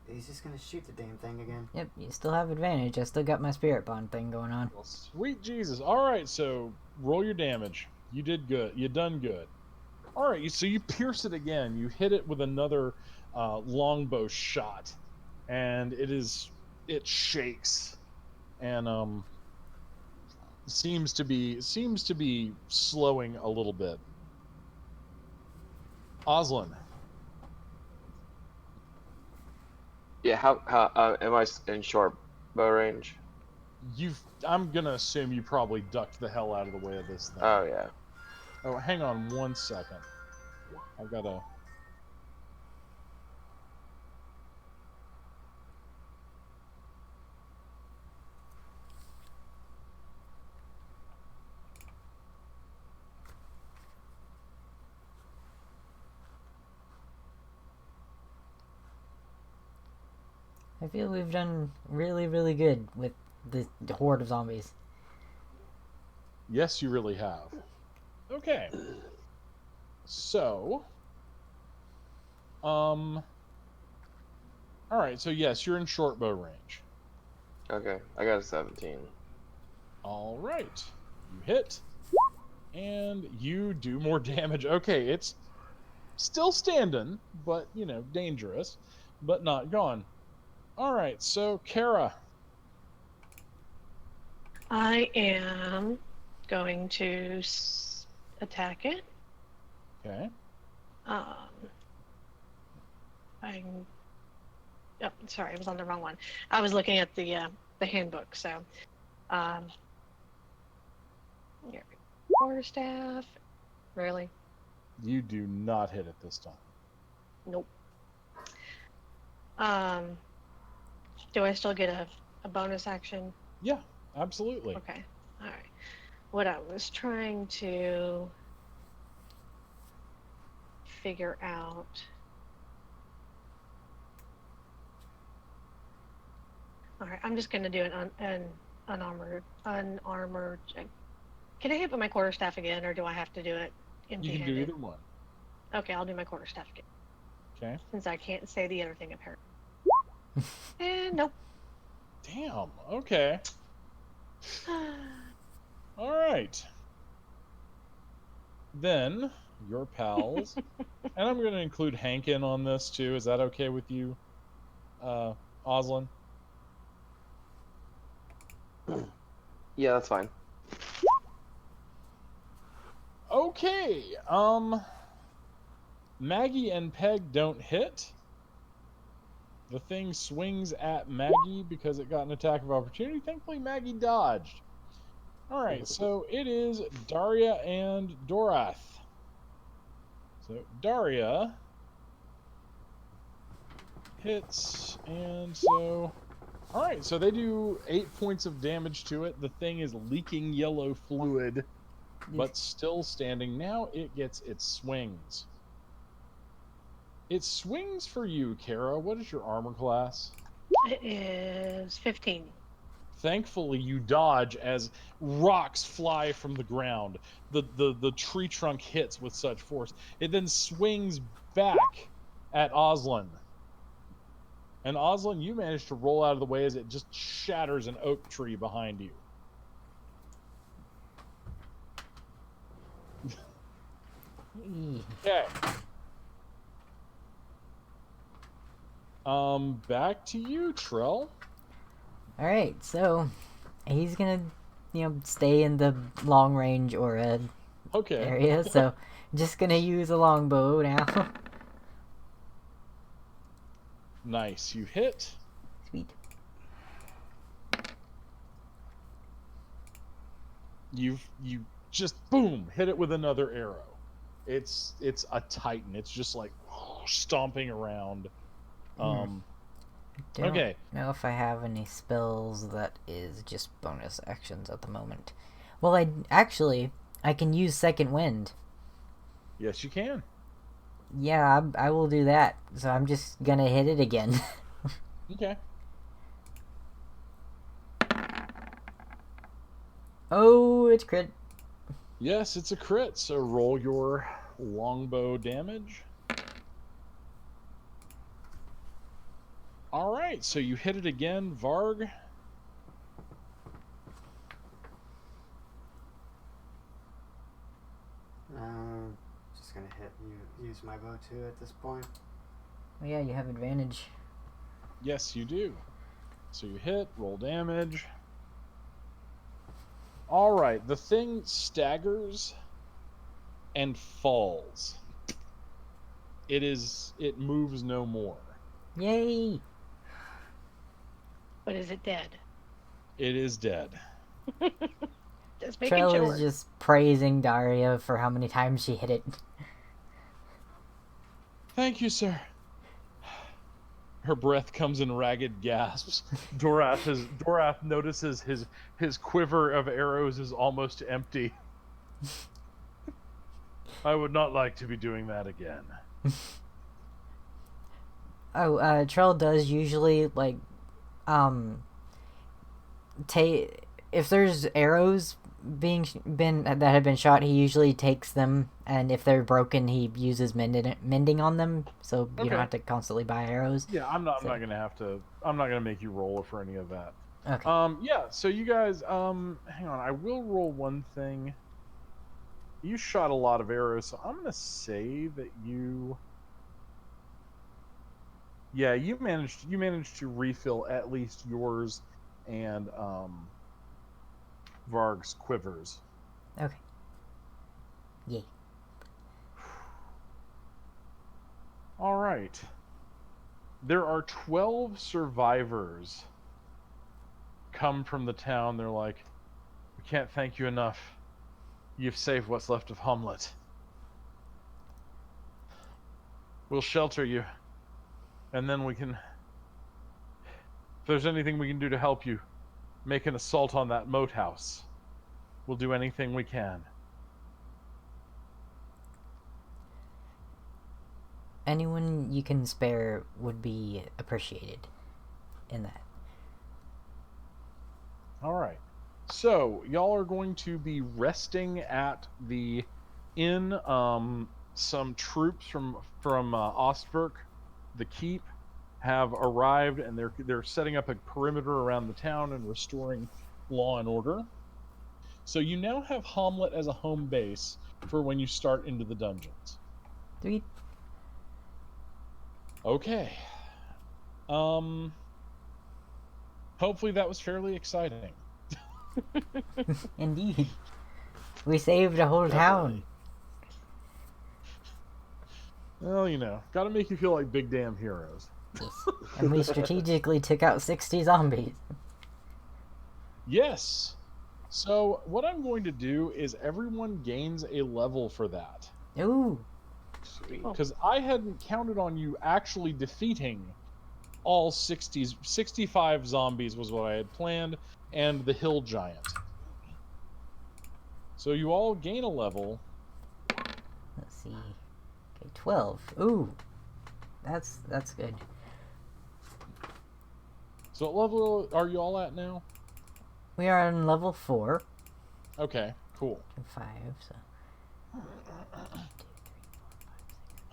He's just gonna shoot the damn thing again. Yep, you still have advantage. I still got my spirit bond thing going on. Well, sweet Jesus. All right, so roll your damage. You did good. You done good. All right, so you pierce it again. You hit it with another longbow shot, and it shakes, and seems to be slowing a little bit. Oslin, Yeah, how am I in short bow range? I'm gonna assume you probably ducked the hell out of the way of this thing. Oh yeah. Oh, hang on 1 second. I've got to. I feel we've done really, really good with the horde of zombies. Yes, you really have. Okay. So, all right. So yes, you're in short bow range. Okay, I got a 17. All right. You hit, and you do more damage. Okay, it's still standing, but dangerous, but not gone. All right. So, Kara. I am going to attack it. Okay. Um, I'm. Oh, sorry, I was on the wrong one. I was looking at the handbook. So, um, here, quarterstaff. Really? You do not hit it this time. Nope. Um, do I still get a bonus action? Yeah, absolutely. Okay. All right. What I was trying to figure out. All right, I'm just gonna do an unarmored. Can I hit with my quarterstaff again, or do I have to do it You can do empty-handed? either one. Okay, I'll do my quarterstaff again, Okay. since I can't say the other thing apparently. And nope. Damn. Okay. All right. Then your pals, and I'm going to include Hank in on this too. Is that okay with you, Oslin? Yeah, that's fine. Okay. Maggie and Peg don't hit. The thing swings at Maggie because it got an attack of opportunity. Thankfully, Maggie dodged. All right, so it is Daria and Dorath. So Daria hits, and so all right, so they do 8 points of damage to it. The thing is leaking yellow fluid, but still standing. Now it gets its swings. It swings for you, Kara. What is your armor class? It is 15. Thankfully, you dodge as rocks fly from the ground. The tree trunk hits with such force. It then swings back at Oslin. And Oslin, you manage to roll out of the way as it just shatters an oak tree behind you. Okay. Back to you, Trell. All right, so he's gonna, stay in the long range aura Okay. area. So just gonna use a longbow now. Nice. You hit. Sweet. You just boom hit it with another arrow. It's a titan. It's just like stomping around. Don't Okay. know if I have any spells that is just bonus actions at the moment. Well, I can use second wind. Yes, you can. Yeah, I will do that. So I'm just gonna hit it again. Okay. Oh, it's crit. Yes, it's a crit. So roll your longbow damage. All right, so you hit it again, Varg. Just gonna use my bow too at this point. Oh yeah, you have advantage. Yes, you do. So you hit, roll damage. All right, the thing staggers and falls. It moves no more. Yay! But is it dead? It is dead. Just making Trell sure. is just praising Daria for how many times she hit it. Thank you, sir. Her breath comes in ragged gasps. Dorath notices his quiver of arrows is almost empty. I would not like to be doing that again. Oh, Trell does usually like take if there's arrows been that have been shot, he usually takes them, and if they're broken, he uses mending on them, so you Okay. don't have to constantly buy arrows. Yeah, I'm not gonna have to. I'm not gonna make you roll for any of that. Okay. Yeah. So you guys, hang on. I will roll one thing. You shot a lot of arrows, so I'm gonna say that you. Yeah, you managed to refill at least yours and Varg's quivers. Okay. Yay. All right. There are 12 survivors come from the town. They're like, we can't thank you enough. You've saved what's left of Hamlet. We'll shelter you. And then we can... If there's anything we can do to help you, make an assault on that moat house. We'll do anything we can. Anyone you can spare would be appreciated in that. All right. So, y'all are going to be resting at the inn. Some troops from Ostberg, the keep, have arrived, and they're setting up a perimeter around the town and restoring law and order. So you now have Hamlet as a home base for when you start into the dungeons. Sweet. Okay. Hopefully that was fairly exciting. Indeed. We saved a whole town. Well, gotta make you feel like big damn heroes. Yes. And we strategically took out 60 zombies. Yes. So what I'm going to do is everyone gains a level for that. Ooh. Because I hadn't counted on you actually defeating all 65 zombies was what I had planned, and the hill giant. So you all gain a level. Let's see. Okay, 12. Ooh. That's good. So what level are you all at now? We are on level 4. Okay, cool. 5, so...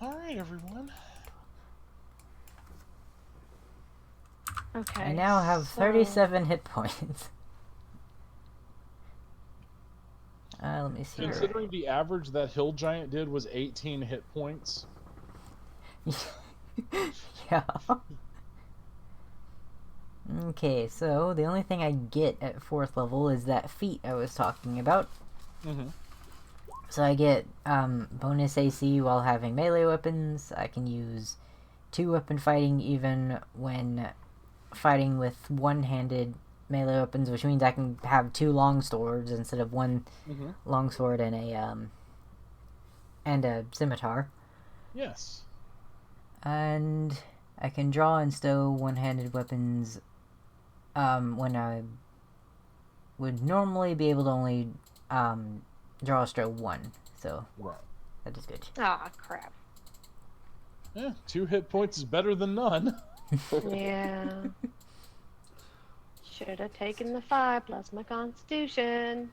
All right, everyone. Okay. I now have 37 hit points. Let me see. Considering the average that hill giant did was 18 hit points. Yeah. Okay, so the only thing I get at 4th level is that feat I was talking about. Mm-hmm. So I get bonus AC while having melee weapons. I can use 2-weapon fighting even when fighting with one-handed melee weapons, which means I can have 2 long swords instead of one long sword and a scimitar. Yes. And I can draw and stow one-handed weapons when I would normally be able to only draw a stow 1. So Right. that is good. Ah, crap. Yeah, 2 hit points is better than none. Yeah. Should have taken the 5 plus my constitution.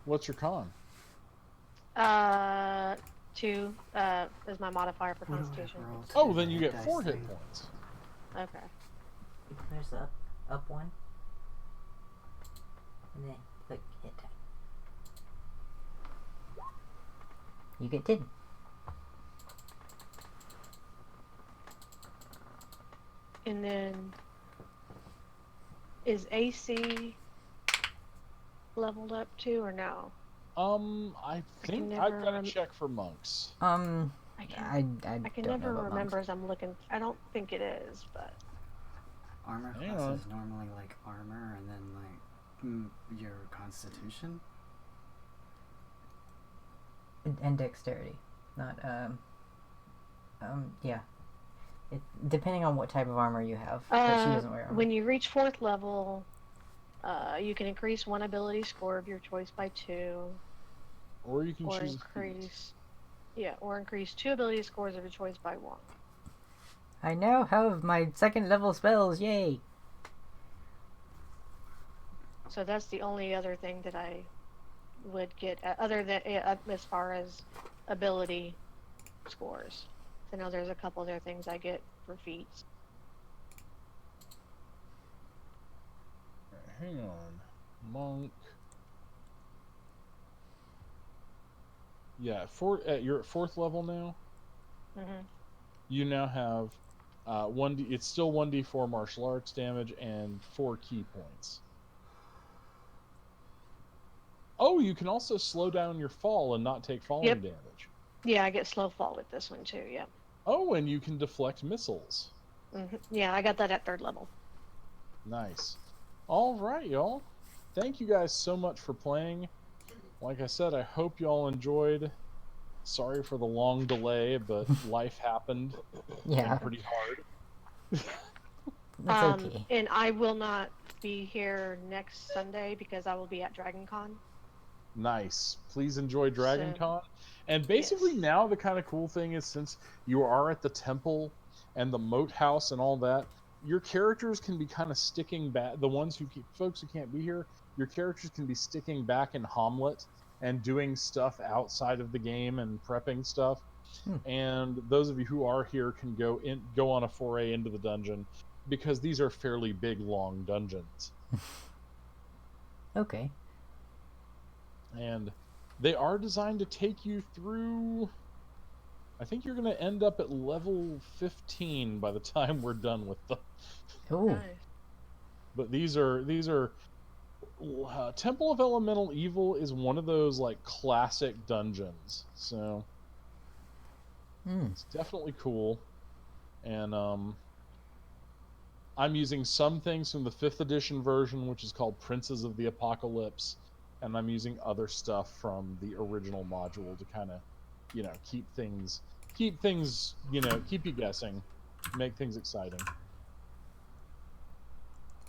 What's your con? 2 is my modifier for What do I constitution. roll to Oh, do then the you get dice 4 hit thing? points. Okay. There's the up one. And then click hit type. You get 10. And then is AC leveled up to, or no? I I can think I've never got to rem- check for monks. I can I I can don't know never about monks. remember as I'm looking. I don't think it is, but Armor Hang class on. is normally like armor and then like your constitution. And dexterity, not yeah. It depending on what type of armor you have, but she doesn't wear armor. when you reach 4th level, you can increase one ability score of your choice by 2, Or you can or choose a feat. increase 2 ability scores of your choice by 1. I now have my 2nd level spells. Yay! So that's the only other thing that I would get, other than as far as ability scores. I know there's a couple other things I get for feats. Hang on. Monk. Yeah, you're at 4th level now. Mm-hmm. You now have 1d. It's still 1d4 martial arts damage and 4 key points. Oh, you can also slow down your fall and not take falling Yep. damage. Yeah, I get slow fall with this one too. Yep. Oh, and you can deflect missiles. Mm-hmm. Yeah, I got that at 3rd level. Nice. All right, y'all. Thank you guys so much for playing. Like I said, I hope y'all enjoyed. Sorry for the long delay, but life happened. Yeah, And pretty hard. that's okay. And I will not be here next Sunday because I will be at Dragon Con. Nice. Please enjoy Dragon So, Con. And basically yes. now the kind of cool thing is, since you are at the temple and the moat house and all that, your characters can be kind of sticking back. The ones folks who can't be here, your characters can be sticking back in Hamlet and doing stuff outside of the game and prepping stuff. And those of you who are here can go on a foray into the dungeon, because these are fairly big, long dungeons. Okay. And they are designed to take you through. I think you're going to end up at level 15 by the time we're done with them. Ooh. Nice. But these are Temple of Elemental Evil is one of those like classic dungeons. So it's definitely cool. And I'm using some things from the 5th edition version, which is called Princes of the Apocalypse, and I'm using other stuff from the original module to kind of, keep things, keep you guessing, make things exciting.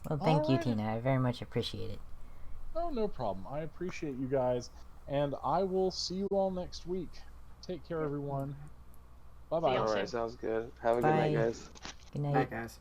Well, thank you, Alrighty. Tina. I very much appreciate it. Oh, no problem. I appreciate you guys, and I will see you all next week. Take care, everyone. Bye-bye. y'all All soon. right, sounds good. Have a good Bye. night, guys. Good Night, night. guys.